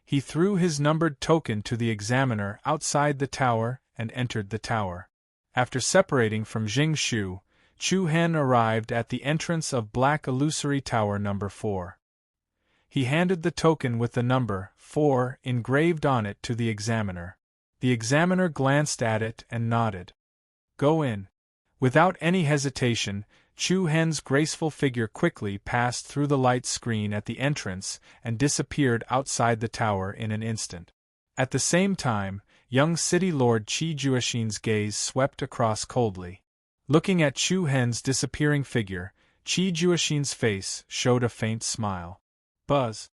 He threw his numbered token to the examiner outside the tower and entered the tower. After separating from Jing Shu, Chu Hen arrived at the entrance of Black Illusory Tower number 4. He handed the token with the number 4 engraved on it to the examiner. The examiner glanced at it and nodded. Go in. Without any hesitation, Chu Hen's graceful figure quickly passed through the light screen at the entrance and disappeared outside the tower in an instant. At the same time, young City Lord Qi Juexin's gaze swept across coldly. Looking at Chu Hen's disappearing figure, Qi Juexin's face showed a faint smile. Buzz!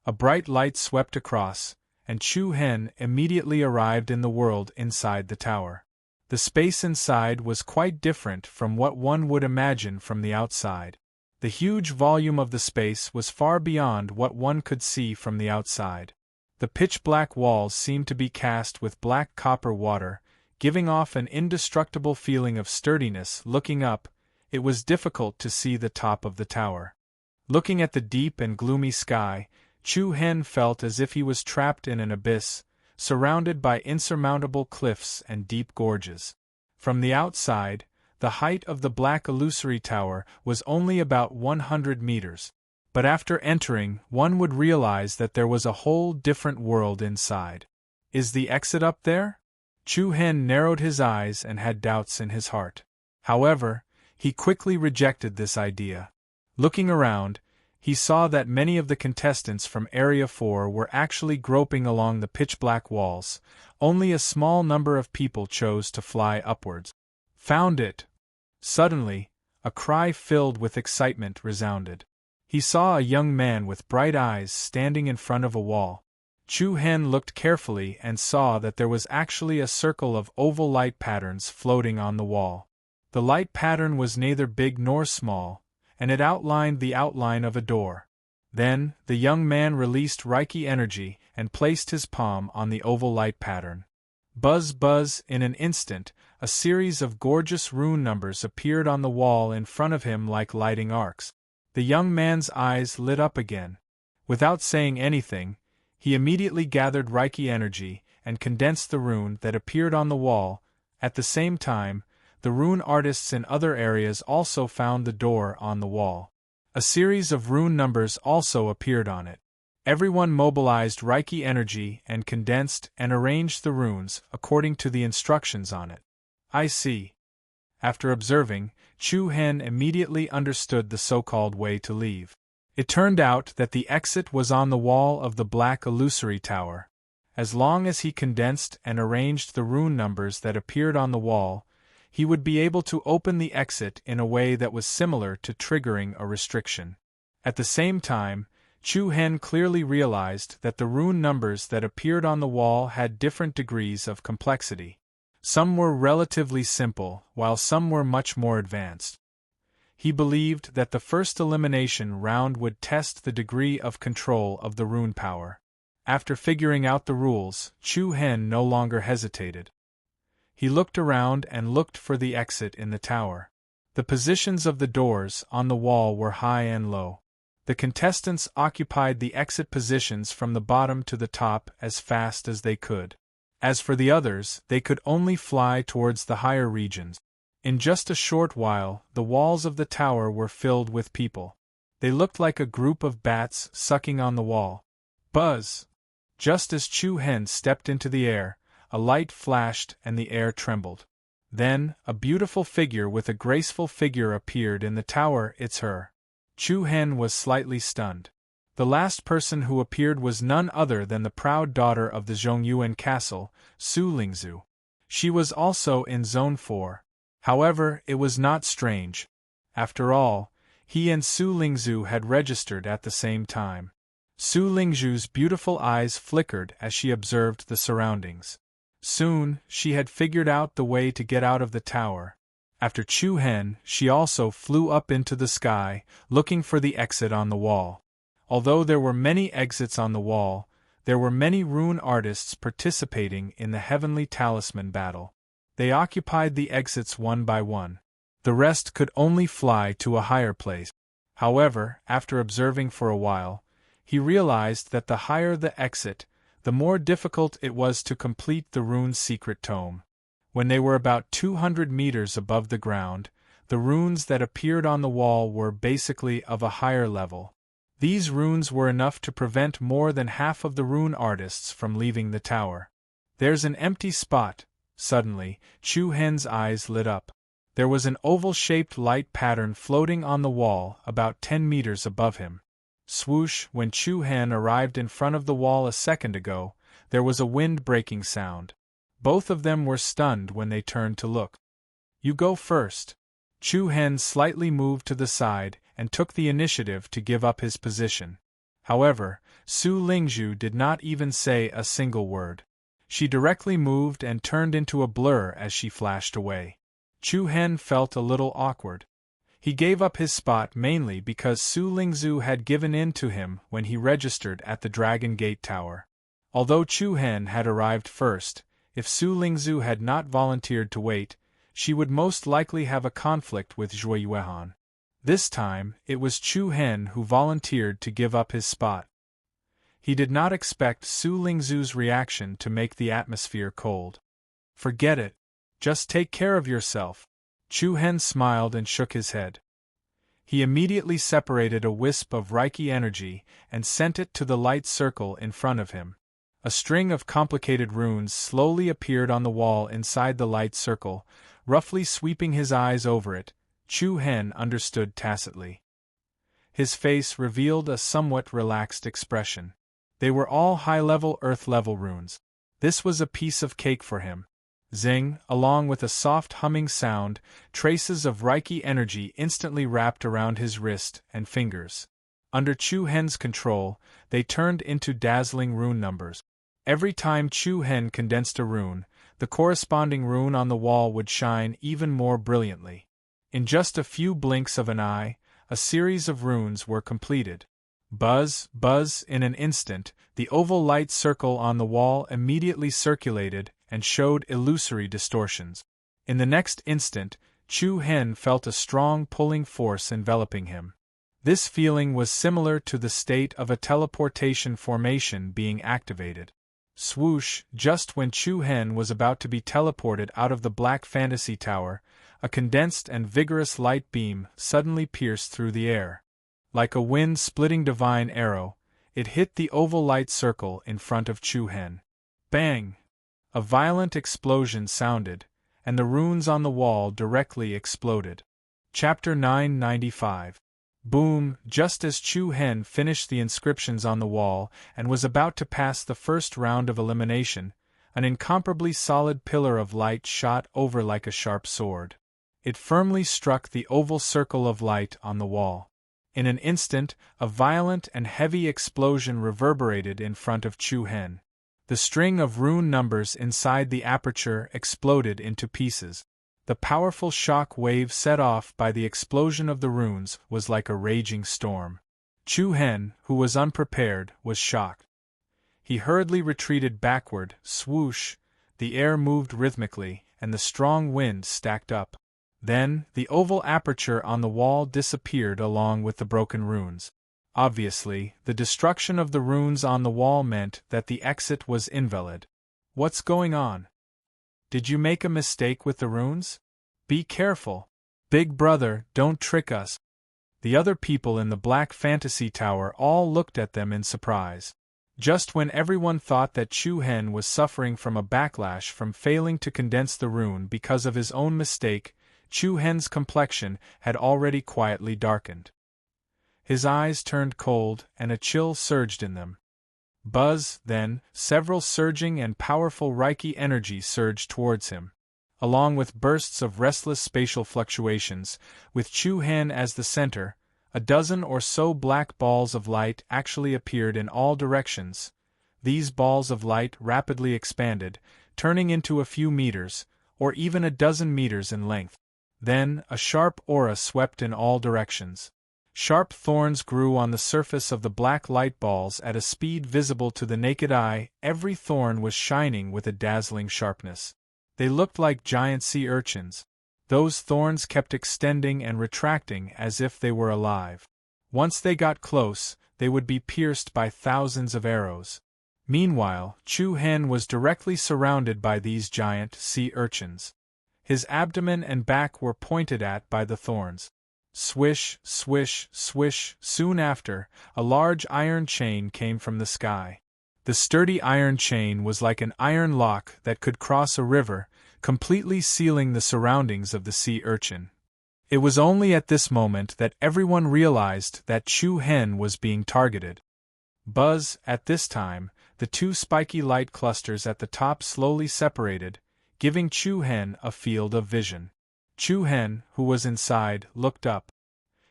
A bright light swept across, and Chu Hen immediately arrived in the world inside the tower. The space inside was quite different from what one would imagine from the outside. The huge volume of the space was far beyond what one could see from the outside. The pitch-black walls seemed to be cast with black copper water, giving off an indestructible feeling of sturdiness. Looking up, it was difficult to see the top of the tower. Looking at the deep and gloomy sky, Chu Hen felt as if he was trapped in an abyss, surrounded by insurmountable cliffs and deep gorges. From the outside, the height of the black illusory tower was only about 100 meters. But after entering, one would realize that there was a whole different world inside. Is the exit up there? Chu Hen narrowed his eyes and had doubts in his heart. However, he quickly rejected this idea. Looking around, he saw that many of the contestants from Area 4 were actually groping along the pitch-black walls. Only a small number of people chose to fly upwards. Found it! Suddenly, a cry filled with excitement resounded. He saw a young man with bright eyes standing in front of a wall. Chu Hen looked carefully and saw that there was actually a circle of oval light patterns floating on the wall. The light pattern was neither big nor small, and it outlined the outline of a door. Then, the young man released Reiki energy and placed his palm on the oval light pattern. Buzz buzz, in an instant, a series of gorgeous rune numbers appeared on the wall in front of him like lighting arcs. The young man's eyes lit up again. Without saying anything, he immediately gathered Reiki energy and condensed the rune that appeared on the wall. At the same time, the rune artists in other areas also found the door on the wall. A series of rune numbers also appeared on it. Everyone mobilized Reiki energy and condensed and arranged the runes according to the instructions on it. I see. After observing, Chu Hen immediately understood the so-called way to leave. It turned out that the exit was on the wall of the black illusory tower. As long as he condensed and arranged the rune numbers that appeared on the wall, he would be able to open the exit in a way that was similar to triggering a restriction. At the same time, Chu Hen clearly realized that the rune numbers that appeared on the wall had different degrees of complexity. Some were relatively simple, while some were much more advanced. He believed that the first elimination round would test the degree of control of the rune power. After figuring out the rules, Chu Hen no longer hesitated. He looked around and looked for the exit in the tower. The positions of the doors on the wall were high and low. The contestants occupied the exit positions from the bottom to the top as fast as they could. As for the others, they could only fly towards the higher regions. In just a short while, the walls of the tower were filled with people. They looked like a group of bats sucking on the wall. Buzz! Just as Chu Hen stepped into the air, a light flashed and the air trembled. Then, a beautiful figure with a graceful figure appeared in the tower. It's her. Chu Hen was slightly stunned. The last person who appeared was none other than the proud daughter of the Zhongyuan castle, Su Lingzhu. She was also in Zone 4. However, it was not strange. After all, he and Su Lingzhu had registered at the same time. Su Lingzhu's beautiful eyes flickered as she observed the surroundings. Soon, she had figured out the way to get out of the tower. After Chu Hen, she also flew up into the sky, looking for the exit on the wall. Although there were many exits on the wall, there were many rune artists participating in the heavenly talisman battle. They occupied the exits one by one. The rest could only fly to a higher place. However, after observing for a while, he realized that the higher the exit, the more difficult it was to complete the rune's secret tome. When they were about 200 meters above the ground, the runes that appeared on the wall were basically of a higher level. These runes were enough to prevent more than half of the rune artists from leaving the tower. There's an empty spot. Suddenly, Chu Hen's eyes lit up. There was an oval-shaped light pattern floating on the wall about 10 meters above him. Swoosh! When Chu Hen arrived in front of the wall a second ago, there was a wind-breaking sound. Both of them were stunned when they turned to look. You go first. Chu Hen slightly moved to the side and took the initiative to give up his position. However, Su Lingzhu did not even say a single word. She directly moved and turned into a blur as she flashed away. Chu Hen felt a little awkward. He gave up his spot mainly because Su Lingzhu had given in to him when he registered at the Dragon Gate Tower. Although Chu Hen had arrived first, if Su Lingzhu had not volunteered to wait, she would most likely have a conflict with Zhui Yuehan. This time, it was Chu Hen who volunteered to give up his spot. He did not expect Su Lingzhu's reaction to make the atmosphere cold. Forget it. Just take care of yourself. Chu Hen smiled and shook his head. He immediately separated a wisp of Reiki energy and sent it to the light circle in front of him. A string of complicated runes slowly appeared on the wall inside the light circle, roughly sweeping his eyes over it. Chu Hen understood tacitly. His face revealed a somewhat relaxed expression. They were all high-level earth-level runes. This was a piece of cake for him. Zing, along with a soft humming sound, traces of Reiki energy instantly wrapped around his wrist and fingers. Under Chu Hen's control, they turned into dazzling rune numbers. Every time Chu Hen condensed a rune, the corresponding rune on the wall would shine even more brilliantly. In just a few blinks of an eye, a series of runes were completed. Buzz, buzz, in an instant, the oval light circle on the wall immediately circulated and showed illusory distortions. In the next instant, Chu Hen felt a strong pulling force enveloping him. This feeling was similar to the state of a teleportation formation being activated. Swoosh! Just when Chu Hen was about to be teleported out of the Black Fantasy Tower, a condensed and vigorous light beam suddenly pierced through the air. Like a wind-splitting divine arrow, it hit the oval light circle in front of Chu Hen. Bang! A violent explosion sounded, and the runes on the wall directly exploded. Chapter 995. Boom! Just as Chu Hen finished the inscriptions on the wall and was about to pass the first round of elimination, an incomparably solid pillar of light shot over like a sharp sword. It firmly struck the oval circle of light on the wall. In an instant, a violent and heavy explosion reverberated in front of Chu Hen. The string of rune numbers inside the aperture exploded into pieces. The powerful shock wave set off by the explosion of the runes was like a raging storm. Chu Hen, who was unprepared, was shocked. He hurriedly retreated backward. Swoosh! The air moved rhythmically, and the strong wind stacked up. Then, the oval aperture on the wall disappeared along with the broken runes. Obviously, the destruction of the runes on the wall meant that the exit was invalid. What's going on? Did you make a mistake with the runes? Be careful. Big brother, don't trick us. The other people in the Black Fantasy Tower all looked at them in surprise. Just when everyone thought that Chu Hen was suffering from a backlash from failing to condense the rune because of his own mistake, Chu Hen's complexion had already quietly darkened. His eyes turned cold, and a chill surged in them. Buzz, then, several surging and powerful Reiki energy surged towards him. Along with bursts of restless spatial fluctuations, with Chu Hen as the center, a dozen or so black balls of light actually appeared in all directions. These balls of light rapidly expanded, turning into a few meters, or even a dozen meters in length. Then, a sharp aura swept in all directions. Sharp thorns grew on the surface of the black light balls at a speed visible to the naked eye. Every thorn was shining with a dazzling sharpness. They looked like giant sea urchins. Those thorns kept extending and retracting as if they were alive. Once they got close, they would be pierced by thousands of arrows. Meanwhile, Chu Hen was directly surrounded by these giant sea urchins. His abdomen and back were pointed at by the thorns. Swish, swish, swish. Soon after, a large iron chain came from the sky. The sturdy iron chain was like an iron lock that could cross a river, completely sealing the surroundings of the sea urchin. It was only at this moment that everyone realized that Chu Hen was being targeted. Buzz, at this time, the two spiky light clusters at the top slowly separated, giving Chu Hen a field of vision. Chu Hen, who was inside, looked up.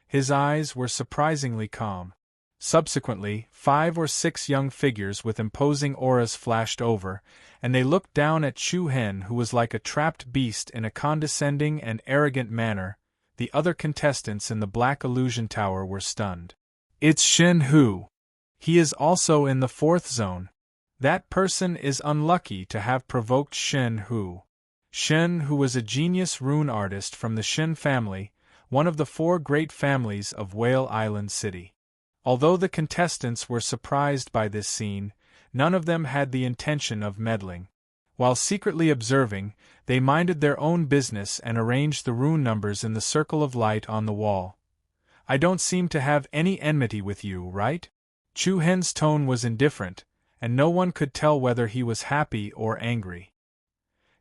His eyes were surprisingly calm. Subsequently, 5 or 6 young figures with imposing auras flashed over, and they looked down at Chu Hen, who was like a trapped beast in a condescending and arrogant manner. The other contestants in the Black Illusion Tower were stunned. "It's Shen Hu. He is also in the 4th zone. That person is unlucky to have provoked Shen Hu." Shen Hu was a genius rune artist from the Shen family, one of the 4 great families of Whale Island City. Although the contestants were surprised by this scene, none of them had the intention of meddling. While secretly observing, they minded their own business and arranged the rune numbers in the circle of light on the wall. "I don't seem to have any enmity with you, right?" Chu Hen's tone was indifferent, and no one could tell whether he was happy or angry.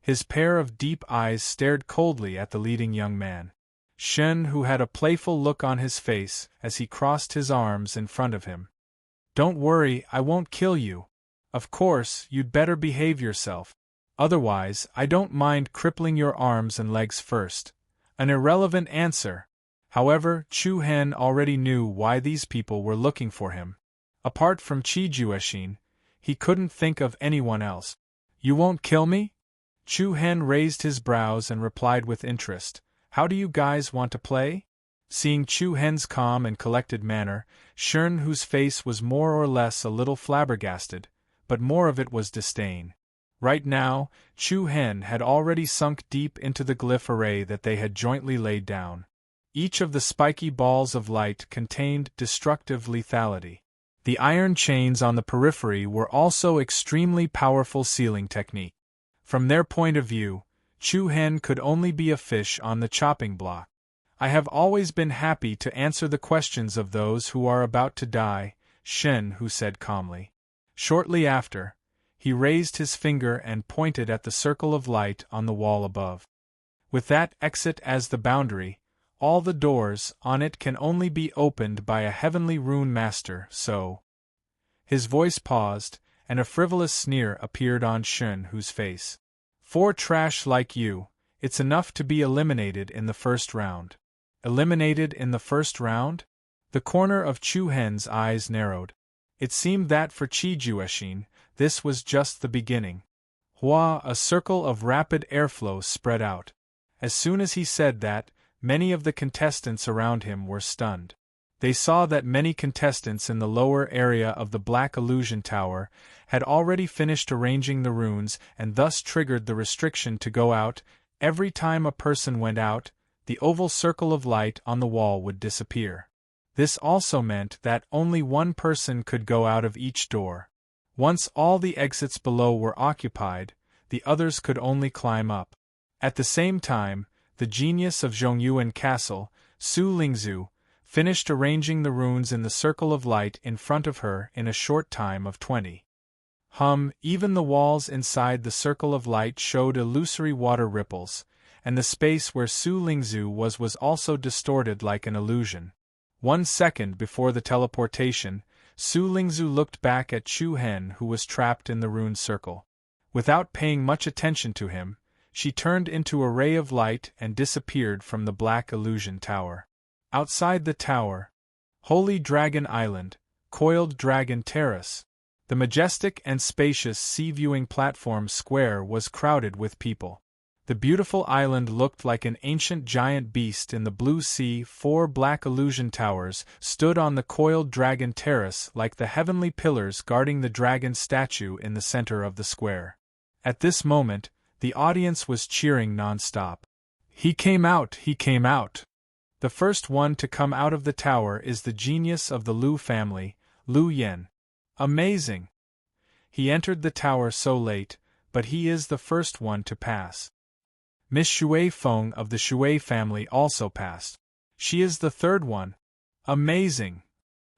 His pair of deep eyes stared coldly at the leading young man. Shen Hu had a playful look on his face as he crossed his arms in front of him. "Don't worry, I won't kill you. Of course, you'd better behave yourself. Otherwise, I don't mind crippling your arms and legs first." An irrelevant answer. However, Chu Hen already knew why these people were looking for him. Apart from Qi Juexin, he couldn't think of anyone else. "You won't kill me?" Chu Hen raised his brows and replied with interest. "How do you guys want to play?" Seeing Chu Hen's calm and collected manner, Shen Hu's face was more or less a little flabbergasted, but more of it was disdain. Right now, Chu Hen had already sunk deep into the glyph array that they had jointly laid down. Each of the spiky balls of light contained destructive lethality. The iron chains on the periphery were also extremely powerful sealing technique. From their point of view, Chu Hen could only be a fish on the chopping block. "I have always been happy to answer the questions of those who are about to die," Shen Hu said calmly. Shortly after, he raised his finger and pointed at the circle of light on the wall above. "With that exit as the boundary, all the doors on it can only be opened by a heavenly rune master, so—" His voice paused, and a frivolous sneer appeared on Shen Hu's face. "For trash like you, it's enough to be eliminated in the first round." Eliminated in the first round? The corner of Chu Hen's eyes narrowed. It seemed that for Qi Juexin, this was just the beginning. Hua, a circle of rapid airflow spread out. As soon as he said that, many of the contestants around him were stunned. They saw that many contestants in the lower area of the Black Illusion Tower had already finished arranging the runes and thus triggered the restriction to go out. Every time a person went out, the oval circle of light on the wall would disappear. This also meant that only one person could go out of each door. Once all the exits below were occupied, the others could only climb up. At the same time, the genius of Zhongyuan Castle, Su Lingzhu, finished arranging the runes in the circle of light in front of her in a short time of 20. Even the walls inside the circle of light showed illusory water ripples, and the space where Su Lingzhu was also distorted like an illusion. 1 second before the teleportation, Su Lingzhu looked back at Chu Hen, who was trapped in the rune circle. Without paying much attention to him, she turned into a ray of light and disappeared from the Black Illusion Tower. Outside the tower, Holy Dragon Island, Coiled Dragon Terrace. The majestic and spacious sea-viewing platform square was crowded with people. The beautiful island looked like an ancient giant beast in the blue sea. 4 Black Illusion Towers stood on the Coiled Dragon Terrace like the heavenly pillars guarding the dragon statue in the center of the square. At this moment, the audience was cheering non-stop. "He came out! He came out!" The first one to come out of the tower is the genius of the Lu family, Lu Yen. Amazing! He entered the tower so late, but he is the first one to pass. Miss Shui Feng of the Shui family also passed. She is the third one. Amazing!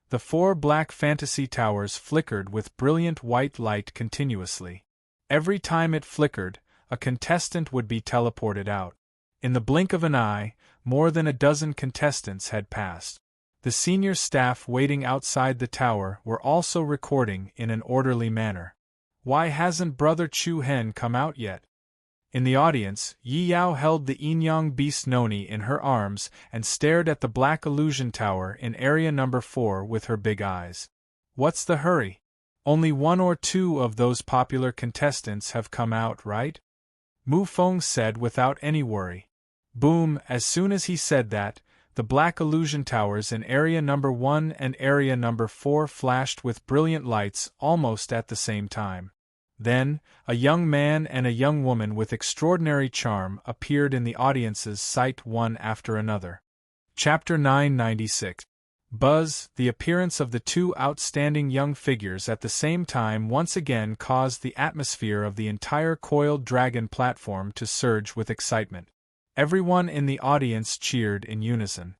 The 4 black fantasy towers flickered with brilliant white light continuously. Every time it flickered, a contestant would be teleported out. In the blink of an eye, more than a dozen contestants had passed. The senior staff waiting outside the tower were also recording in an orderly manner. Why hasn't Brother Chu Hen come out yet? In the audience, Yi Yao held the Inyang beast Noni in her arms and stared at the black illusion tower in area number 4 with her big eyes. What's the hurry? Only 1 or 2 of those popular contestants have come out, right? Mu Feng said without any worry. Boom! As soon as he said that, the black illusion towers in area number 1 and area number 4 flashed with brilliant lights almost at the same time. Then, a young man and a young woman with extraordinary charm appeared in the audience's sight one after another. Chapter 996. Buzz, the appearance of the 2 outstanding young figures at the same time once again caused the atmosphere of the entire coiled dragon platform to surge with excitement. Everyone in the audience cheered in unison.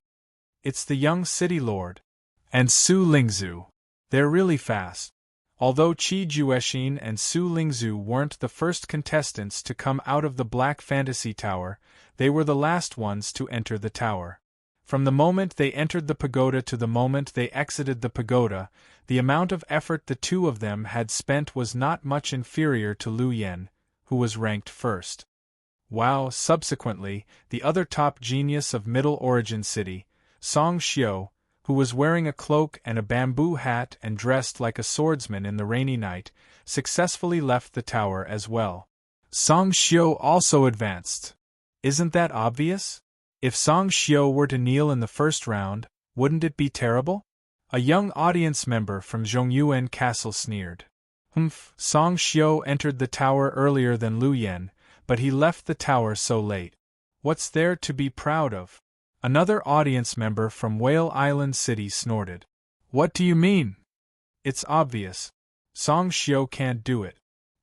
It's the young city lord. And Su Lingzhu. They're really fast. Although Qi Juexin and Su Lingzhu weren't the first contestants to come out of the Black Fantasy Tower, they were the last ones to enter the tower. From the moment they entered the pagoda to the moment they exited the pagoda, the amount of effort the 2 of them had spent was not much inferior to Lu Yen, who was ranked first. While, subsequently, the other top genius of Middle Origin City, Song Xiu, who was wearing a cloak and a bamboo hat and dressed like a swordsman in the rainy night, successfully left the tower as well. Song Xiu also advanced. Isn't that obvious? If Song Xiu were to kneel in the first round, wouldn't it be terrible? A young audience member from Zhongyuan Castle sneered. Song Xiu entered the tower earlier than Lu Yen, but he left the tower so late. What's there to be proud of? Another audience member from Whale Island City snorted. What do you mean? It's obvious. Song Xiu can't do it.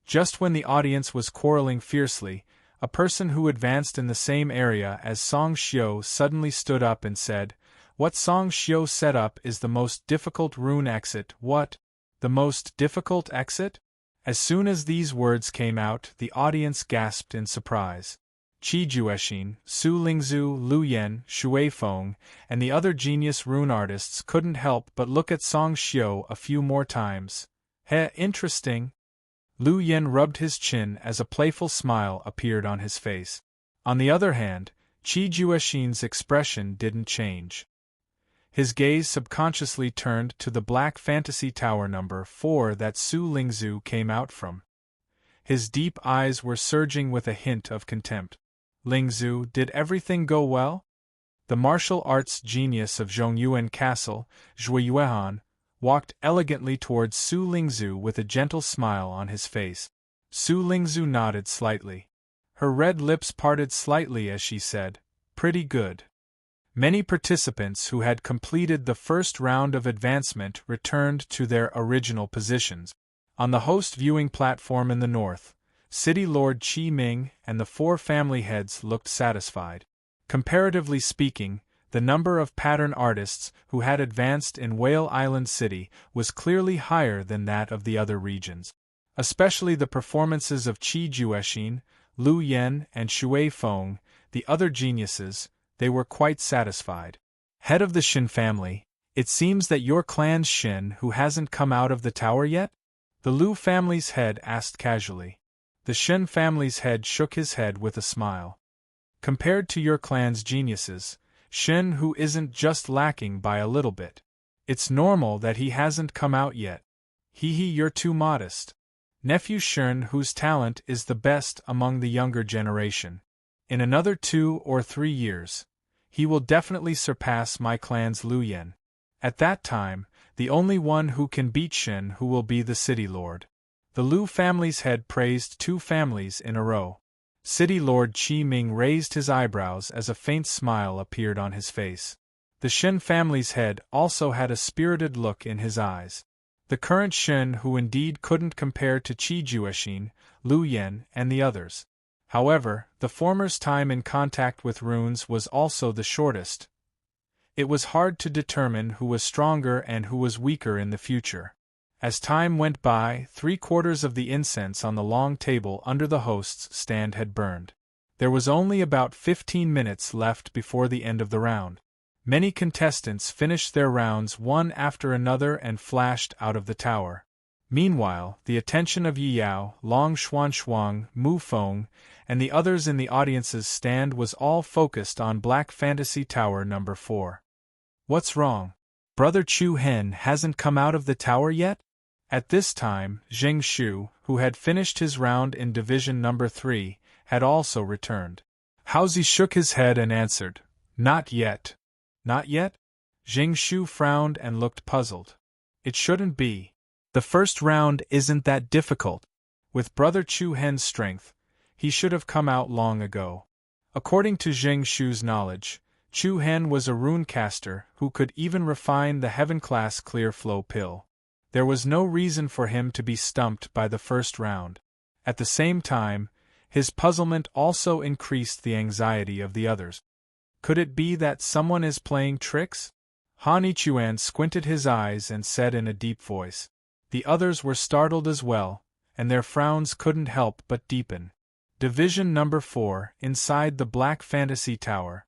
Just when the audience was quarreling fiercely, a person who advanced in the same area as Song Xiu suddenly stood up and said, "What Song Xiu set up is the most difficult rune exit." What? The most difficult exit? As soon as these words came out, the audience gasped in surprise. Qi Juexin, Su Lingzhu, Lu Yen, Shui Feng, and the other genius rune artists couldn't help but look at Song Xiu a few more times. Interesting. Lu Yen rubbed his chin as a playful smile appeared on his face. On the other hand, Qi Juexin's expression didn't change. His gaze subconsciously turned to the Black Fantasy Tower number 4 that Su Lingzhu came out from. His deep eyes were surging with a hint of contempt. Lingzhu, did everything go well? The martial arts genius of Zhongyuan Castle, Zhui Yuehan, walked elegantly towards Su Lingzhu with a gentle smile on his face. Su Lingzhu nodded slightly. Her red lips parted slightly as she said, "Pretty good." Many participants who had completed the first round of advancement returned to their original positions. On the host viewing platform in the north, City Lord Qi Ming and the 4 family heads looked satisfied. Comparatively speaking, the number of pattern artists who had advanced in Whale Island City was clearly higher than that of the other regions. Especially the performances of Qi Juexin, Lu Yen, and Shui Feng, the other geniuses, they were quite satisfied. Head of the Shen family, it seems that your clan's Shen who hasn't come out of the tower yet? The Lu family's head asked casually. The Shen family's head shook his head with a smile. Compared to your clan's geniuses, Shen Hu isn't just lacking by a little bit. It's normal that he hasn't come out yet. You're too modest. Nephew Shen Hu's talent is the best among the younger generation. In another 2 or 3 years, he will definitely surpass my clan's Lu Yen. At that time, the only one who can beat Shen Hu will be the City Lord. The Lu family's head praised 2 families in a row. City Lord Qi Ming raised his eyebrows as a faint smile appeared on his face. The Shen family's head also had a spirited look in his eyes. The current Shen Hu indeed couldn't compare to Qi Juexin, Lu Yen, and the others. However, the former's time in contact with runes was also the shortest. It was hard to determine who was stronger and who was weaker in the future. As time went by, 3/4 of the incense on the long table under the host's stand had burned. There was only about 15 minutes left before the end of the round. Many contestants finished their rounds one after another and flashed out of the tower. Meanwhile, the attention of Yi Yao, Long Xuan, Mu Feng, and the others in the audience's stand was all focused on Black Fantasy Tower number 4. What's wrong? Brother Chu Hen hasn't come out of the tower yet? At this time, Zheng Shu, who had finished his round in division number 3, had also returned. Haozi shook his head and answered, "Not yet." "Not yet?" Zheng Shu frowned and looked puzzled. "It shouldn't be. The first round isn't that difficult. With Brother Chu Hen's strength, he should have come out long ago." According to Zheng Shu's knowledge, Chu Hen was a runecaster who could even refine the heaven-class clear flow pill. There was no reason for him to be stumped by the first round. At the same time, his puzzlement also increased the anxiety of the others. Could it be that someone is playing tricks? Han Ichuan squinted his eyes and said in a deep voice. The others were startled as well, and their frowns couldn't help but deepen. Division number 4, inside the Black Fantasy Tower.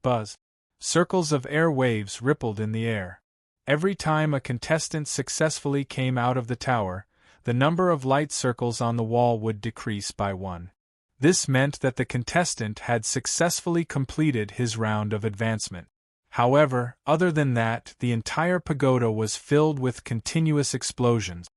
Buzz. Circles of air waves rippled in the air. Every time a contestant successfully came out of the tower, the number of light circles on the wall would decrease by 1. This meant that the contestant had successfully completed his round of advancement. However, other than that, the entire pagoda was filled with continuous explosions.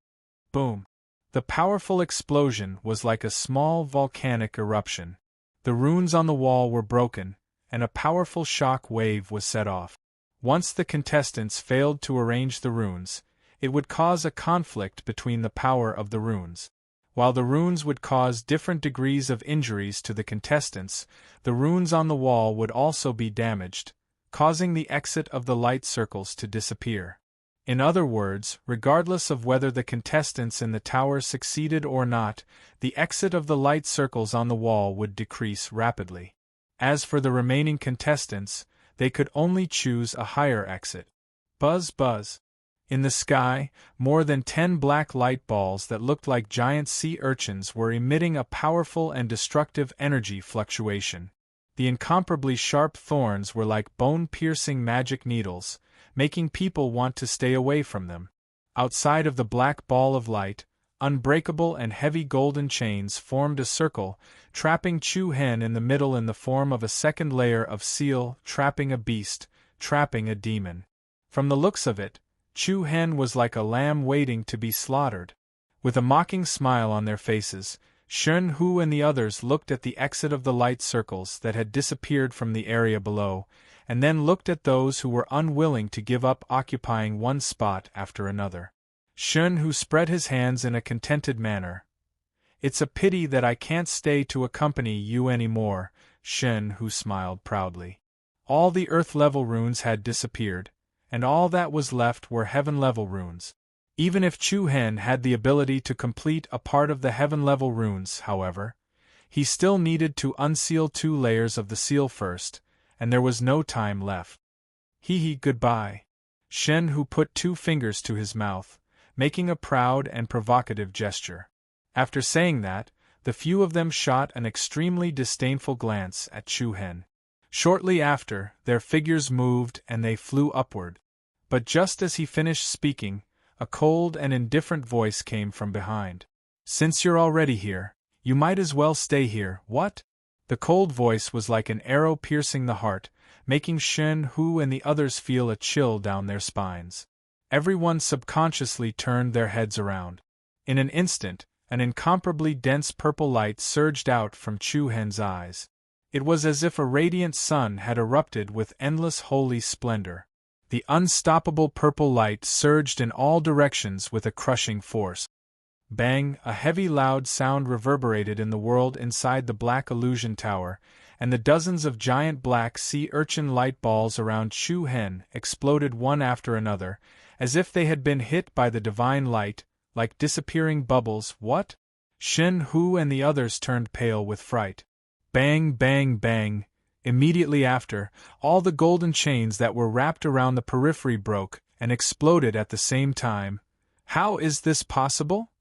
Boom! The powerful explosion was like a small volcanic eruption. The runes on the wall were broken, and a powerful shock wave was set off. Once the contestants failed to arrange the runes, it would cause a conflict between the power of the runes. While the runes would cause different degrees of injuries to the contestants, the runes on the wall would also be damaged, causing the exit of the light circles to disappear. In other words, regardless of whether the contestants in the tower succeeded or not, the exit of the light circles on the wall would decrease rapidly. As for the remaining contestants, they could only choose a higher exit. Buzz, buzz. In the sky, more than 10 black light balls that looked like giant sea urchins were emitting a powerful and destructive energy fluctuation. The incomparably sharp thorns were like bone-piercing magic needles, making people want to stay away from them. Outside of the black ball of light, unbreakable and heavy golden chains formed a circle, trapping Chu Hen in the middle in the form of a second layer of seal, trapping a beast, trapping a demon. From the looks of it, Chu Hen was like a lamb waiting to be slaughtered. With a mocking smile on their faces, Shen Hu and the others looked at the exit of the light circles that had disappeared from the area below, and then looked at those who were unwilling to give up occupying one spot after another. Shen Hu spread his hands in a contented manner. "It's a pity that I can't stay to accompany you anymore," Shen Hu smiled proudly. All the earth-level runes had disappeared, and all that was left were heaven-level runes. Even if Chu Hen had the ability to complete a part of the heaven-level runes, however, he still needed to unseal 2 layers of the seal first, and there was no time left. Goodbye. Shen Hu put 2 fingers to his mouth, making a proud and provocative gesture. After saying that, the few of them shot an extremely disdainful glance at Chu Hen. Shortly after, their figures moved and they flew upward. But just as he finished speaking, a cold and indifferent voice came from behind. "Since you're already here, you might as well stay here, what?" The cold voice was like an arrow piercing the heart, making Shen Hu and the others feel a chill down their spines. Everyone subconsciously turned their heads around. In an instant, an incomparably dense purple light surged out from Chu Hen's eyes. It was as if a radiant sun had erupted with endless holy splendor. The unstoppable purple light surged in all directions with a crushing force. Bang! A heavy loud sound reverberated in the world inside the Black Illusion Tower, and the dozens of giant black sea urchin light balls around Chu Hen exploded one after another, as if they had been hit by the divine light, like disappearing bubbles. What? Shen Hu and the others turned pale with fright. Bang, bang, bang! Immediately after, all the golden chains that were wrapped around the periphery broke and exploded at the same time. How is this possible?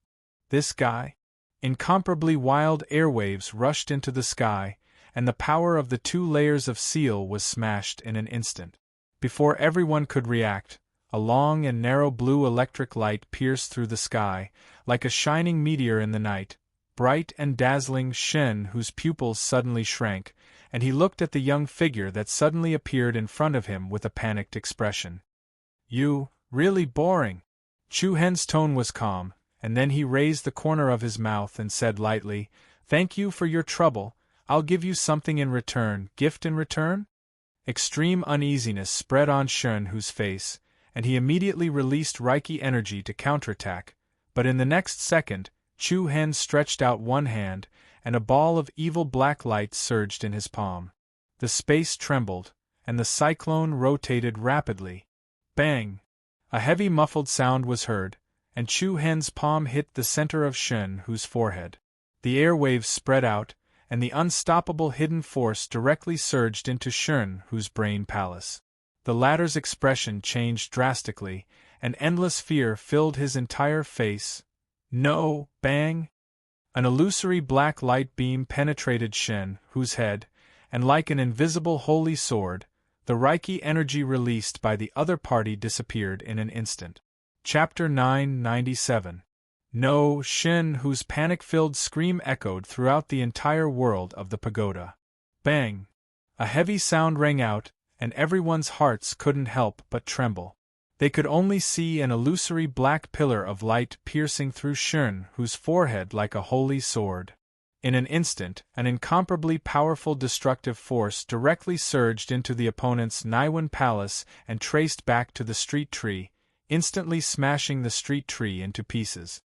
This guy? Incomparably wild airwaves rushed into the sky, and the power of the 2 layers of seal was smashed in an instant. Before everyone could react, a long and narrow blue electric light pierced through the sky, like a shining meteor in the night, bright and dazzling. Shen, whose pupils suddenly shrank, and he looked at the young figure that suddenly appeared in front of him with a panicked expression. You, really boring. Chu Hen's tone was calm, and then he raised the corner of his mouth and said lightly, Thank you for your trouble, I'll give you something in return. Gift in return? Extreme uneasiness spread on Shen Hu's face, and he immediately released Reiki energy to counterattack, but in the next second, Chu Hen stretched out one hand, and a ball of evil black light surged in his palm. The space trembled, and the cyclone rotated rapidly. Bang! A heavy muffled sound was heard, and Chu Hen's palm hit the center of Shen Hu's forehead. The airwaves spread out, and the unstoppable hidden force directly surged into Shen Hu's brain palace. The latter's expression changed drastically, and endless fear filled his entire face. No! Bang! An illusory black light beam penetrated Shen Hu's head, and like an invisible holy sword, the Reiki energy released by the other party disappeared in an instant. Chapter 997. No! Shen Hu's panic-filled scream echoed throughout the entire world of the pagoda. Bang! A heavy sound rang out, and everyone's hearts couldn't help but tremble. They could only see an illusory black pillar of light piercing through Shen Hu's forehead like a holy sword. In an instant, an incomparably powerful destructive force directly surged into the opponent's Naiwan palace and traced back to the street tree, instantly smashing the street tree into pieces.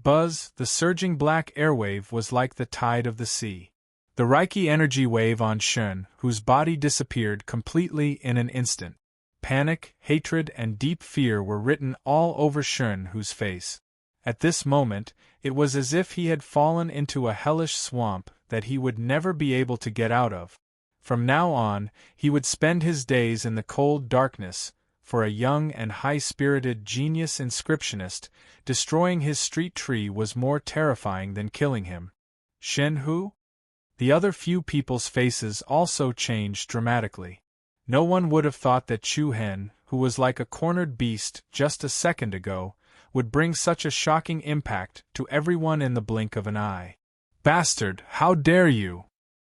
Buzz! The surging black airwave was like the tide of the sea. The Reiki energy wave on Shen Hu's body disappeared completely in an instant. Panic, hatred, and deep fear were written all over Shen Hu's face. At this moment, it was as if he had fallen into a hellish swamp that he would never be able to get out of. From now on, he would spend his days in the cold darkness. For a young and high-spirited genius inscriptionist, destroying his street tree was more terrifying than killing him. Shen Hu? The other few people's faces also changed dramatically. No one would have thought that Chu Hen, who was like a cornered beast just a second ago, would bring such a shocking impact to everyone in the blink of an eye. Bastard, how dare you!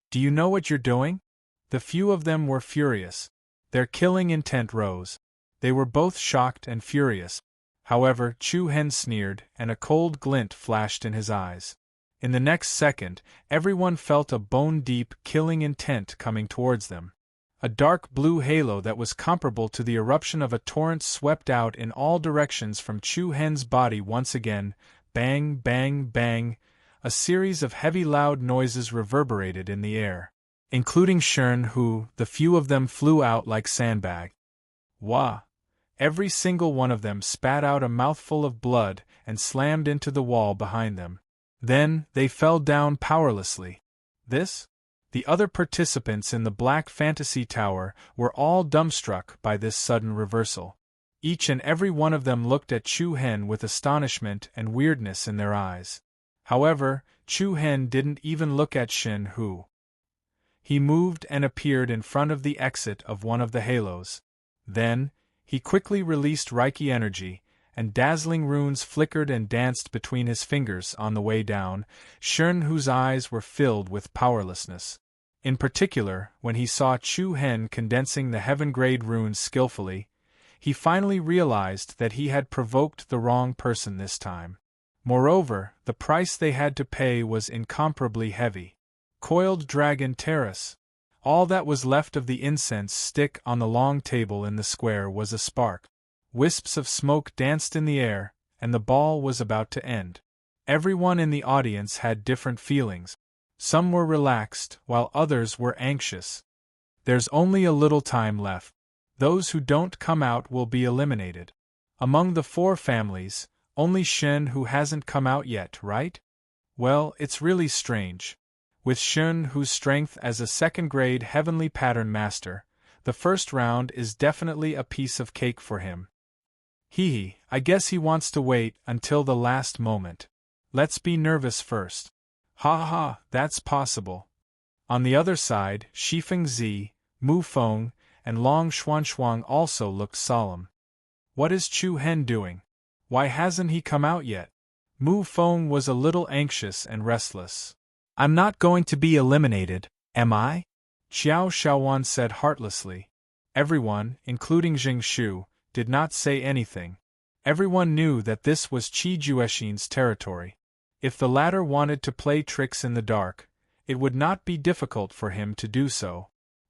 Do you know what you're doing? The few of them were furious. Their killing intent rose. They were both shocked and furious. However, Chu Hen sneered, and a cold glint flashed in his eyes. In the next second, everyone felt a bone-deep, killing intent coming towards them. A dark blue halo that was comparable to the eruption of a torrent swept out in all directions from Chu Hen's body once again. Bang, bang, bang. A series of heavy loud noises reverberated in the air. Including Shen Hu, the few of them flew out like sandbags. Wah! Every single one of them spat out a mouthful of blood and slammed into the wall behind them. Then, they fell down powerlessly. This? The other participants in the Black Fantasy Tower were all dumbstruck by this sudden reversal. Each and every one of them looked at Chu Hen with astonishment and weirdness in their eyes. However, Chu Hen didn't even look at Shen Hu. He moved and appeared in front of the exit of one of the halos. Then, he quickly released Reiki energy, and dazzling runes flickered and danced between his fingers on the way down. Shen Hu's eyes were filled with powerlessness. In particular, when he saw Chu Hen condensing the heaven-grade runes skillfully, he finally realized that he had provoked the wrong person this time. Moreover, the price they had to pay was incomparably heavy. Coiled Dragon Terrace. All that was left of the incense stick on the long table in the square was a spark. Wisps of smoke danced in the air, and the ball was about to end. Everyone in the audience had different feelings. Some were relaxed, while others were anxious. There's only a little time left. Those who don't come out will be eliminated. Among the 4 families, only Shen Hu hasn't come out yet, right? Well, it's really strange. With Shen Hu's strength as a second-grade heavenly pattern master, the first round is definitely a piece of cake for him. I guess he wants to wait until the last moment. Let's be nervous first. Ha ha, that's possible. On the other side, Shifeng Zi, Mu Feng, and Long Xuanshuang also looked solemn. What is Chu Hen doing? Why hasn't he come out yet? Mu Feng was a little anxious and restless. I'm not going to be eliminated, am I? Xiao Shaowan said heartlessly. Everyone, including Jing Shu, did not say anything. Everyone knew that this was Qi Juexin's territory. If the latter wanted to play tricks in the dark, it would not be difficult for him to do so.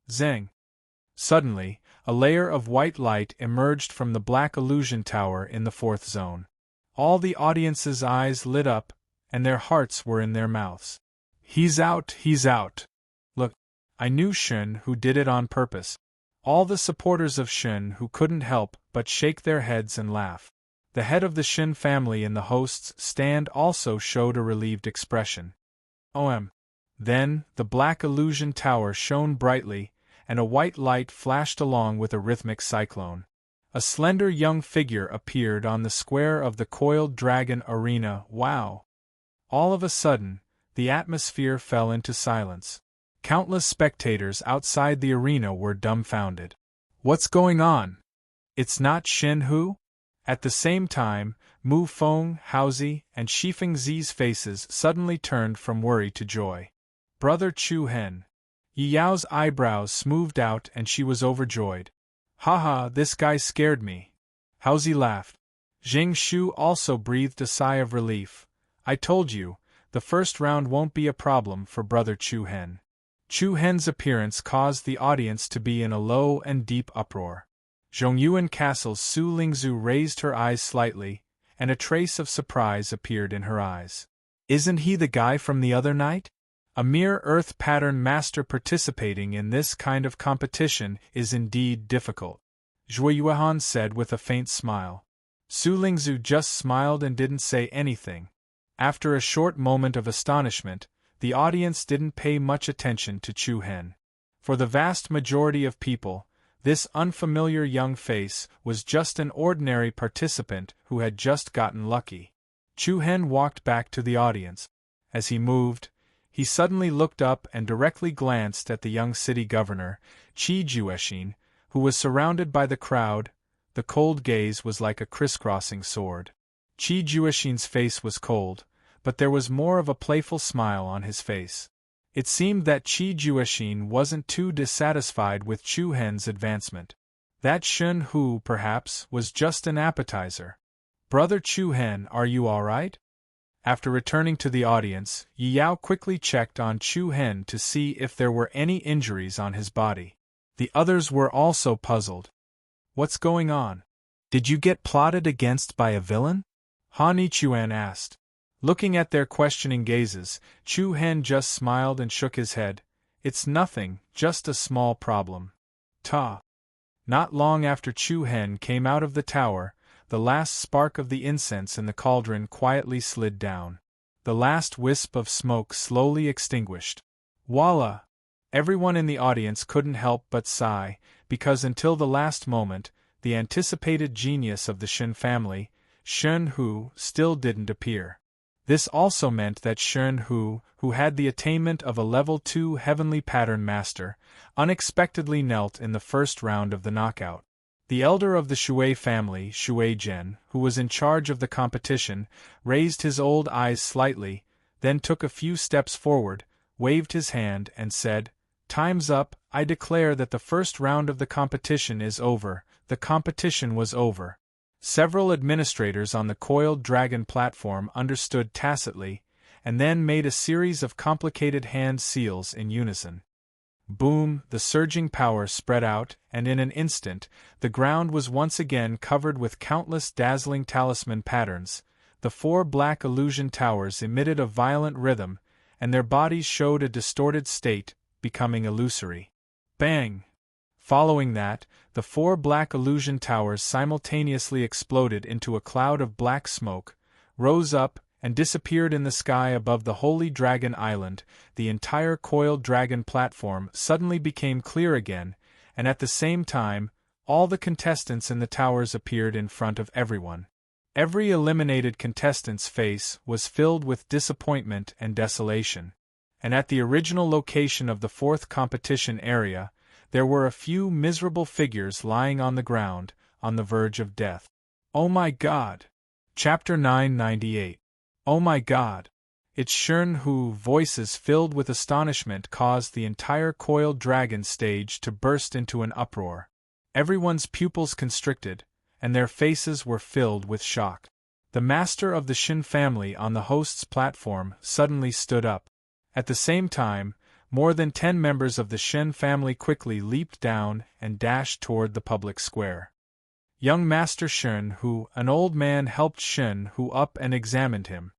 Zeng. Suddenly, a layer of white light emerged from the black illusion tower in the fourth zone. All the audience's eyes lit up, and their hearts were in their mouths. He's out, he's out. Look, I knew Shun who did it on purpose. All the supporters of Shun who couldn't help but shake their heads and laugh. The head of the Shin family in the host's stand also showed a relieved expression. Then, the black illusion tower shone brightly, and a white light flashed along with a rhythmic cyclone. A slender young figure appeared on the square of the coiled dragon arena. Wow! All of a sudden, the atmosphere fell into silence. Countless spectators outside the arena were dumbfounded. What's going on? It's not Shin Hu? At the same time, Mu Feng, Haozi, and Shifeng Zi's faces suddenly turned from worry to joy. Brother Chu Hen. Yi Yao's eyebrows smoothed out and she was overjoyed. Haha, this guy scared me. Haozi laughed. Jing Shu also breathed a sigh of relief. I told you, the first round won't be a problem for Brother Chu Hen. Chu Hen's appearance caused the audience to be in a low and deep uproar. Zhongyuan Castle's Su Lingzhu raised her eyes slightly, and a trace of surprise appeared in her eyes. Isn't he the guy from the other night? A mere earth pattern master participating in this kind of competition is indeed difficult, Zhui Yuehan said with a faint smile. Su Lingzhu just smiled and didn't say anything. After a short moment of astonishment, the audience didn't pay much attention to Chu Hen. For the vast majority of people, this unfamiliar young face was just an ordinary participant who had just gotten lucky. Chu Hen walked back to the audience. As he moved, he suddenly looked up and directly glanced at the young city governor, Qi Juexin, who was surrounded by the crowd. The cold gaze was like a crisscrossing sword. Qi Juexin's face was cold, but there was more of a playful smile on his face. It seemed that Qi Juexin wasn't too dissatisfied with Chu Hen's advancement. That Shun Hu, perhaps, was just an appetizer. Brother Chu Hen, are you all right? After returning to the audience, Yi Yao quickly checked on Chu Hen to see if there were any injuries on his body. The others were also puzzled. What's going on? Did you get plotted against by a villain? Han Yichuan asked. Looking at their questioning gazes, Chu Hen just smiled and shook his head. It's nothing, just a small problem. Ta. Not long after Chu Hen came out of the tower, the last spark of the incense in the cauldron quietly slid down. The last wisp of smoke slowly extinguished. Voila! Everyone in the audience couldn't help but sigh, because until the last moment, the anticipated genius of the Shen family, Shun Hu, still didn't appear. This also meant that Shun Hu, who had the attainment of a level 2 heavenly pattern master, unexpectedly knelt in the first round of the knockout. The elder of the Shui family, Shui Zhen, who was in charge of the competition, raised his old eyes slightly, then took a few steps forward, waved his hand and said, "Time's up, I declare that the first round of the competition is over." The competition was over. Several administrators on the coiled dragon platform understood tacitly, and then made a series of complicated hand seals in unison. Boom! The surging power spread out, and in an instant, the ground was once again covered with countless dazzling talisman patterns. The 4 black illusion towers emitted a violent rhythm, and their bodies showed a distorted state, becoming illusory. Bang! Following that, the 4 black illusion towers simultaneously exploded into a cloud of black smoke, rose up, and disappeared in the sky above the Holy Dragon Island. The entire coiled dragon platform suddenly became clear again, and at the same time, All the contestants in the towers appeared in front of everyone. Every eliminated contestant's face was filled with disappointment and desolation. And at the original location of the fourth competition area, there were a few miserable figures lying on the ground, on the verge of death. Oh my God! Chapter 998. Oh my God! It's Shern who, voices filled with astonishment caused the entire coiled dragon stage to burst into an uproar. Everyone's pupils constricted, and their faces were filled with shock. The master of the Shin family on the host's platform suddenly stood up. At the same time, more than 10 members of the Shin family quickly leaped down and dashed toward the public square. Young Master Shern Hu, an old man, helped Shern Hu up and examined him.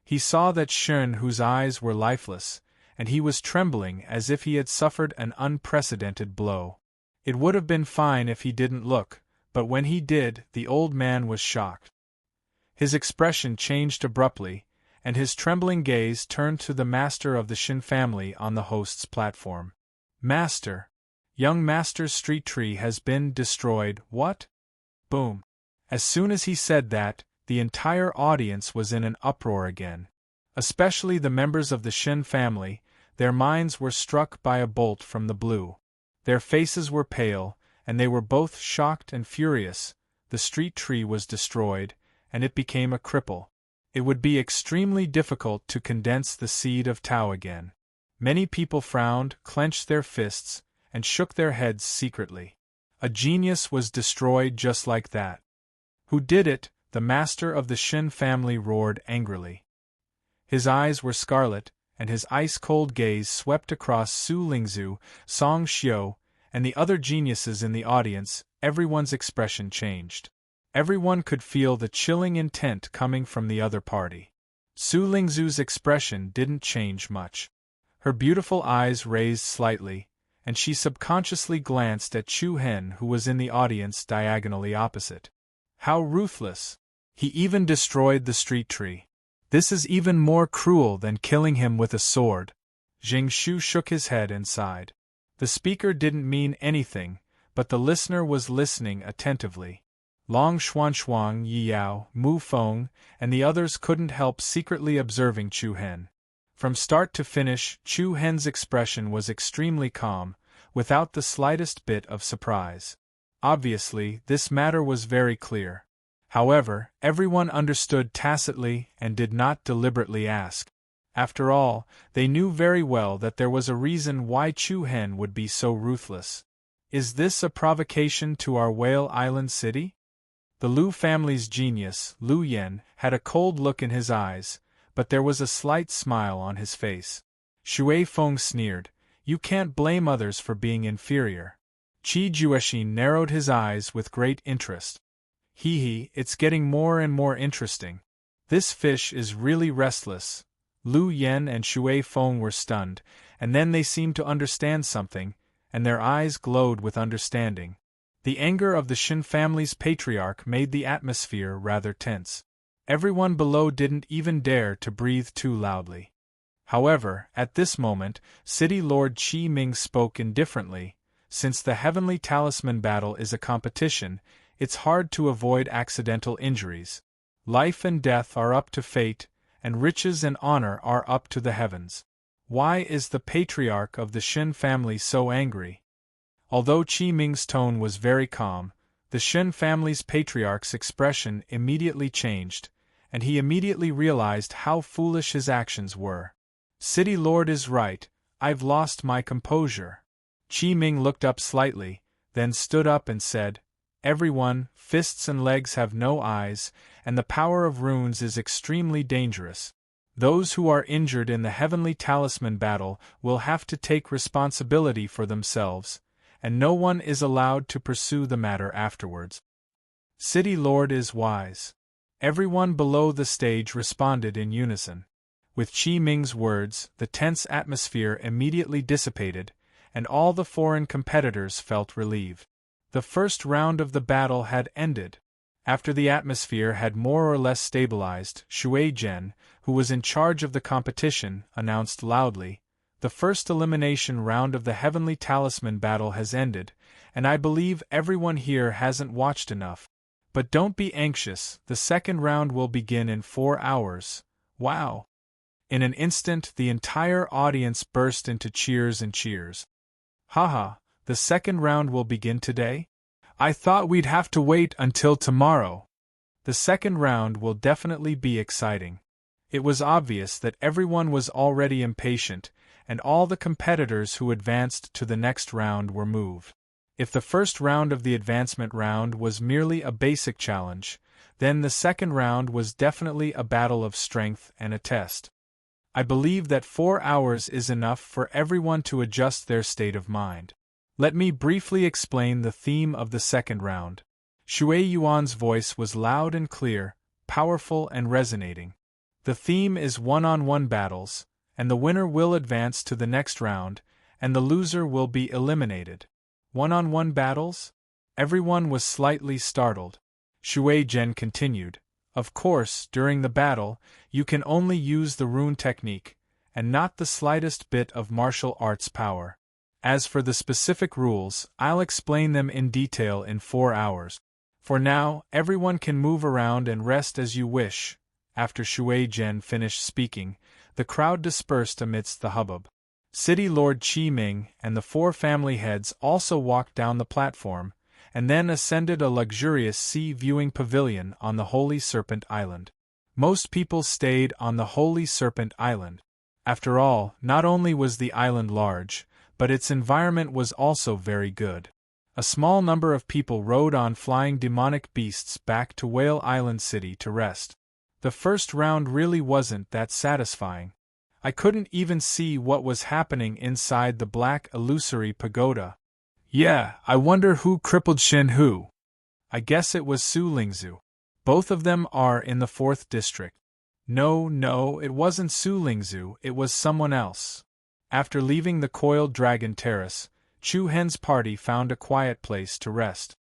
He saw that Shern Hu's eyes were lifeless, and he was trembling as if he had suffered an unprecedented blow. It would have been fine if he didn't look, but when he did, the old man was shocked. His expression changed abruptly, and his trembling gaze turned to the master of the Shin family on the host's platform. Master! Young Master's street tree has been destroyed. What? Boom! As soon as he said that, the entire audience was in an uproar again. Especially the members of the Shin family, their minds were struck by a bolt from the blue. Their faces were pale, and they were both shocked and furious. The street tree was destroyed, and it became a cripple. It would be extremely difficult to condense the seed of Tao again. Many people frowned, clenched their fists, and shook their heads secretly. A genius was destroyed just like that. Who did it? The master of the Shin family roared angrily. His eyes were scarlet, and his ice-cold gaze swept across Su Lingzu, Song Xiu, and the other geniuses in the audience. Everyone's expression changed. Everyone could feel the chilling intent coming from the other party. Su Lingzu's expression didn't change much. Her beautiful eyes raised slightly, and she subconsciously glanced at Chu Hen, who was in the audience diagonally opposite. How ruthless! He even destroyed the street tree. This is even more cruel than killing him with a sword. Jing Shu shook his head and sighed. The speaker didn't mean anything, but the listener was listening attentively. Long Xuanxuang, Yi Yao, Mu Feng, and the others couldn't help secretly observing Chu Hen. From start to finish, Chu Hen's expression was extremely calm, without the slightest bit of surprise. Obviously, this matter was very clear. However, everyone understood tacitly and did not deliberately ask. After all, they knew very well that there was a reason why Chu Hen would be so ruthless. Is this a provocation to our Whale Island city? The Lu family's genius, Lu Yen, had a cold look in his eyes, but there was a slight smile on his face. Shui Feng sneered, "You can't blame others for being inferior." Qi Juexin narrowed his eyes with great interest. Hee, it's getting more and more interesting. This fish is really restless. Lu Yen and Shui Feng were stunned, and then they seemed to understand something, and their eyes glowed with understanding. The anger of the Shin family's patriarch made the atmosphere rather tense. Everyone below didn't even dare to breathe too loudly. However, at this moment, City Lord Qi Ming spoke indifferently. Since the Heavenly Talisman battle is a competition, it's hard to avoid accidental injuries. Life and death are up to fate, and riches and honor are up to the heavens. Why is the patriarch of the Shin family so angry? Although Qi Ming's tone was very calm, the Shin family's patriarch's expression immediately changed, and he immediately realized how foolish his actions were. City Lord is right, I've lost my composure. Qi Ming looked up slightly, then stood up and said, "Everyone, fists and legs have no eyes, and the power of runes is extremely dangerous. Those who are injured in the Heavenly Talisman battle will have to take responsibility for themselves, and no one is allowed to pursue the matter afterwards." City Lord is wise. Everyone below the stage responded in unison. With Qi Ming's words, the tense atmosphere immediately dissipated, and all the foreign competitors felt relieved. The first round of the battle had ended. After the atmosphere had more or less stabilized, Shui Zhen, who was in charge of the competition, announced loudly, "The first elimination round of the Heavenly Talisman battle has ended, and I believe everyone here hasn't watched enough. But don't be anxious, the second round will begin in 4 hours. Wow! In an instant, the entire audience burst into cheers and cheers. Haha, the second round will begin today? I thought we'd have to wait until tomorrow. The second round will definitely be exciting. It was obvious that everyone was already impatient, and all the competitors who advanced to the next round were moved. If the first round of the advancement round was merely a basic challenge, then the second round was definitely a battle of strength and a test. I believe that 4 hours is enough for everyone to adjust their state of mind. Let me briefly explain the theme of the second round. Shui Yuan's voice was loud and clear, powerful and resonating. The theme is one-on-one battles, and the winner will advance to the next round, and the loser will be eliminated. One-on-one battles? Everyone was slightly startled. Shui Zhen continued, "Of course, during the battle, you can only use the rune technique, and not the slightest bit of martial arts power. As for the specific rules, I'll explain them in detail in 4 hours. For now, everyone can move around and rest as you wish." After Shui Zhen finished speaking, the crowd dispersed amidst the hubbub. City Lord Qi Ming and the 4 family heads also walked down the platform, and then ascended a luxurious sea-viewing pavilion on the Holy Serpent Island. Most people stayed on the Holy Serpent Island. After all, not only was the island large, but its environment was also very good. A small number of people rode on flying demonic beasts back to Whale Island City to rest. The first round really wasn't that satisfying. I couldn't even see what was happening inside the black illusory pagoda. Yeah, I wonder who crippled Shin Hu. I guess it was Su Lingzhu. Both of them are in the 4th district. No, it wasn't Su Lingzhu, it was someone else. After leaving the coiled dragon terrace, Chu Hen's party found a quiet place to rest.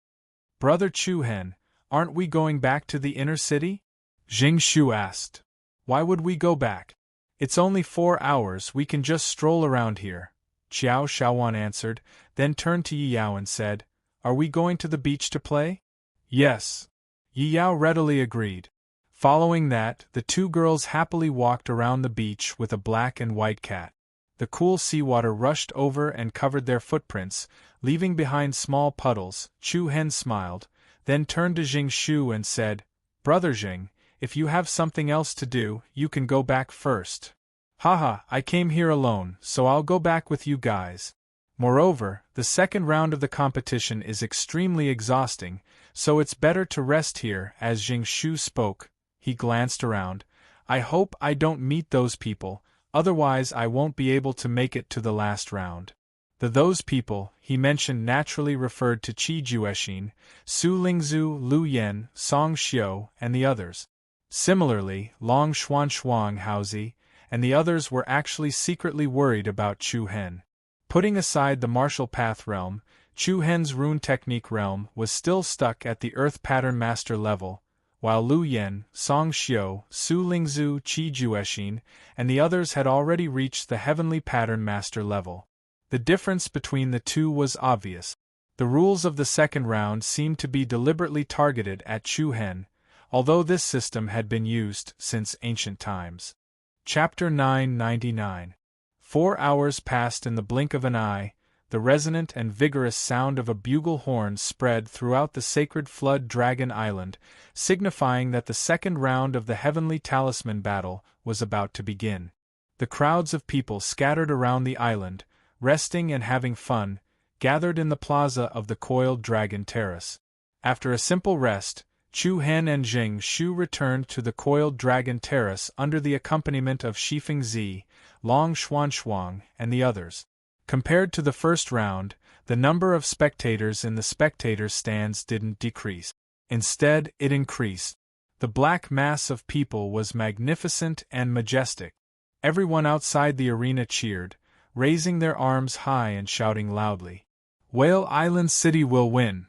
"Brother Chu Hen, aren't we going back to the inner city?" Jing Shu asked. "Why would we go back? It's only 4 hours, we can just stroll around here," Qiao Shaowan answered, then turned to Yi Yao and said, "Are we going to the beach to play?" "Yes." Yi Yao readily agreed. Following that, the 2 girls happily walked around the beach with a black and white cat. The cool seawater rushed over and covered their footprints, leaving behind small puddles. Chu Hen smiled, then turned to Jing Shu and said, "Brother Jing, if you have something else to do, you can go back first." "Haha, I came here alone, so I'll go back with you guys. Moreover, the second round of the competition is extremely exhausting, so it's better to rest here." As Jing Shu spoke, he glanced around. "I hope I don't meet those people, otherwise I won't be able to make it to the last round." Those people he mentioned naturally referred to Qi Juexin, Su Lingzhu, Lu Yan, Song Xiu, and the others. Similarly, Long Xuan Haozi and the others were actually secretly worried about Chu Hen. Putting aside the martial path realm, Chu Hen's rune technique realm was still stuck at the Earth Pattern Master level, while Lu Yan, Song Xiu, Su Lingzhu, Qi Juexin, and the others had already reached the Heavenly Pattern Master level. The difference between the two was obvious. The rules of the second round seemed to be deliberately targeted at Chu Hen, although this system had been used since ancient times. Chapter 999. 4 hours passed in the blink of an eye. The resonant and vigorous sound of a bugle horn spread throughout the sacred flood Dragon Island, signifying that the second round of the Heavenly Talisman battle was about to begin. The crowds of people scattered around the island, resting and having fun, gathered in the plaza of the Coiled Dragon Terrace. After a simple rest, Chu Hen and Jing Shu returned to the Coiled Dragon Terrace under the accompaniment of Shifeng Zi, Long Xuan, and the others. Compared to the first round, the number of spectators in the spectator stands didn't decrease. Instead, it increased. The black mass of people was magnificent and majestic. Everyone outside the arena cheered, raising their arms high and shouting loudly. Whale Island City will win.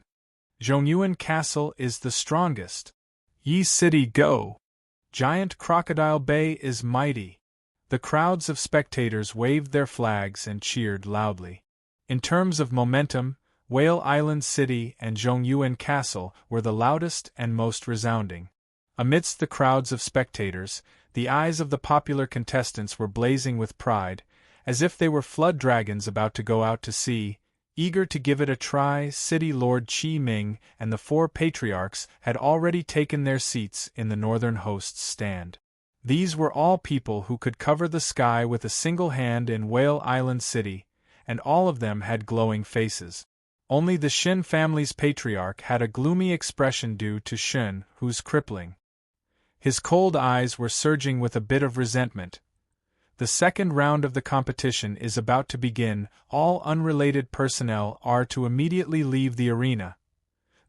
Zhongyuan Castle is the strongest. Yi City go! Giant Crocodile Bay is mighty. The crowds of spectators waved their flags and cheered loudly. In terms of momentum, Whale Island City and Zhongyuan Castle were the loudest and most resounding. Amidst the crowds of spectators, the eyes of the popular contestants were blazing with pride, as if they were flood dragons about to go out to sea, eager to give it a try. City Lord Qi Ming and the 4 patriarchs had already taken their seats in the northern host's stand. These were all people who could cover the sky with a single hand in Whale Island City, and all of them had glowing faces. Only the Shen family's patriarch had a gloomy expression due to Shen, whose crippling. His cold eyes were surging with a bit of resentment. The second round of the competition is about to begin. All unrelated personnel are to immediately leave the arena.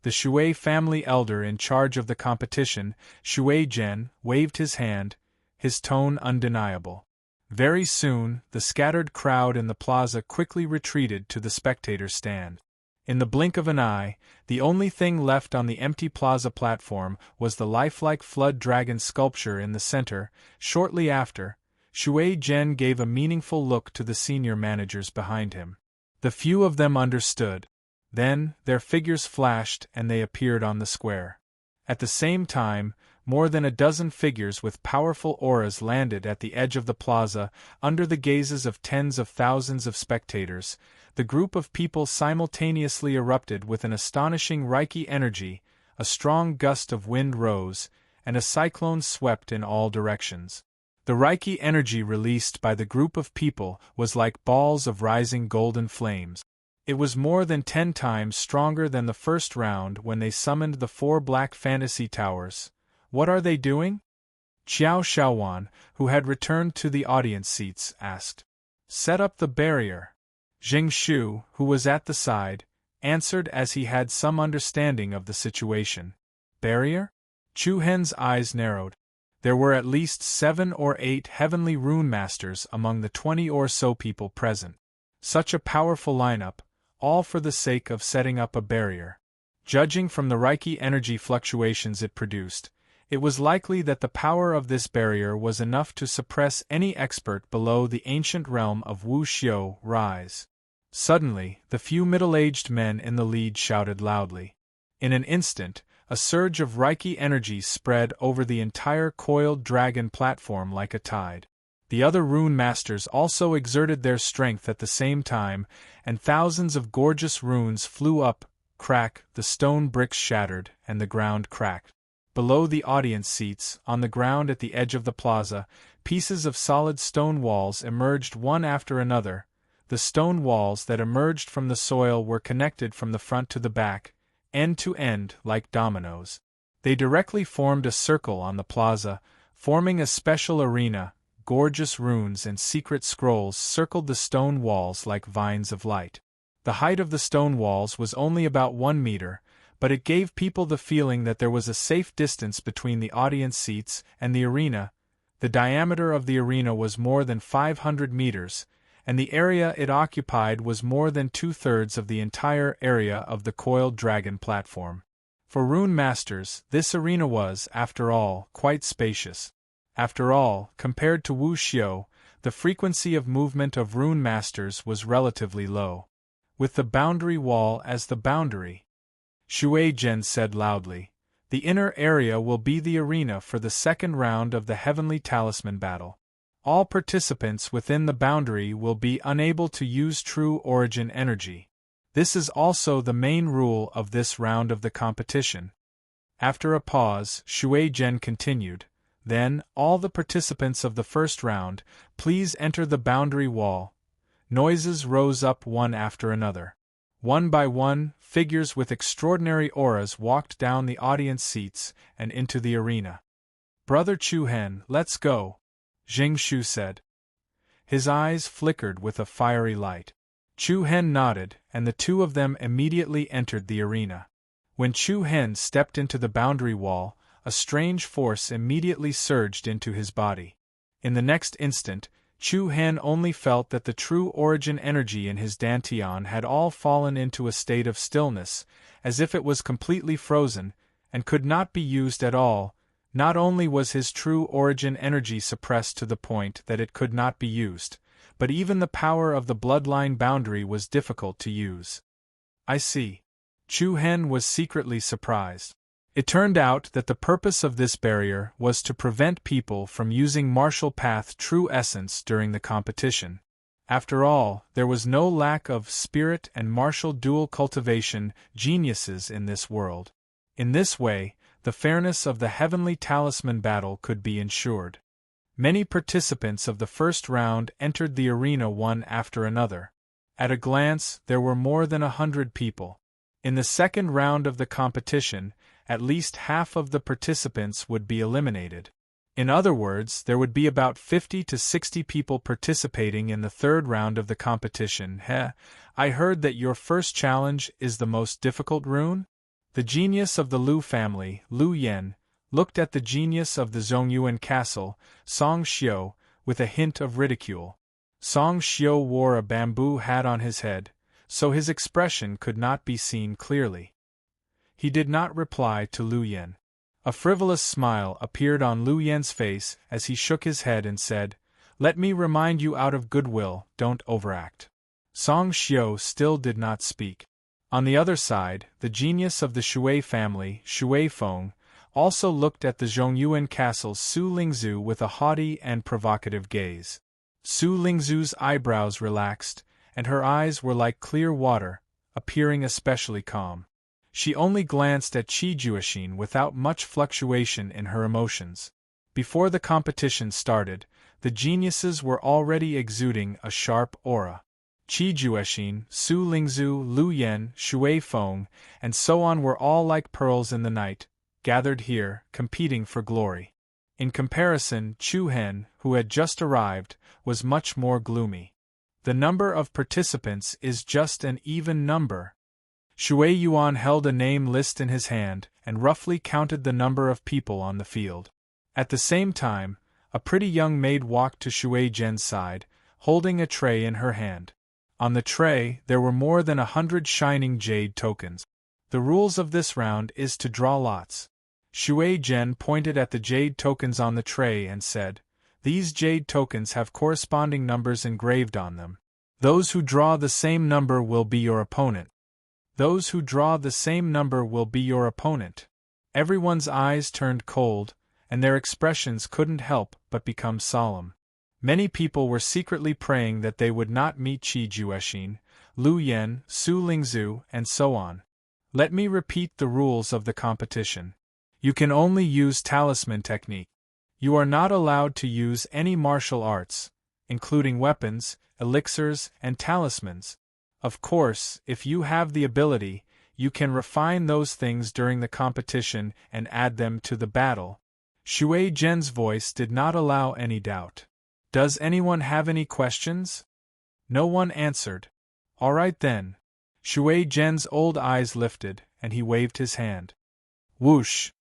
The Shui family elder in charge of the competition, Shui Zhen, waved his hand, his tone undeniable. Very soon, the scattered crowd in the plaza quickly retreated to the spectator stand. In the blink of an eye, the only thing left on the empty plaza platform was the lifelike flood dragon sculpture in the center. Shortly after, Shui Zhen gave a meaningful look to the senior managers behind him. The few of them understood. Then, their figures flashed and they appeared on the square. At the same time, more than a dozen figures with powerful auras landed at the edge of the plaza, under the gazes of tens of thousands of spectators. The group of people simultaneously erupted with an astonishing Reiki energy, a strong gust of wind rose, and a cyclone swept in all directions. The Reiki energy released by the group of people was like balls of rising golden flames. It was more than 10 times stronger than the first round when they summoned the 4 black fantasy towers. What are they doing? Qiao Shaowan, who had returned to the audience seats, asked. Set up the barrier. Jing Shu, who was at the side, answered as he had some understanding of the situation. Barrier? Chu Hen's eyes narrowed. There were at least 7 or 8 heavenly rune masters among the 20 or so people present. Such a powerful lineup, all for the sake of setting up a barrier. Judging from the Reiki energy fluctuations it produced, it was likely that the power of this barrier was enough to suppress any expert below the ancient realm of Wu Xiu rise. Suddenly, the few middle-aged men in the lead shouted loudly. In an instant, a surge of Reiki energy spread over the entire coiled dragon platform like a tide. The other rune masters also exerted their strength at the same time, and thousands of gorgeous runes flew up. Crack, the stone bricks shattered, and the ground cracked. Below the audience seats, on the ground at the edge of the plaza, pieces of solid stone walls emerged one after another. The stone walls that emerged from the soil were connected from the front to the back, end to end, like dominoes. They directly formed a circle on the plaza, forming a special arena. Gorgeous runes and secret scrolls circled the stone walls like vines of light. The height of the stone walls was only about 1 meter, but it gave people the feeling that there was a safe distance between the audience seats and the arena. The diameter of the arena was more than 500 meters, and the area it occupied was more than 2/3 of the entire area of the coiled dragon platform. For rune masters, this arena was, after all, quite spacious. After all, compared to Wu Xiu, the frequency of movement of rune masters was relatively low. With the boundary wall as the boundary, Shui Zhen said loudly, the inner area will be the arena for the second round of the Heavenly Talisman battle. All participants within the boundary will be unable to use true origin energy. This is also the main rule of this round of the competition. After a pause, Shui Zhen continued, then, all the participants of the first round, please enter the boundary wall. Noises rose up one after another. One by one, figures with extraordinary auras walked down the audience seats and into the arena. Brother Chu Hen, let's go, Jing Shu said. His eyes flickered with a fiery light. Chu Hen nodded, and the two of them immediately entered the arena. When Chu Hen stepped into the boundary wall, a strange force immediately surged into his body. In the next instant, Chu Hen only felt that the true origin energy in his dantian had all fallen into a state of stillness, as if it was completely frozen, and could not be used at all. Not only was his true origin energy suppressed to the point that it could not be used, but even the power of the bloodline boundary was difficult to use. I see. Chu Hen was secretly surprised. It turned out that the purpose of this barrier was to prevent people from using martial path true essence during the competition. After all, there was no lack of spirit and martial dual cultivation geniuses in this world. In this way, the fairness of the heavenly talisman battle could be ensured. Many participants of the first round entered the arena one after another. At a glance, there were more than 100 people. In the second round of the competition, at least half of the participants would be eliminated. In other words, there would be about 50 to 60 people participating in the third round of the competition. I heard that your first challenge is the most difficult rune? The genius of the Lu family, Lu Yen, looked at the genius of the Zongyuan castle, Song Xiu, with a hint of ridicule. Song Xiu wore a bamboo hat on his head, so his expression could not be seen clearly. He did not reply to Lu Yen. A frivolous smile appeared on Lu Yen's face as he shook his head and said, "Let me remind you out of goodwill, don't overact." Song Xiu still did not speak. On the other side, the genius of the Shui family, Shui Feng, also looked at the Zongyuan castle's Su Lingzu with a haughty and provocative gaze. Su Lingzu's eyebrows relaxed, and her eyes were like clear water, appearing especially calm. She only glanced at Qi Juexin without much fluctuation in her emotions. Before the competition started, the geniuses were already exuding a sharp aura. Qi Juexin, Su Lingzu, Lu Yen, Shui Feng, and so on were all like pearls in the night, gathered here, competing for glory. In comparison, Chu Hen, who had just arrived, was much more gloomy. The number of participants is just an even number. Shui Yuan held a name list in his hand and roughly counted the number of people on the field. At the same time, a pretty young maid walked to Shui Zhen's side, holding a tray in her hand. On the tray, there were more than 100 shining jade tokens. The rules of this round is to draw lots. Shui Zhen pointed at the jade tokens on the tray and said, "These jade tokens have corresponding numbers engraved on them. Those who draw the same number will be your opponent. Those who draw the same number will be your opponent." Everyone's eyes turned cold, and their expressions couldn't help but become solemn. Many people were secretly praying that they would not meet Qi Juexin, Lu Yen, Su Lingzu, and so on. Let me repeat the rules of the competition. You can only use talisman technique. You are not allowed to use any martial arts, including weapons, elixirs, and talismans. Of course, if you have the ability, you can refine those things during the competition and add them to the battle. Shui Zhen's voice did not allow any doubt. Does anyone have any questions? No one answered. All right then. Shui Zhen's old eyes lifted, and he waved his hand. Whoosh!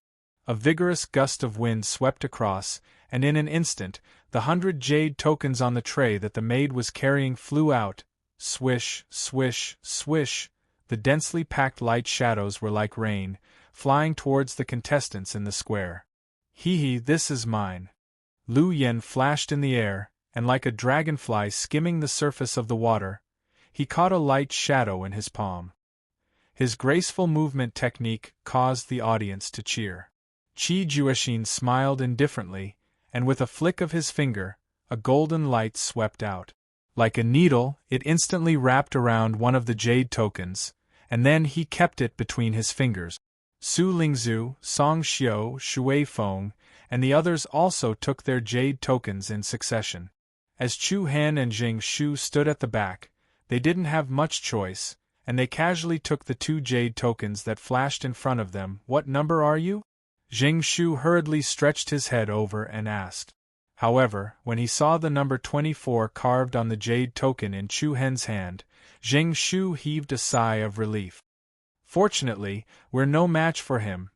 A vigorous gust of wind swept across, and in an instant, the 100 jade tokens on the tray that the maid was carrying flew out. Swish, swish, swish. The densely packed light shadows were like rain, flying towards the contestants in the square. Hee, this is mine. Lu Yen flashed in the air, and like a dragonfly skimming the surface of the water, he caught a light shadow in his palm. His graceful movement technique caused the audience to cheer. Qi Juexin smiled indifferently, and with a flick of his finger, a golden light swept out. Like a needle, it instantly wrapped around one of the jade tokens, and then he kept it between his fingers. Su Lingzu, Song Xiu, Shui Feng, and the others also took their jade tokens in succession. As Chu Han and Jing Shu stood at the back, they didn't have much choice, and they casually took the 2 jade tokens that flashed in front of them. What number are you? Jing Shu hurriedly stretched his head over and asked. However, when he saw the number 24 carved on the jade token in Chu Hen's hand, Jing Shu heaved a sigh of relief. Fortunately, we're no match for him.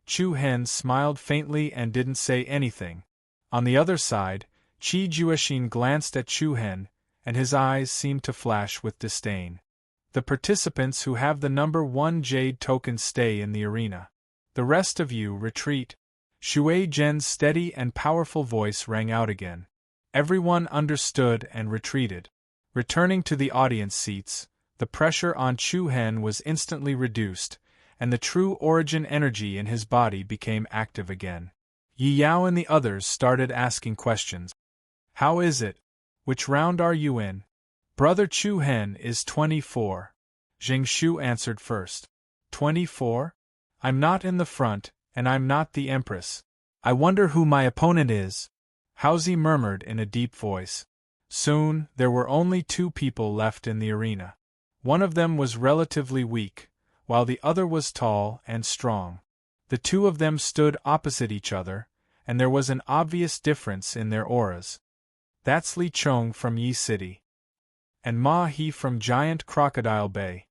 Chu Hen smiled faintly and didn't say anything. On the other side, Qi Juexin glanced at Chu Hen, and his eyes seemed to flash with disdain. The participants who have the number 1 jade token stay in the arena. The rest of you retreat. Shui Zhen's steady and powerful voice rang out again. Everyone understood and retreated. Returning to the audience seats, The pressure on Chu Hen was instantly reduced, and the true origin energy in his body became active again. Yi Yao and the others started asking questions. How is it? Which round are you in? Brother Chu Hen is 24. Jing Shu answered first. 24? I'm not in the front, and I'm not the Empress. I wonder who my opponent is. Haozi murmured in a deep voice. Soon, there were only 2 people left in the arena. One of them was relatively weak, while the other was tall and strong. The 2 of them stood opposite each other, and there was an obvious difference in their auras. That's Li Chong from Yi City. And Ma He from Giant Crocodile Bay.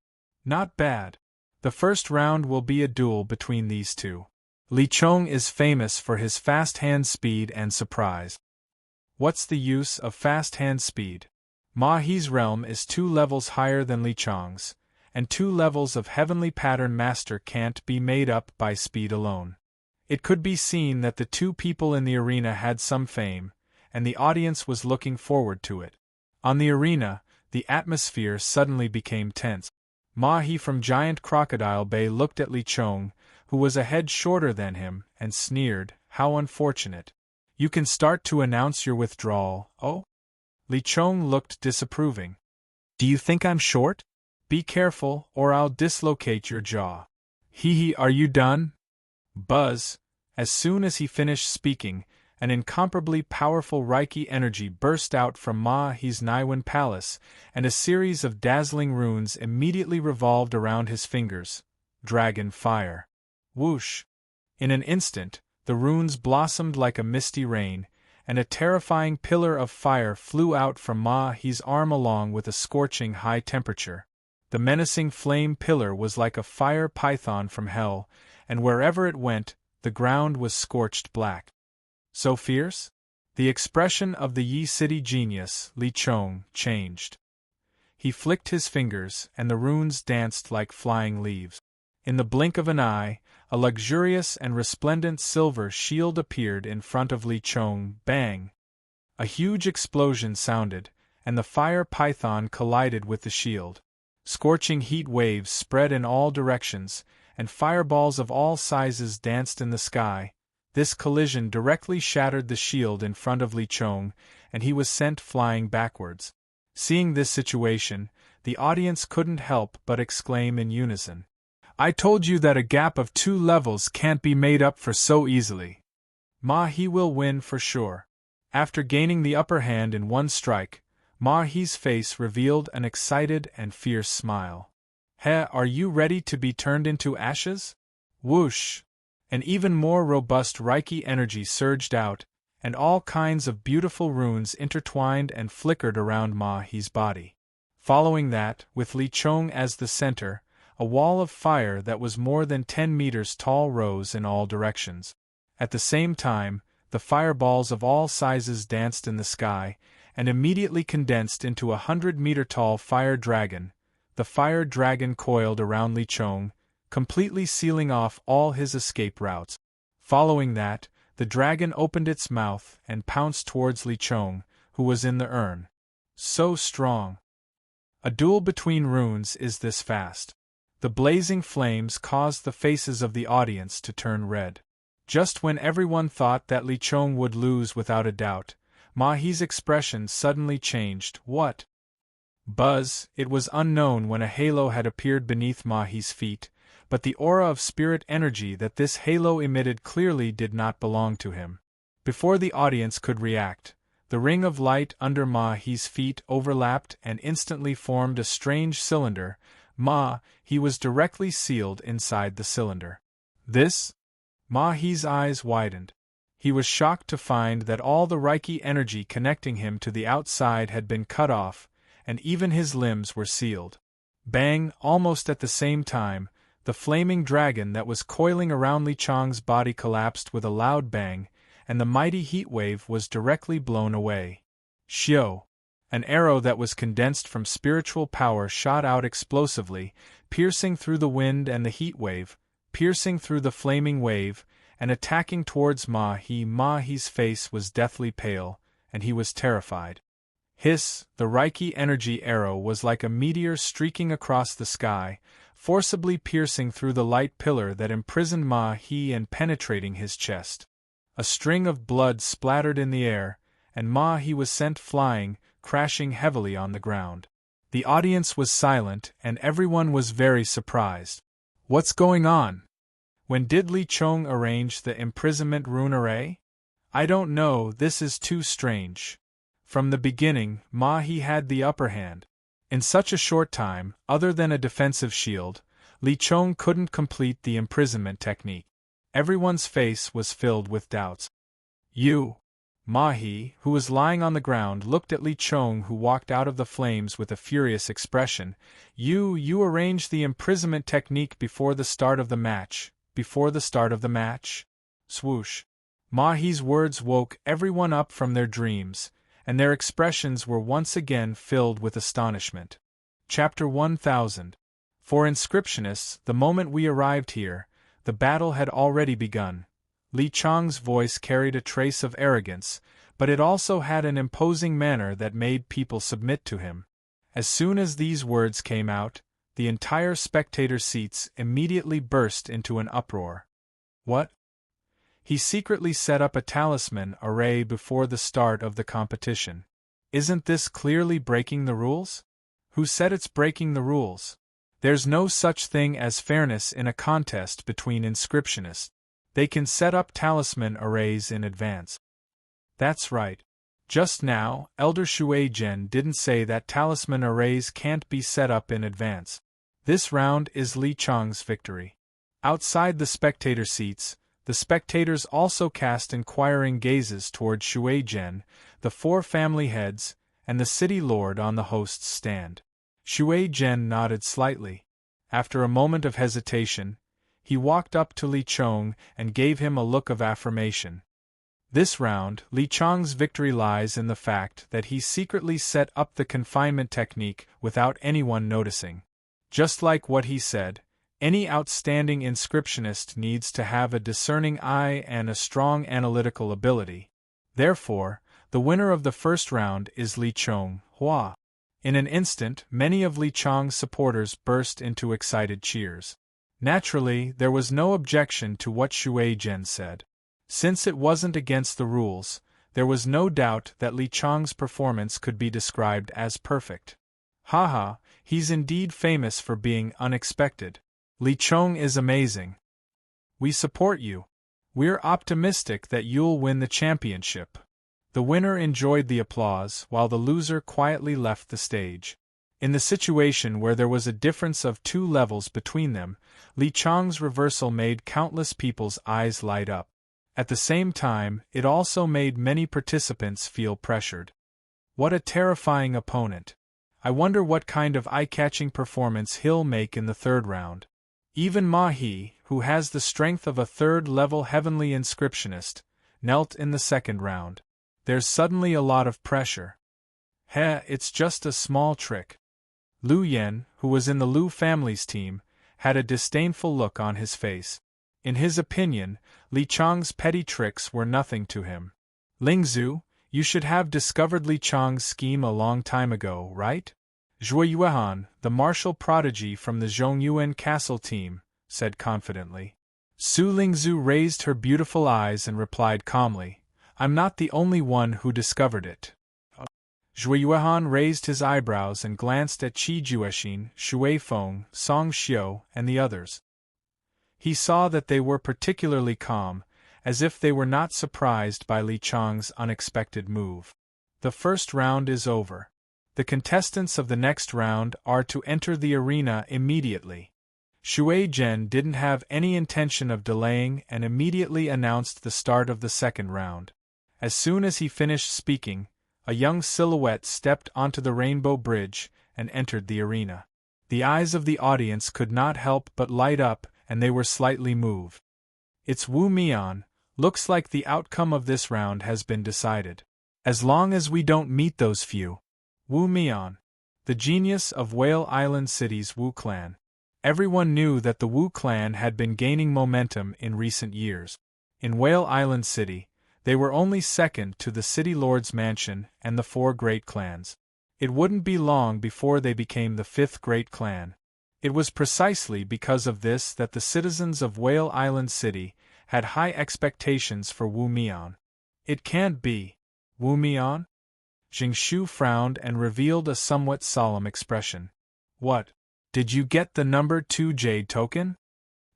Not bad. The first round will be a duel between these 2. Li Chong is famous for his fast hand speed and surprise. What's the use of fast hand speed? Ma He's realm is 2 levels higher than Li Chong's, and 2 levels of Heavenly Pattern Master can't be made up by speed alone. It could be seen that the 2 people in the arena had some fame, and the audience was looking forward to it. On the arena, the atmosphere suddenly became tense. Ma He from Giant Crocodile Bay looked at Li Chong, who was a head shorter than him, and sneered, "How unfortunate. You can start to announce your withdrawal, oh?" Li Chong looked disapproving. "Do you think I'm short? Be careful, or I'll dislocate your jaw." "Hee, are you done?" Buzz. As soon as he finished speaking, an incomparably powerful Reiki energy burst out from Ma He's Naiwan Palace, and a series of dazzling runes immediately revolved around his fingers. Dragon fire. Whoosh! In an instant, the runes blossomed like a misty rain, and a terrifying pillar of fire flew out from Ma He's arm along with a scorching high temperature. The menacing flame pillar was like a fire python from hell, and wherever it went, the ground was scorched black. So fierce? The expression of the Yi City genius, Li Chong, changed. He flicked his fingers, and the runes danced like flying leaves. In the blink of an eye, a luxurious and resplendent silver shield appeared in front of Li Chong. Bang! A huge explosion sounded, and the fire python collided with the shield. Scorching heat waves spread in all directions, and fireballs of all sizes danced in the sky. This collision directly shattered the shield in front of Li Chong, and he was sent flying backwards. Seeing this situation, the audience couldn't help but exclaim in unison, "I told you that a gap of 2 levels can't be made up for so easily. Ma He will win for sure." After gaining the upper hand in one strike, Ma He's face revealed an excited and fierce smile. Are you ready to be turned into ashes?" Whoosh! An even more robust Reiki energy surged out, and all kinds of beautiful runes intertwined and flickered around Ma He's body. Following that, with Li Chong as the center, a wall of fire that was more than 10 meters tall rose in all directions. At the same time, the fireballs of all sizes danced in the sky, and immediately condensed into a 100-meter-tall fire dragon. The fire dragon coiled around Li Chong, completely sealing off all his escape routes. Following that, the dragon opened its mouth and pounced towards Li Chong, who was in the urn. So strong. A duel between runes is this fast. The blazing flames caused the faces of the audience to turn red. Just when everyone thought that Li Chong would lose without a doubt, Ma He's expression suddenly changed. What? Buzz. It was unknown when a halo had appeared beneath Ma He's feet, but the aura of spirit energy that this halo emitted clearly did not belong to him. Before the audience could react, the ring of light under Ma He's feet overlapped and instantly formed a strange cylinder. Ma He was directly sealed inside the cylinder. This? Ma He's eyes widened. He was shocked to find that all the Reiki energy connecting him to the outside had been cut off, and even his limbs were sealed. Bang! Almost at the same time, the flaming dragon that was coiling around Li Chong's body collapsed with a loud bang, and the mighty heat wave was directly blown away. Xiao! An arrow that was condensed from spiritual power shot out explosively, piercing through the wind and the heat wave, piercing through the flaming wave, and attacking towards Ma He. Ma He's face was deathly pale, and he was terrified. Hiss, the Reiki energy arrow was like a meteor streaking across the sky, forcibly piercing through the light pillar that imprisoned Ma-He and penetrating his chest. A string of blood splattered in the air, and Ma-He was sent flying, crashing heavily on the ground. The audience was silent, and everyone was very surprised. What's going on? When did Li Chong arrange the imprisonment rune array? I don't know, this is too strange. From the beginning, Ma-He had the upper hand. In such a short time, other than a defensive shield, Li Chong couldn't complete the imprisonment technique. Everyone's face was filled with doubts. You! Ma-He, who was lying on the ground, looked at Li Chong, who walked out of the flames with a furious expression. You arranged the imprisonment technique before the start of the match. Before the start of the match? Swoosh! Ma-He's words woke everyone up from their dreams, and their expressions were once again filled with astonishment. Chapter 1000. For inscriptionists, the moment we arrived here, the battle had already begun. Li Chong's voice carried a trace of arrogance, but it also had an imposing manner that made people submit to him. As soon as these words came out, the entire spectator seats immediately burst into an uproar. What? He secretly set up a talisman array before the start of the competition. Isn't this clearly breaking the rules? Who said it's breaking the rules? There's no such thing as fairness in a contest between inscriptionists. They can set up talisman arrays in advance. That's right. Just now, Elder Shui Zhen didn't say that talisman arrays can't be set up in advance. This round is Li Chong's victory. Outside the spectator seats, the spectators also cast inquiring gazes toward Shui Zhen, the four family heads, and the city lord on the host's stand. Shui Zhen nodded slightly. After a moment of hesitation, he walked up to Li Chong and gave him a look of affirmation. This round, Li Chong's victory lies in the fact that he secretly set up the confinement technique without anyone noticing. Just like what he said, any outstanding inscriptionist needs to have a discerning eye and a strong analytical ability. Therefore, the winner of the first round is Li Chong, Hua. In an instant, many of Li Chong's supporters burst into excited cheers. Naturally, there was no objection to what Shui Zhen said. Since it wasn't against the rules, there was no doubt that Li Chong's performance could be described as perfect. Haha, he's indeed famous for being unexpected. Li Chong is amazing. We support you. We're optimistic that you'll win the championship. The winner enjoyed the applause, while the loser quietly left the stage. In the situation where there was a difference of 2 levels between them, Li Chong's reversal made countless people's eyes light up. At the same time, it also made many participants feel pressured. What a terrifying opponent. I wonder what kind of eye-catching performance he'll make in the third round. Even Ma-He, who has the strength of a third-level heavenly inscriptionist, knelt in the second round. There's suddenly a lot of pressure. It's just a small trick. Lu Yen, who was in the Lu family's team, had a disdainful look on his face. In his opinion, Li Chong's petty tricks were nothing to him. Lingzhu, you should have discovered Li Chong's scheme a long time ago, right? Zhui Yuehan, the martial prodigy from the Zhongyuan castle team, said confidently. Su Lingzhu raised her beautiful eyes and replied calmly, I'm not the only one who discovered it. Zhui Yuehan raised his eyebrows and glanced at Qi Juexin, Shui Feng, Song Xiu, and the others. He saw that they were particularly calm, as if they were not surprised by Li Chong's unexpected move. The first round is over. The contestants of the next round are to enter the arena immediately. Shui Zhen didn't have any intention of delaying and immediately announced the start of the second round. As soon as he finished speaking, a young silhouette stepped onto the rainbow bridge and entered the arena. The eyes of the audience could not help but light up, and they were slightly moved. It's Wu Mian. Looks like the outcome of this round has been decided. As long as we don't meet those few. Wu Mian, the genius of Whale Island City's Wu clan. Everyone knew that the Wu clan had been gaining momentum in recent years. In Whale Island City, They were only second to the city lord's mansion and the 4 great clans. It wouldn't be long before they became the 5th great clan. It was precisely because of this that the citizens of Whale Island City had high expectations for Wu Mian. It can't be. Wu Mian? Jingshu frowned and revealed a somewhat solemn expression. What? Did you get the number 2 jade token?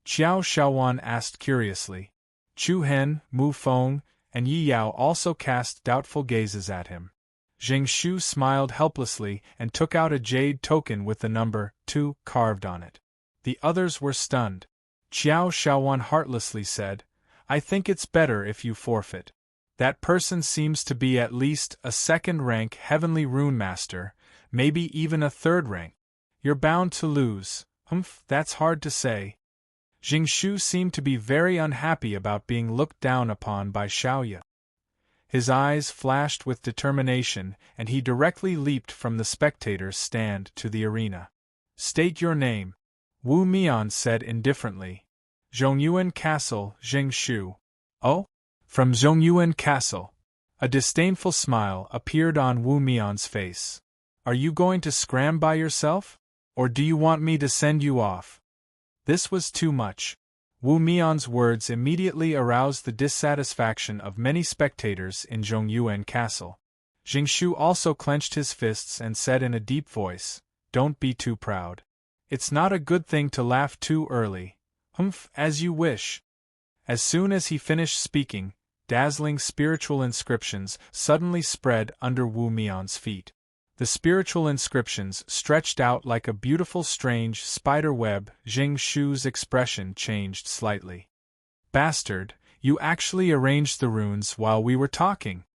Qiao Shaowan asked curiously. Chu Hen, Mu Feng, and Yi Yao also cast doubtful gazes at him. Jingshu smiled helplessly and took out a jade token with the number 2 carved on it. The others were stunned. Qiao Shaowan heartlessly said, I think it's better if you forfeit. That person seems to be at least a 2nd-rank Heavenly Rune Master, maybe even a 3rd rank. You're bound to lose. That's hard to say. Jingshu seemed to be very unhappy about being looked down upon by Xiaoya. His eyes flashed with determination, and he directly leaped from the spectators' stand to the arena. State your name, Wu Mian said indifferently. Zhongyuan Castle, Jingshu. Oh? From Zhongyuan Castle. A disdainful smile appeared on Wu Mian's face. Are you going to scram by yourself? Or do you want me to send you off? This was too much. Wu Mian's words immediately aroused the dissatisfaction of many spectators in Zhongyuan Castle. Jingshu also clenched his fists and said in a deep voice, Don't be too proud. It's not a good thing to laugh too early. As you wish. As soon as he finished speaking, dazzling spiritual inscriptions suddenly spread under Wu Mian's feet. The spiritual inscriptions stretched out like a beautiful strange spider web. Jingshu's expression changed slightly. Bastard, you actually arranged the runes while we were talking.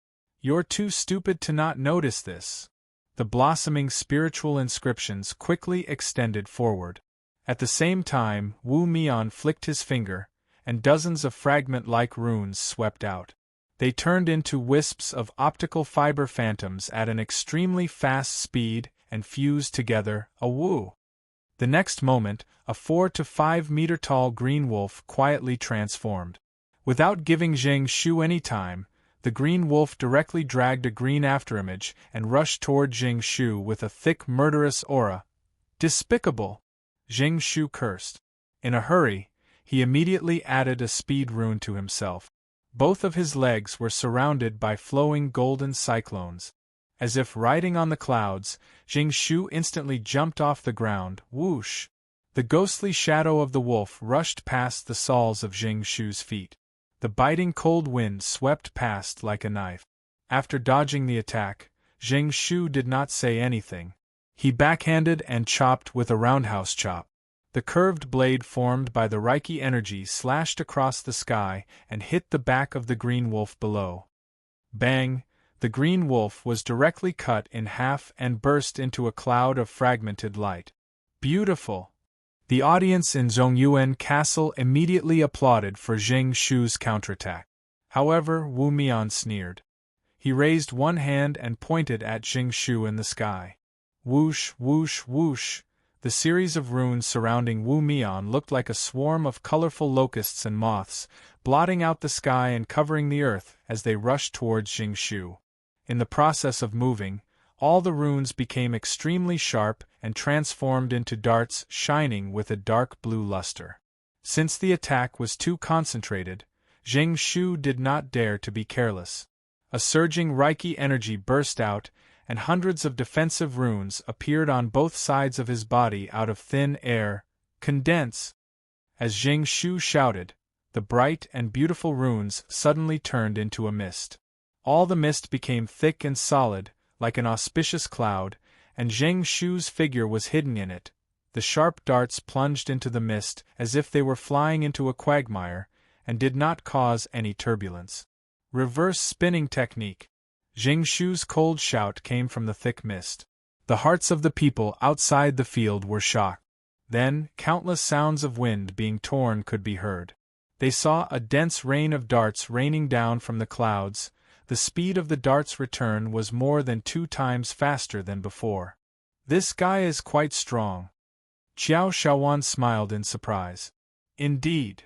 You're too stupid to not notice this. The blossoming spiritual inscriptions quickly extended forward. At the same time, Wu Mian flicked his finger, and dozens of fragment-like runes swept out. They turned into wisps of optical fiber phantoms at an extremely fast speed and fused together, a woo. The next moment, a 4 to 5 meter tall green wolf quietly transformed. Without giving Jingshu any time, the green wolf directly dragged a green afterimage and rushed toward Jingshu with a thick murderous aura. Despicable! Jingshu cursed. In a hurry, he immediately added a speed rune to himself. Both of his legs were surrounded by flowing golden cyclones. As if riding on the clouds, Jingshu instantly jumped off the ground. Whoosh! The ghostly shadow of the wolf rushed past the soles of Jingshu's feet. The biting cold wind swept past like a knife. After dodging the attack, Jingshu did not say anything. He backhanded and chopped with a roundhouse chop. The curved blade formed by the Reiki energy slashed across the sky and hit the back of the green wolf below. Bang! The green wolf was directly cut in half and burst into a cloud of fragmented light. Beautiful! The audience in Zhongyuan Castle immediately applauded for Jingshu's counterattack. However, Wu Mian sneered. He raised one hand and pointed at Jingshu in the sky. Whoosh, whoosh, whoosh! The series of runes surrounding Wu Mian looked like a swarm of colorful locusts and moths, blotting out the sky and covering the earth as they rushed towards Jingshu. In the process of moving, all the runes became extremely sharp and transformed into darts shining with a dark blue luster. Since the attack was too concentrated, Jingshu did not dare to be careless. A surging Reiki energy burst out, and hundreds of defensive runes appeared on both sides of his body out of thin air. Condense! As Jingshu shouted, the bright and beautiful runes suddenly turned into a mist. All the mist became thick and solid, like an auspicious cloud, and Jingshu's figure was hidden in it. The sharp darts plunged into the mist as if they were flying into a quagmire, and did not cause any turbulence. Reverse spinning technique. Jingshu's cold shout came from the thick mist. The hearts of the people outside the field were shocked. Then, countless sounds of wind being torn could be heard. They saw a dense rain of darts raining down from the clouds. The speed of the dart's return was more than 2 times faster than before. This guy is quite strong. Qiao Shaowan smiled in surprise. Indeed.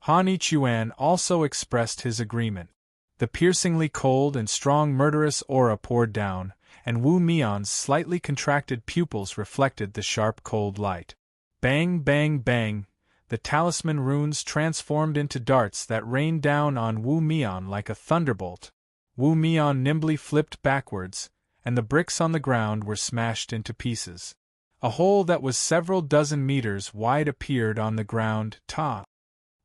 Han Ichuan also expressed his agreement. The piercingly cold and strong murderous aura poured down, and Wu Mian's slightly contracted pupils reflected the sharp cold light. Bang, bang, bang! The talisman runes transformed into darts that rained down on Wu Mian like a thunderbolt. Wu Mian nimbly flipped backwards, and the bricks on the ground were smashed into pieces. A hole that was several dozen meters wide appeared on the ground.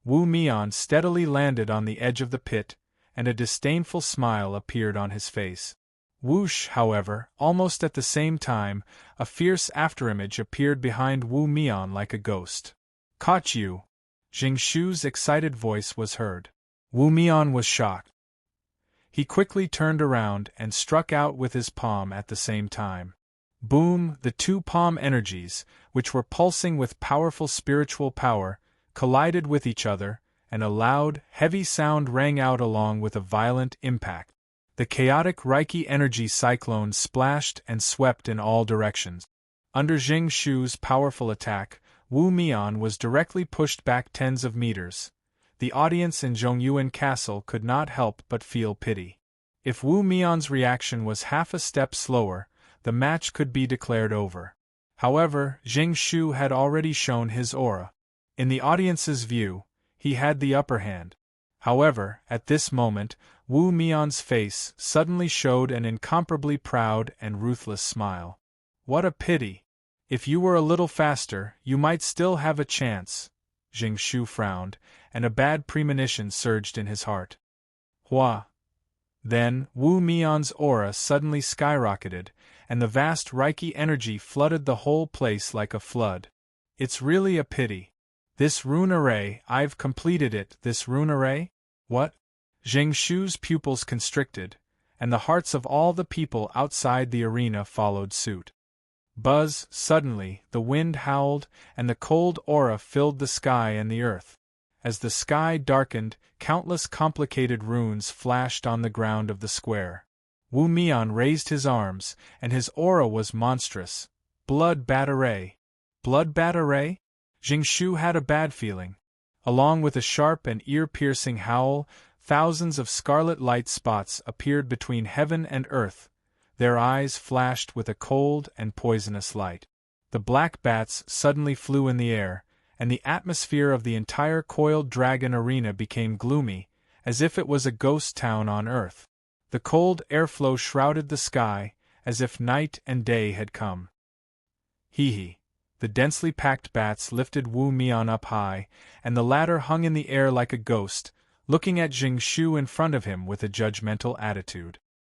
Wu Mian steadily landed on the edge of the pit, and a disdainful smile appeared on his face. Whoosh, however, almost at the same time, a fierce afterimage appeared behind Wu Mian like a ghost. Caught you! Jing Shu's excited voice was heard. Wu Mian was shocked. He quickly turned around and struck out with his palm at the same time. Boom! The two palm energies, which were pulsing with powerful spiritual power, collided with each other, and a loud, heavy sound rang out along with a violent impact. The chaotic Reiki energy cyclone splashed and swept in all directions. Under Jing Shu's powerful attack, Wu Mian was directly pushed back tens of meters. The audience in Zhongyuan Castle could not help but feel pity. If Wu Mian's reaction was half a step slower, the match could be declared over. However, Jing Shu had already shown his aura. In the audience's view, he had the upper hand. However, at this moment, Wu Mian's face suddenly showed an incomparably proud and ruthless smile. What a pity! If you were a little faster, you might still have a chance. Jing Shu frowned, and a bad premonition surged in his heart. Hua! Then, Wu Mian's aura suddenly skyrocketed, and the vast Reiki energy flooded the whole place like a flood. It's really a pity. This rune array, I've completed it. This rune array? What? Jing Shu's pupils constricted, and the hearts of all the people outside the arena followed suit. Buzz! Suddenly, the wind howled, and the cold aura filled the sky and the earth. As the sky darkened, countless complicated runes flashed on the ground of the square. Wu Mian raised his arms, and his aura was monstrous. Blood Bat Array! Blood Bat Array? Jing Shu had a bad feeling. Along with a sharp and ear-piercing howl, thousands of scarlet light spots appeared between heaven and earth. Their eyes flashed with a cold and poisonous light. The black bats suddenly flew in the air, and the atmosphere of the entire coiled dragon arena became gloomy, as if it was a ghost town on earth. The cold airflow shrouded the sky, as if night and day had come. Hee. The densely packed bats lifted Wu Mian up high, and the latter hung in the air like a ghost, looking at Jing Shu in front of him with a judgmental attitude.